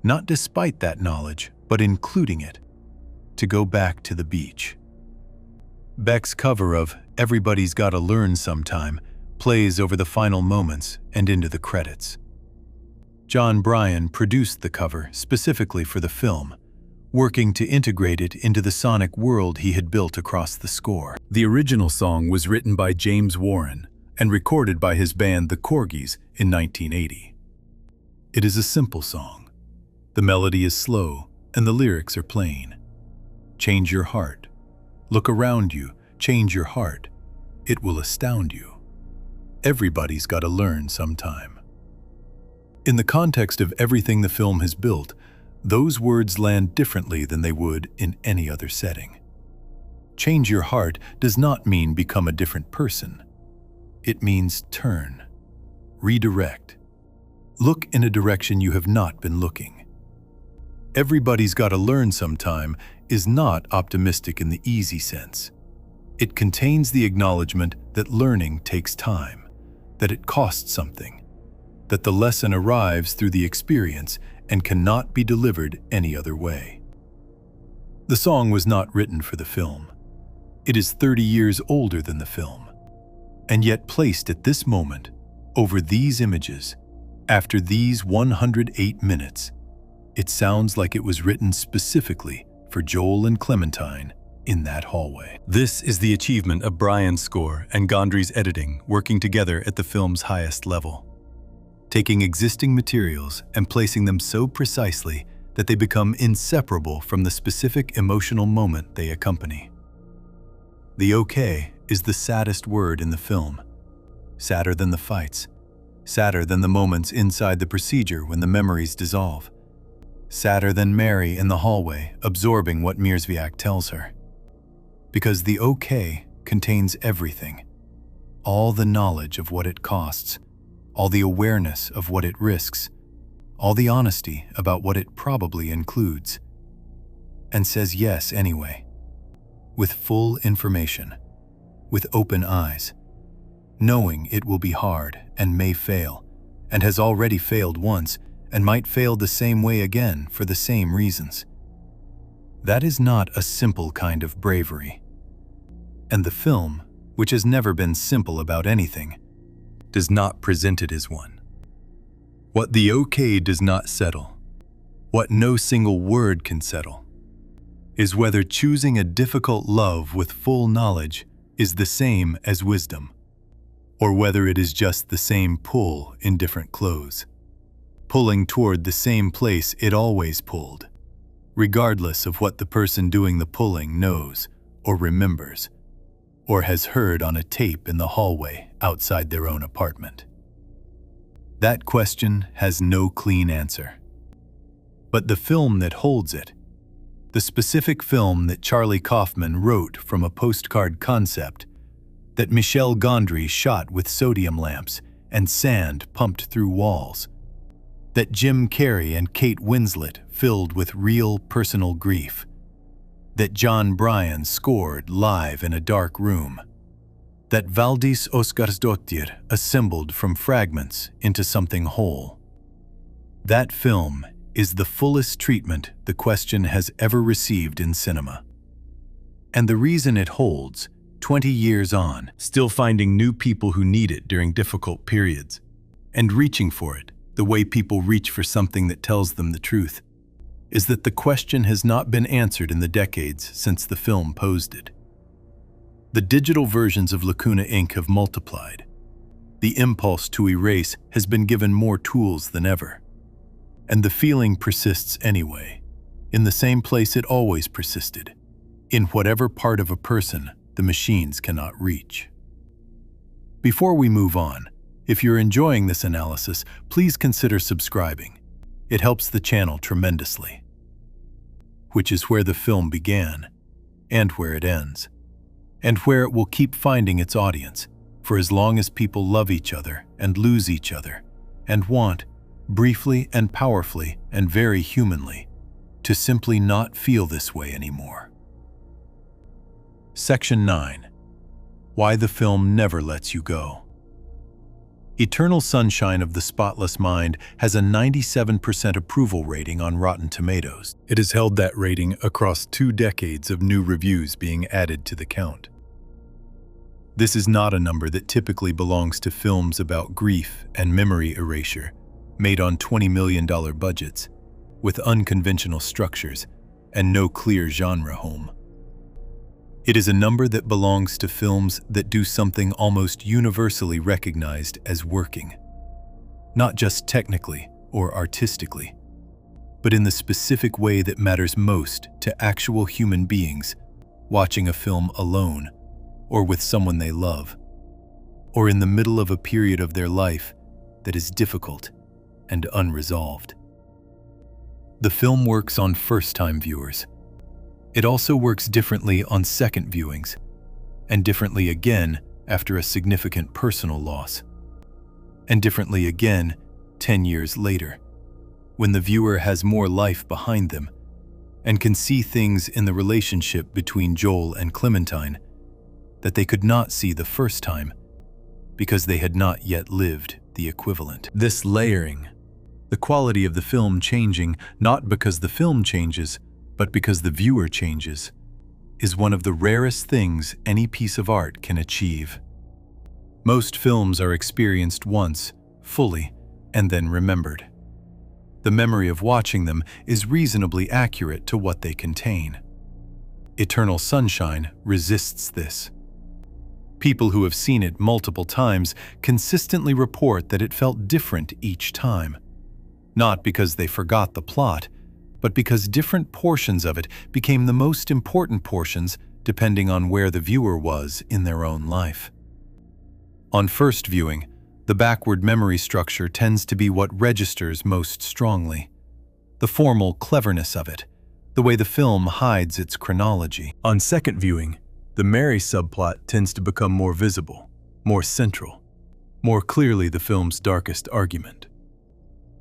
Speaker 1: not despite that knowledge, but including it, to go back to the beach. Beck's cover of Everybody's Gotta Learn Sometime plays over the final moments and into the credits. John Bryan produced the cover specifically for the film, working to integrate it into the sonic world he had built across the score. The original song was written by James Warren and recorded by his band The Corgis in 1980. It is a simple song. The melody is slow and the lyrics are plain. Change your heart. Look around you. Change your heart. It will astound you. Everybody's got to learn sometime. In the context of everything the film has built, those words land differently than they would in any other setting. Change your heart does not mean become a different person. It means turn, redirect. Look in a direction you have not been looking. Everybody's got to learn sometime is not optimistic in the easy sense. It contains the acknowledgement that learning takes time, that it costs something, that the lesson arrives through the experience and cannot be delivered any other way. The song was not written for the film. It is 30 years older than the film, and yet placed at this moment, over these images, after these 108 minutes, it sounds like it was written specifically for Joel and Clementine in that hallway. This is the achievement of Brian's score and Gondry's editing working together at the film's highest level, taking existing materials and placing them so precisely that they become inseparable from the specific emotional moment they accompany. The okay is the saddest word in the film, sadder than the fights, sadder than the moments inside the procedure when the memories dissolve, sadder than Mary in the hallway absorbing what Mierzwiak tells her. Because the okay contains everything, all the knowledge of what it costs, all the awareness of what it risks, all the honesty about what it probably includes, and says yes anyway, with full information, with open eyes, knowing it will be hard and may fail, and has already failed once and might fail the same way again for the same reasons. That is not a simple kind of bravery. And the film, which has never been simple about anything, does not present it as one. What the okay does not settle, what no single word can settle, is whether choosing a difficult love with full knowledge is the same as wisdom, or whether it is just the same pull in different clothes, pulling toward the same place it always pulled, regardless of what the person doing the pulling knows or remembers, or has heard on a tape in the hallway outside their own apartment. That question has no clean answer. But the film that holds it, the specific film that Charlie Kaufman wrote from a postcard concept, that Michel Gondry shot with sodium lamps and sand pumped through walls, that Jim Carrey and Kate Winslet filled with real personal grief, that John Bryan scored live in a dark room, that Valdís Óskarsdóttir assembled from fragments into something whole. That film is the fullest treatment the question has ever received in cinema. And the reason it holds, 20 years on, still finding new people who need it during difficult periods, and reaching for it the way people reach for something that tells them the truth, is that the question has not been answered in the decades since the film posed it. The digital versions of Lacuna Inc. have multiplied. The impulse to erase has been given more tools than ever. And the feeling persists anyway, in the same place it always persisted, in whatever part of a person the machines cannot reach. Before we move on, if you're enjoying this analysis, please consider subscribing. It helps the channel tremendously. Which is where the film began, and where it ends, and where it will keep finding its audience for as long as people love each other and lose each other, and want, briefly and powerfully and very humanly, to simply not feel this way anymore. Section 9. Why the film never lets you go. Eternal Sunshine of the Spotless Mind has a 97% approval rating on Rotten Tomatoes. It has held that rating across 2 decades of new reviews being added to the count. This is not a number that typically belongs to films about grief and memory erasure, made on $20 million budgets, with unconventional structures, and no clear genre home. It is a number that belongs to films that do something almost universally recognized as working, not just technically or artistically, but in the specific way that matters most to actual human beings watching a film alone or with someone they love, or in the middle of a period of their life that is difficult and unresolved. The film works on first-time viewers. It also works differently on second viewings, and differently again after a significant personal loss, and differently again 10 years later, when the viewer has more life behind them and can see things in the relationship between Joel and Clementine that they could not see the first time because they had not yet lived the equivalent. This layering, the quality of the film changing not because the film changes, but because the viewer changes, is one of the rarest things any piece of art can achieve. Most films are experienced once, fully, and then remembered. The memory of watching them is reasonably accurate to what they contain. Eternal Sunshine resists this. People who have seen it multiple times consistently report that it felt different each time, not because they forgot the plot, but because different portions of it became the most important portions depending on where the viewer was in their own life. On first viewing, the backward memory structure tends to be what registers most strongly. The formal cleverness of it, the way the film hides its chronology. On second viewing, the Mary subplot tends to become more visible, more central, more clearly the film's darkest argument.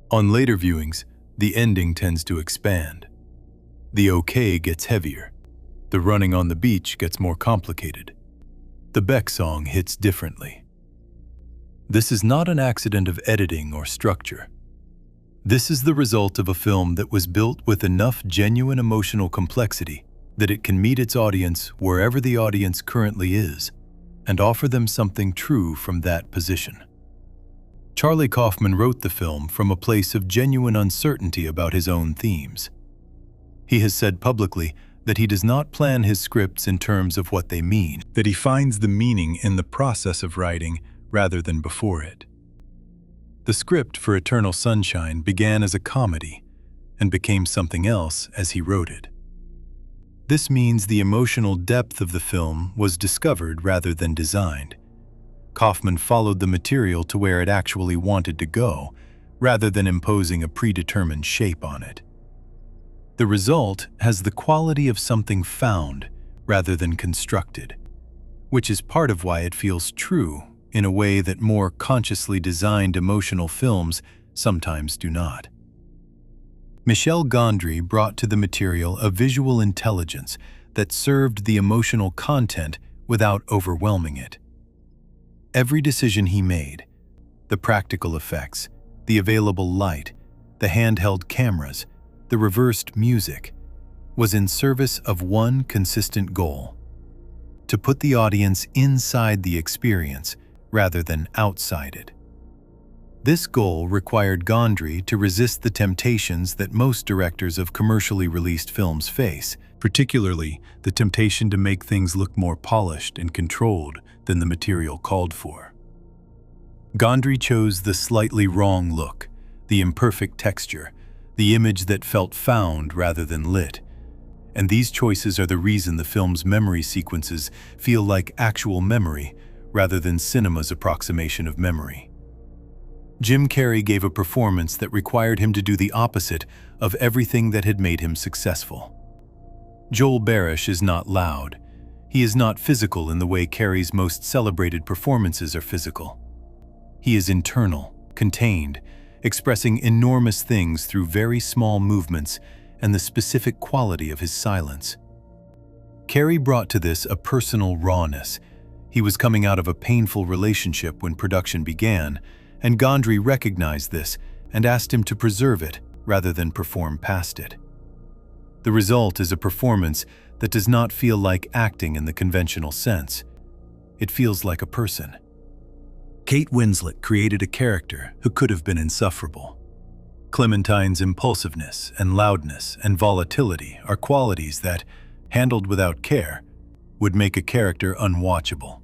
Speaker 1: On later viewings, the ending tends to expand. The okay gets heavier. The running on the beach gets more complicated. The Beck song hits differently. This is not an accident of editing or structure. This is the result of a film that was built with enough genuine emotional complexity that it can meet its audience wherever the audience currently is and offer them something true from that position. Charlie Kaufman wrote the film from a place of genuine uncertainty about his own themes. He has said publicly that he does not plan his scripts in terms of what they mean, that he finds the meaning in the process of writing rather than before it. The script for Eternal Sunshine began as a comedy and became something else as he wrote it. This means the emotional depth of the film was discovered rather than designed. Kaufman followed the material to where it actually wanted to go, rather than imposing a predetermined shape on it. The result has the quality of something found rather than constructed, which is part of why it feels true in a way that more consciously designed emotional films sometimes do not. Michel Gondry brought to the material a visual intelligence that served the emotional content without overwhelming it. Every decision he made, the practical effects, the available light, the handheld cameras, the reversed music, was in service of one consistent goal: to put the audience inside the experience rather than outside it. This goal required Gondry to resist the temptations that most directors of commercially released films face, particularly the temptation to make things look more polished and controlled than the material called for. Gondry chose the slightly wrong look, the imperfect texture, the image that felt found rather than lit. And these choices are the reason the film's memory sequences feel like actual memory rather than cinema's approximation of memory. Jim Carrey gave a performance that required him to do the opposite of everything that had made him successful. Joel Barish is not loud. He is not physical in the way Carrey's most celebrated performances are physical. He is internal, contained, expressing enormous things through very small movements and the specific quality of his silence. Carrey brought to this a personal rawness. He was coming out of a painful relationship when production began, and Gondry recognized this and asked him to preserve it rather than perform past it. The result is a performance that does not feel like acting in the conventional sense. It feels like a person. Kate Winslet created a character who could have been insufferable. Clementine's impulsiveness and loudness and volatility are qualities that, handled without care, would make a character unwatchable.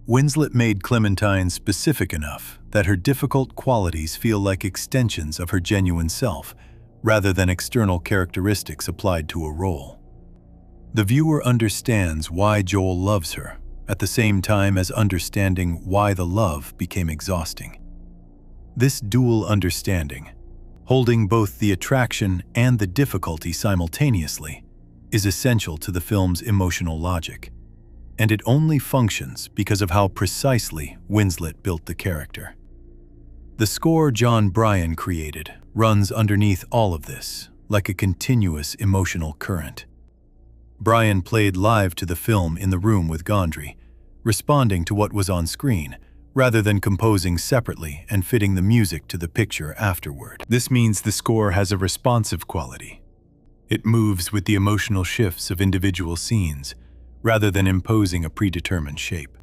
Speaker 1: Winslet made Clementine specific enough that her difficult qualities feel like extensions of her genuine self, rather than external characteristics applied to a role. The viewer understands why Joel loves her, at the same time as understanding why the love became exhausting. This dual understanding, holding both the attraction and the difficulty simultaneously, is essential to the film's emotional logic, and it only functions because of how precisely Winslet built the character. The score John Bryan created runs underneath all of this, like a continuous emotional current. Bryan played live to the film in the room with Gondry, responding to what was on screen, rather than composing separately and fitting the music to the picture afterward. This means the score has a responsive quality. It moves with the emotional shifts of individual scenes, rather than imposing a predetermined shape.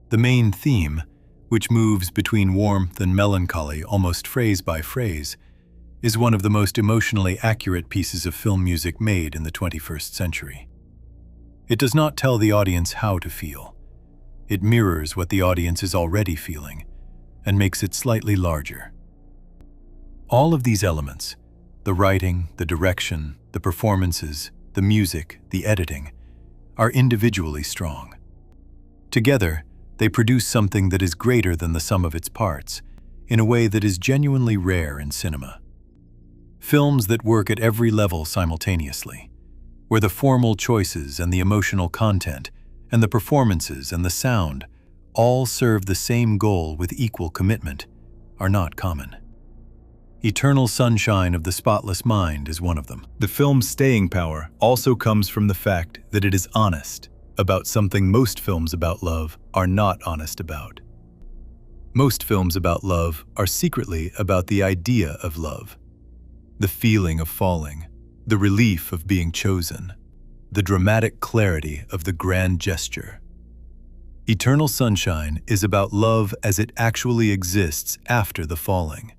Speaker 1: The main theme, which moves between warmth and melancholy almost phrase by phrase, is one of the most emotionally accurate pieces of film music made in the 21st century. It does not tell the audience how to feel. It mirrors what the audience is already feeling and makes it slightly larger. All of these elements, the writing, the direction, the performances, the music, the editing, are individually strong. Together, they produce something that is greater than the sum of its parts, in a way that is genuinely rare in cinema. Films that work at every level simultaneously, where the formal choices and the emotional content and the performances and the sound all serve the same goal with equal commitment, are not common. Eternal Sunshine of the Spotless Mind is one of them. The film's staying power also comes from the fact that it is honest about something most films about love are not honest about. Most films about love are secretly about the idea of love, the feeling of falling, the relief of being chosen, the dramatic clarity of the grand gesture. Eternal Sunshine is about love as it actually exists after the falling,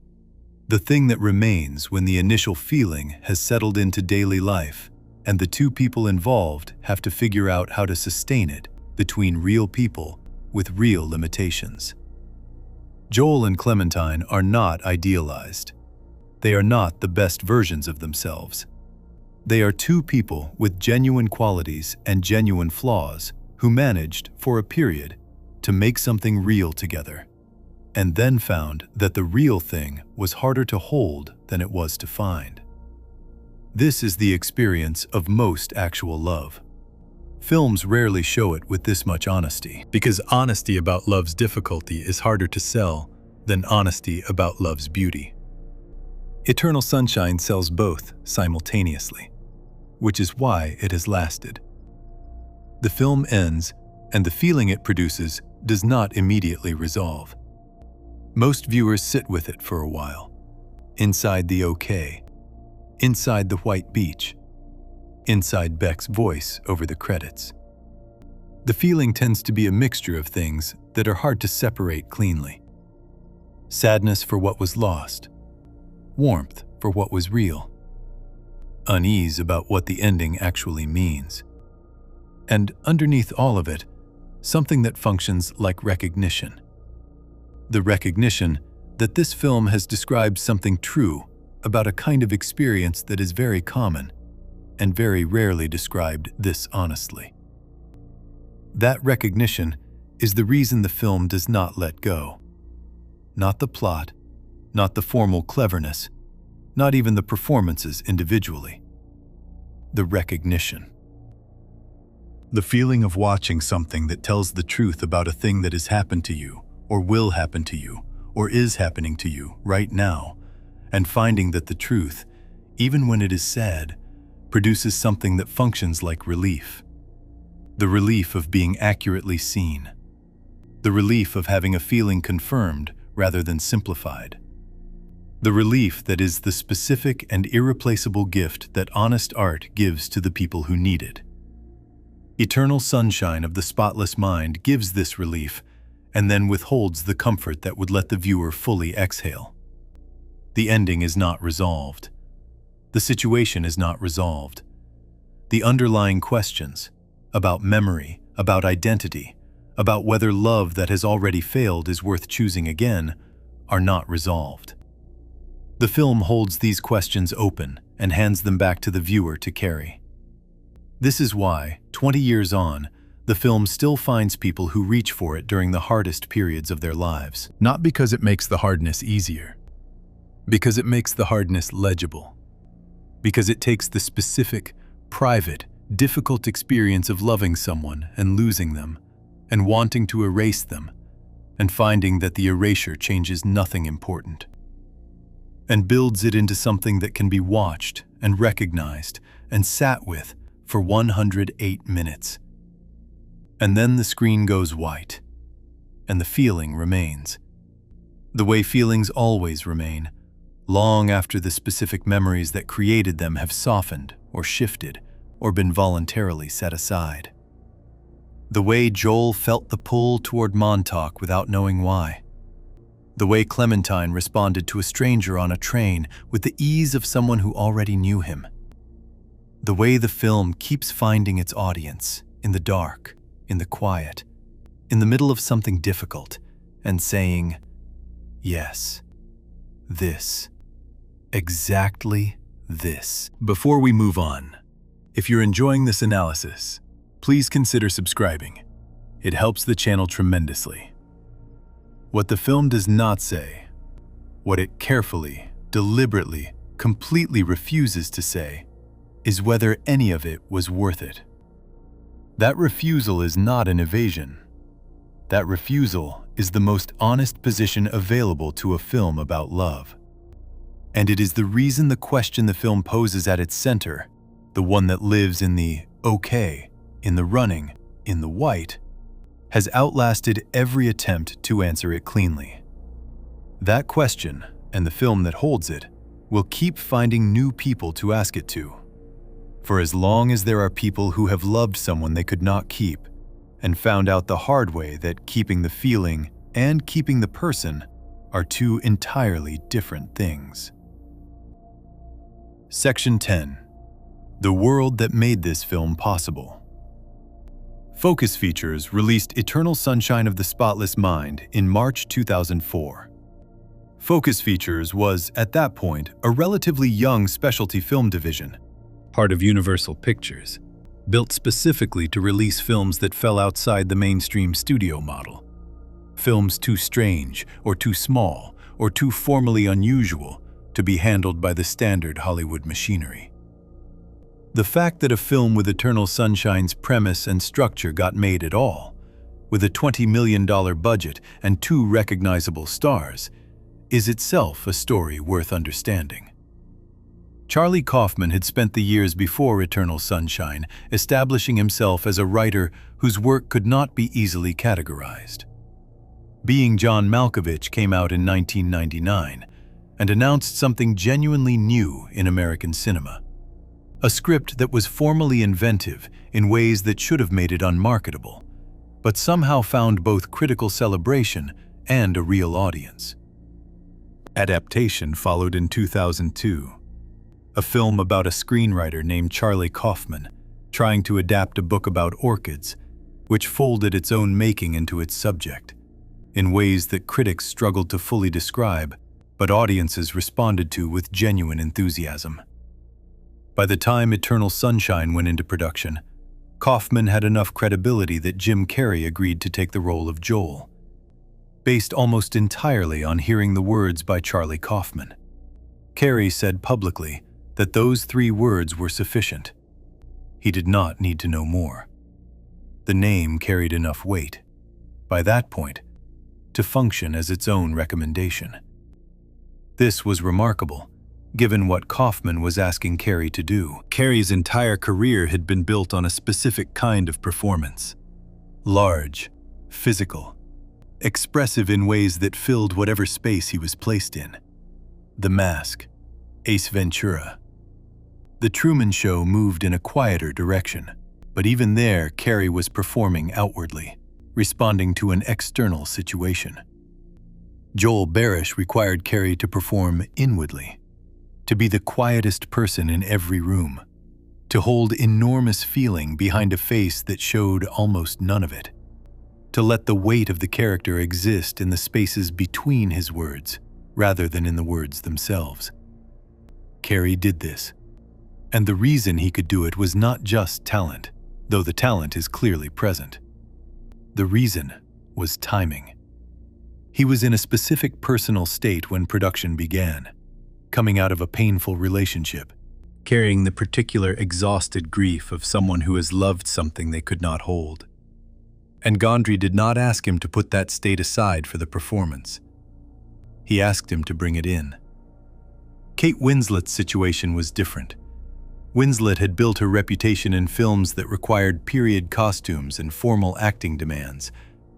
Speaker 1: the thing that remains when the initial feeling has settled into daily life and the two people involved have to figure out how to sustain it between real people with real limitations. Joel and Clementine are not idealized. They are not the best versions of themselves. They are two people with genuine qualities and genuine flaws who managed, for a period, to make something real together, and then found that the real thing was harder to hold than it was to find. This is the experience of most actual love. Films rarely show it with this much honesty, because honesty about love's difficulty is harder to sell than honesty about love's beauty. Eternal Sunshine sells both simultaneously, which is why it has lasted. The film ends, and the feeling it produces does not immediately resolve. Most viewers sit with it for a while, inside the okay, inside the white beach, inside Beck's voice over the credits. The feeling tends to be a mixture of things that are hard to separate cleanly. Sadness for what was lost, warmth for what was real, unease about what the ending actually means, and underneath all of it, something that functions like recognition. The recognition that this film has described something true about a kind of experience that is very common and very rarely described this honestly. That recognition is the reason the film does not let go. Not the plot, not the formal cleverness, not even the performances individually. The recognition. The feeling of watching something that tells the truth about a thing that has happened to you, or will happen to you, or is happening to you right now, and finding that the truth, even when it is sad, produces something that functions like relief. The relief of being accurately seen. The relief of having a feeling confirmed rather than simplified. The relief that is the specific and irreplaceable gift that honest art gives to the people who need it. Eternal Sunshine of the Spotless Mind gives this relief and then withholds the comfort that would let the viewer fully exhale. The ending is not resolved. The situation is not resolved. The underlying questions about memory, about identity, about whether love that has already failed is worth choosing again are not resolved. The film holds these questions open and hands them back to the viewer to carry. This is why, 20 years on, the film still finds people who reach for it during the hardest periods of their lives. Not because it makes the hardness easier, because it makes the hardness legible, because it takes the specific, private, difficult experience of loving someone and losing them, and wanting to erase them, and finding that the erasure changes nothing important, and builds it into something that can be watched and recognized and sat with for 108 minutes. And then the screen goes white, and the feeling remains. The way feelings always remain, long after the specific memories that created them have softened or shifted or been voluntarily set aside. The way Joel felt the pull toward Montauk without knowing why. The way Clementine responded to a stranger on a train with the ease of someone who already knew him. The way the film keeps finding its audience in the dark, in the quiet, in the middle of something difficult, and saying, yes, this, exactly this. Before we move on, if you're enjoying this analysis, please consider subscribing. It helps the channel tremendously. What the film does not say, what it carefully, deliberately, completely refuses to say, is whether any of it was worth it. That refusal is not an evasion. That refusal is the most honest position available to a film about love. And it is the reason the question the film poses at its center, the one that lives in the okay, in the running, in the white, has outlasted every attempt to answer it cleanly. That question, and the film that holds it, will keep finding new people to ask it to. For as long as there are people who have loved someone they could not keep, and found out the hard way that keeping the feeling and keeping the person are two entirely different things. Section 10. The world that made this film possible. Focus Features released Eternal Sunshine of the Spotless Mind in March 2004. Focus Features was, at that point, a relatively young specialty film division, part of Universal Pictures, built specifically to release films that fell outside the mainstream studio model. Films too strange, or too small, or too formally unusual to be handled by the standard Hollywood machinery. The fact that a film with Eternal Sunshine's premise and structure got made at all, with a $20 million budget and 2 recognizable stars, is itself a story worth understanding. Charlie Kaufman had spent the years before Eternal Sunshine establishing himself as a writer whose work could not be easily categorized. Being John Malkovich came out in 1999 and announced something genuinely new in American cinema. A script that was formally inventive in ways that should have made it unmarketable, but somehow found both critical celebration and a real audience. Adaptation followed in 2002. A film about a screenwriter named Charlie Kaufman trying to adapt a book about orchids, which folded its own making into its subject, in ways that critics struggled to fully describe, but audiences responded to with genuine enthusiasm. By the time Eternal Sunshine went into production, Kaufman had enough credibility that Jim Carrey agreed to take the role of Joel, based almost entirely on hearing the words by Charlie Kaufman. Carrey said publicly that those 3 words were sufficient. He did not need to know more. The name carried enough weight, by that point, to function as its own recommendation. This was remarkable, given what Kaufman was asking Carrey to do. Carrey's entire career had been built on a specific kind of performance. Large, physical, expressive in ways that filled whatever space he was placed in. The Mask, Ace Ventura. The Truman Show moved in a quieter direction, but even there Carrey was performing outwardly, responding to an external situation. Joel Barish required Carey to perform inwardly, to be the quietest person in every room, to hold enormous feeling behind a face that showed almost none of it, to let the weight of the character exist in the spaces between his words rather than in the words themselves. Carey did this, and the reason he could do it was not just talent, though the talent is clearly present. The reason was timing. He was in a specific personal state when production began, coming out of a painful relationship, carrying the particular exhausted grief of someone who has loved something they could not hold. And Gondry did not ask him to put that state aside for the performance. He asked him to bring it in. Kate Winslet's situation was different. Winslet had built her reputation in films that required period costumes and formal acting demands.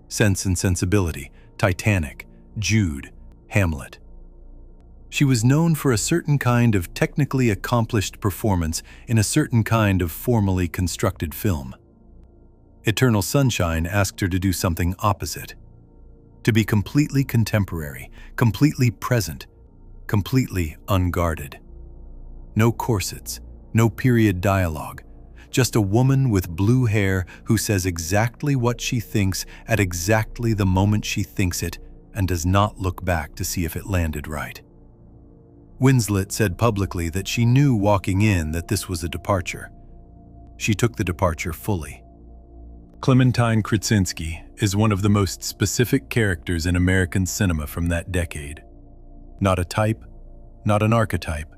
Speaker 1: Sense and Sensibility, Titanic, Jude, Hamlet. She was known for a certain kind of technically accomplished performance in a certain kind of formally constructed film. Eternal Sunshine asked her to do something opposite. To be completely contemporary, completely present, completely unguarded. No corsets, no period dialogue, just a woman with blue hair who says exactly what she thinks at exactly the moment she thinks it and does not look back to see if it landed right. Winslet said publicly that she knew walking in that this was a departure. She took the departure fully. Clementine Krasinski is one of the most specific characters in American cinema from that decade. Not a type, not an archetype,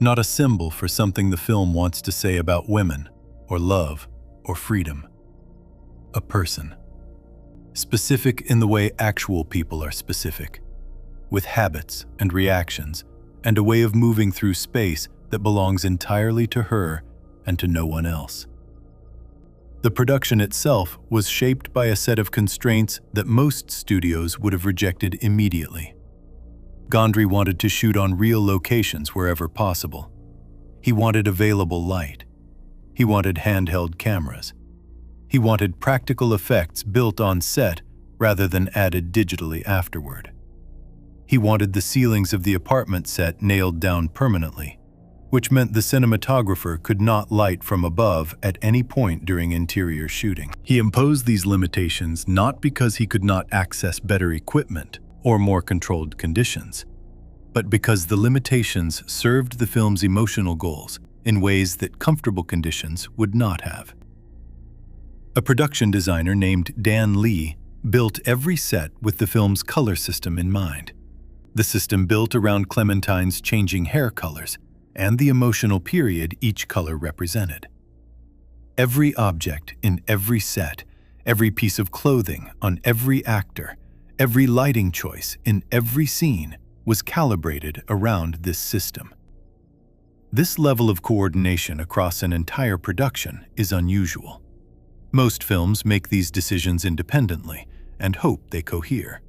Speaker 1: not a symbol for something the film wants to say about women, or love, or freedom. A person. Specific in the way actual people are specific, with habits and reactions, and a way of moving through space that belongs entirely to her and to no one else. The production itself was shaped by a set of constraints that most studios would have rejected immediately. Gondry wanted to shoot on real locations wherever possible. He wanted available light. He wanted handheld cameras. He wanted practical effects built on set rather than added digitally afterward. He wanted the ceilings of the apartment set nailed down permanently, which meant the cinematographer could not light from above at any point during interior shooting. He imposed these limitations not because he could not access better equipment or more controlled conditions, but because the limitations served the film's emotional goals in ways that comfortable conditions would not have. A production designer named Dan Lee built every set with the film's color system in mind. The system built around Clementine's changing hair colors and the emotional period each color represented. Every object in every set, every piece of clothing on every actor, every lighting choice in every scene was calibrated around this system. This level of coordination across an entire production is unusual. Most films make these decisions independently and hope they cohere.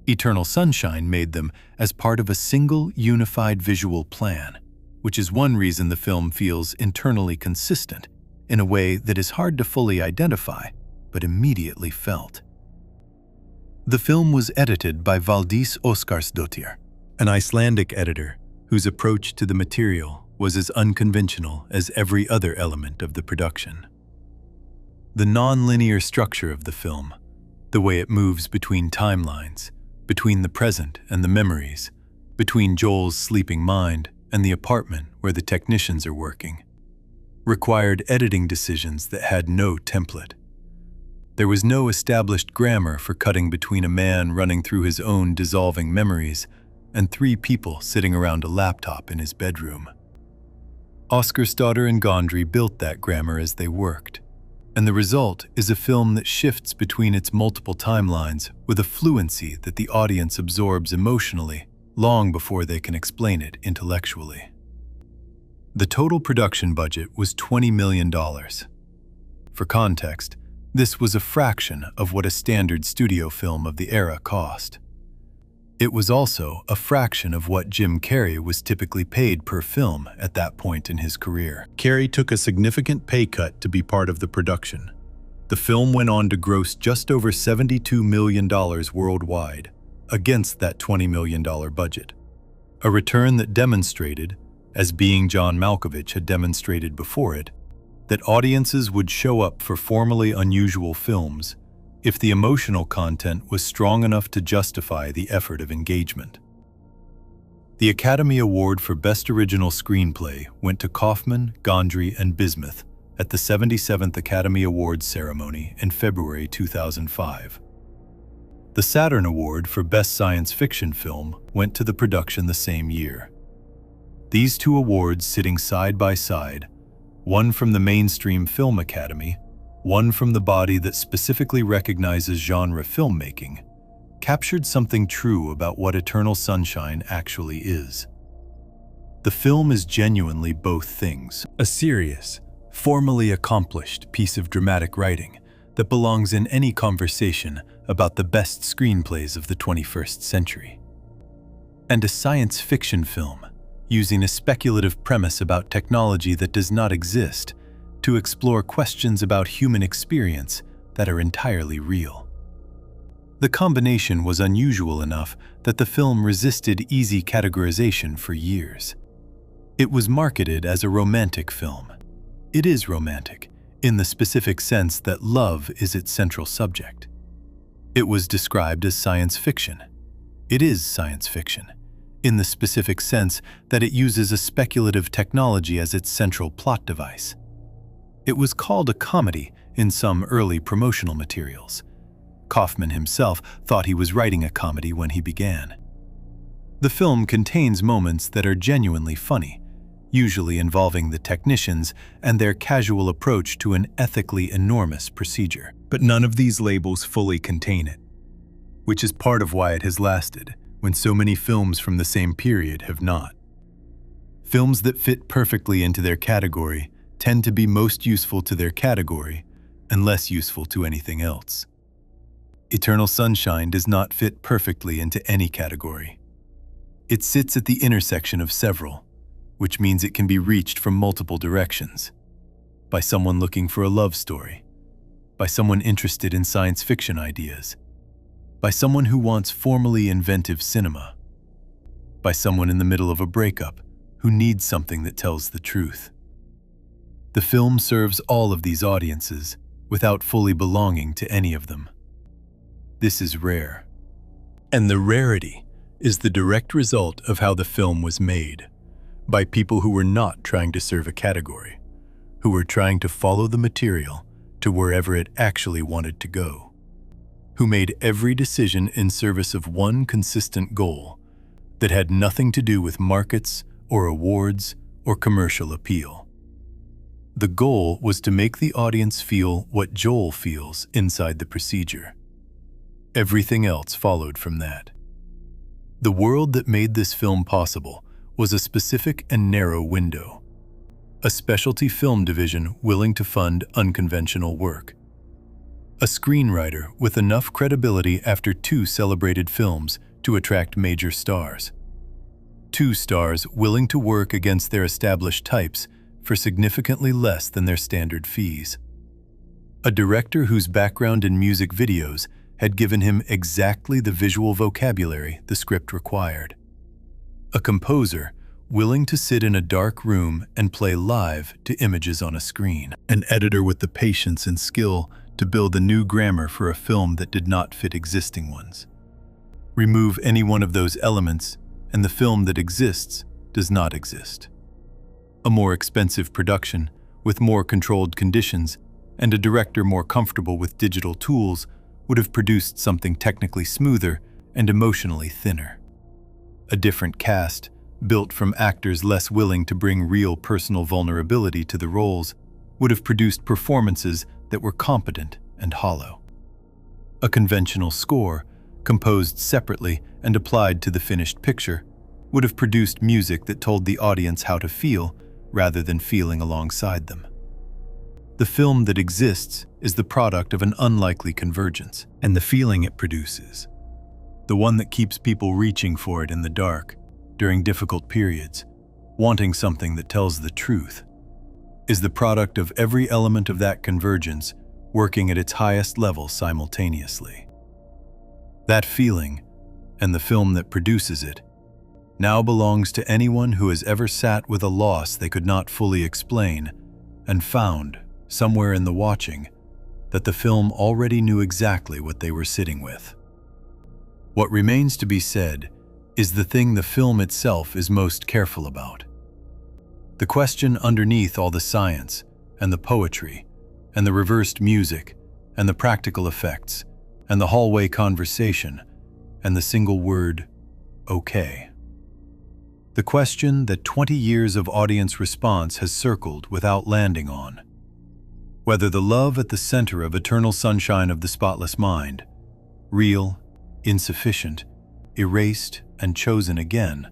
Speaker 1: Eternal Sunshine made them as part of a single unified visual plan, which is one reason the film feels internally consistent in a way that is hard to fully identify, but immediately felt. The film was edited by Valdís Óskarsdóttir, an Icelandic editor whose approach to the material was as unconventional as every other element of the production. The non-linear structure of the film, the way it moves between timelines, between the present and the memories, between Joel's sleeping mind and the apartment where the technicians are working, required editing decisions that had no template. There was no established grammar for cutting between a man running through his own dissolving memories and three people sitting around a laptop in his bedroom. Óskarsdóttir and Gondry built that grammar as they worked, and the result is a film that shifts between its multiple timelines with a fluency that the audience absorbs emotionally long before they can explain it intellectually. The total production budget was $20 million. For context, this was a fraction of what a standard studio film of the era cost. It was also a fraction of what Jim Carrey was typically paid per film at that point in his career. Carrey took a significant pay cut to be part of the production. The film went on to gross just over $72 million worldwide, against that $20 million budget. A return that demonstrated, as Being John Malkovich had demonstrated before it, that audiences would show up for formally unusual films if the emotional content was strong enough to justify the effort of engagement. The Academy Award for Best Original Screenplay went to Kaufman, Gondry, and Bismuth at the 77th Academy Awards ceremony in February 2005. The Saturn Award for Best Science Fiction Film went to the production the same year. These two awards sitting side by side, one from the Mainstream Film Academy, one from the body that specifically recognizes genre filmmaking, captured something true about what Eternal Sunshine actually is. The film is genuinely both things: a serious, formally accomplished piece of dramatic writing that belongs in any conversation about the best screenplays of the 21st century, and a science fiction film using a speculative premise about technology that does not exist to explore questions about human experience that are entirely real. The combination was unusual enough that the film resisted easy categorization for years. It was marketed as a romantic film. It is romantic, in the specific sense that love is its central subject. It was described as science fiction. It is science fiction, in the specific sense that it uses a speculative technology as its central plot device. It was called a comedy in some early promotional materials. Kaufman himself thought he was writing a comedy when he began. The film contains moments that are genuinely funny, usually involving the technicians and their casual approach to an ethically enormous procedure. But none of these labels fully contain it, which is part of why it has lasted when so many films from the same period have not. Films that fit perfectly into their category tend to be most useful to their category and less useful to anything else. Eternal Sunshine does not fit perfectly into any category. It sits at the intersection of several, which means it can be reached from multiple directions. By someone looking for a love story, by someone interested in science fiction ideas, by someone who wants formally inventive cinema, by someone in the middle of a breakup who needs something that tells the truth. The film serves all of these audiences without fully belonging to any of them. This is rare. And the rarity is the direct result of how the film was made, by people who were not trying to serve a category, who were trying to follow the material to wherever it actually wanted to go, who made every decision in service of one consistent goal that had nothing to do with markets or awards or commercial appeal. The goal was to make the audience feel what Joel feels inside the procedure. Everything else followed from that. The world that made this film possible was a specific and narrow window. A specialty film division willing to fund unconventional work. A screenwriter with enough credibility after 2 celebrated films to attract major stars. 2 stars willing to work against their established types for significantly less than their standard fees. A director whose background in music videos had given him exactly the visual vocabulary the script required. A composer willing to sit in a dark room and play live to images on a screen. An editor with the patience and skill to build a new grammar for a film that did not fit existing ones. Remove any one of those elements, and the film that exists does not exist. A more expensive production, with more controlled conditions, and a director more comfortable with digital tools would have produced something technically smoother and emotionally thinner. A different cast, built from actors less willing to bring real personal vulnerability to the roles, would have produced performances that were competent and hollow. A conventional score, composed separately and applied to the finished picture, would have produced music that told the audience how to feel rather than feeling alongside them. The film that exists is the product of an unlikely convergence, and the feeling it produces, the one that keeps people reaching for it in the dark, during difficult periods, wanting something that tells the truth, is the product of every element of that convergence working at its highest level simultaneously. That feeling, and the film that produces it, now belongs to anyone who has ever sat with a loss they could not fully explain and found, somewhere in the watching, that the film already knew exactly what they were sitting with. What remains to be said is the thing the film itself is most careful about. The question underneath all the science and the poetry and the reversed music and the practical effects and the hallway conversation and the single word, okay. The question that 20 years of audience response has circled without landing on. Whether the love at the center of Eternal Sunshine of the Spotless Mind, real, insufficient, erased, and chosen again,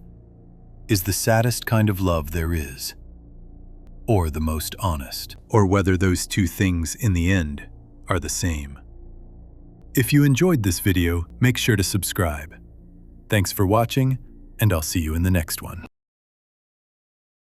Speaker 1: is the saddest kind of love there is, or the most honest, or whether those two things in the end are the same. If you enjoyed this video, make sure to subscribe. Thanks for watching, and I'll see you in the next one.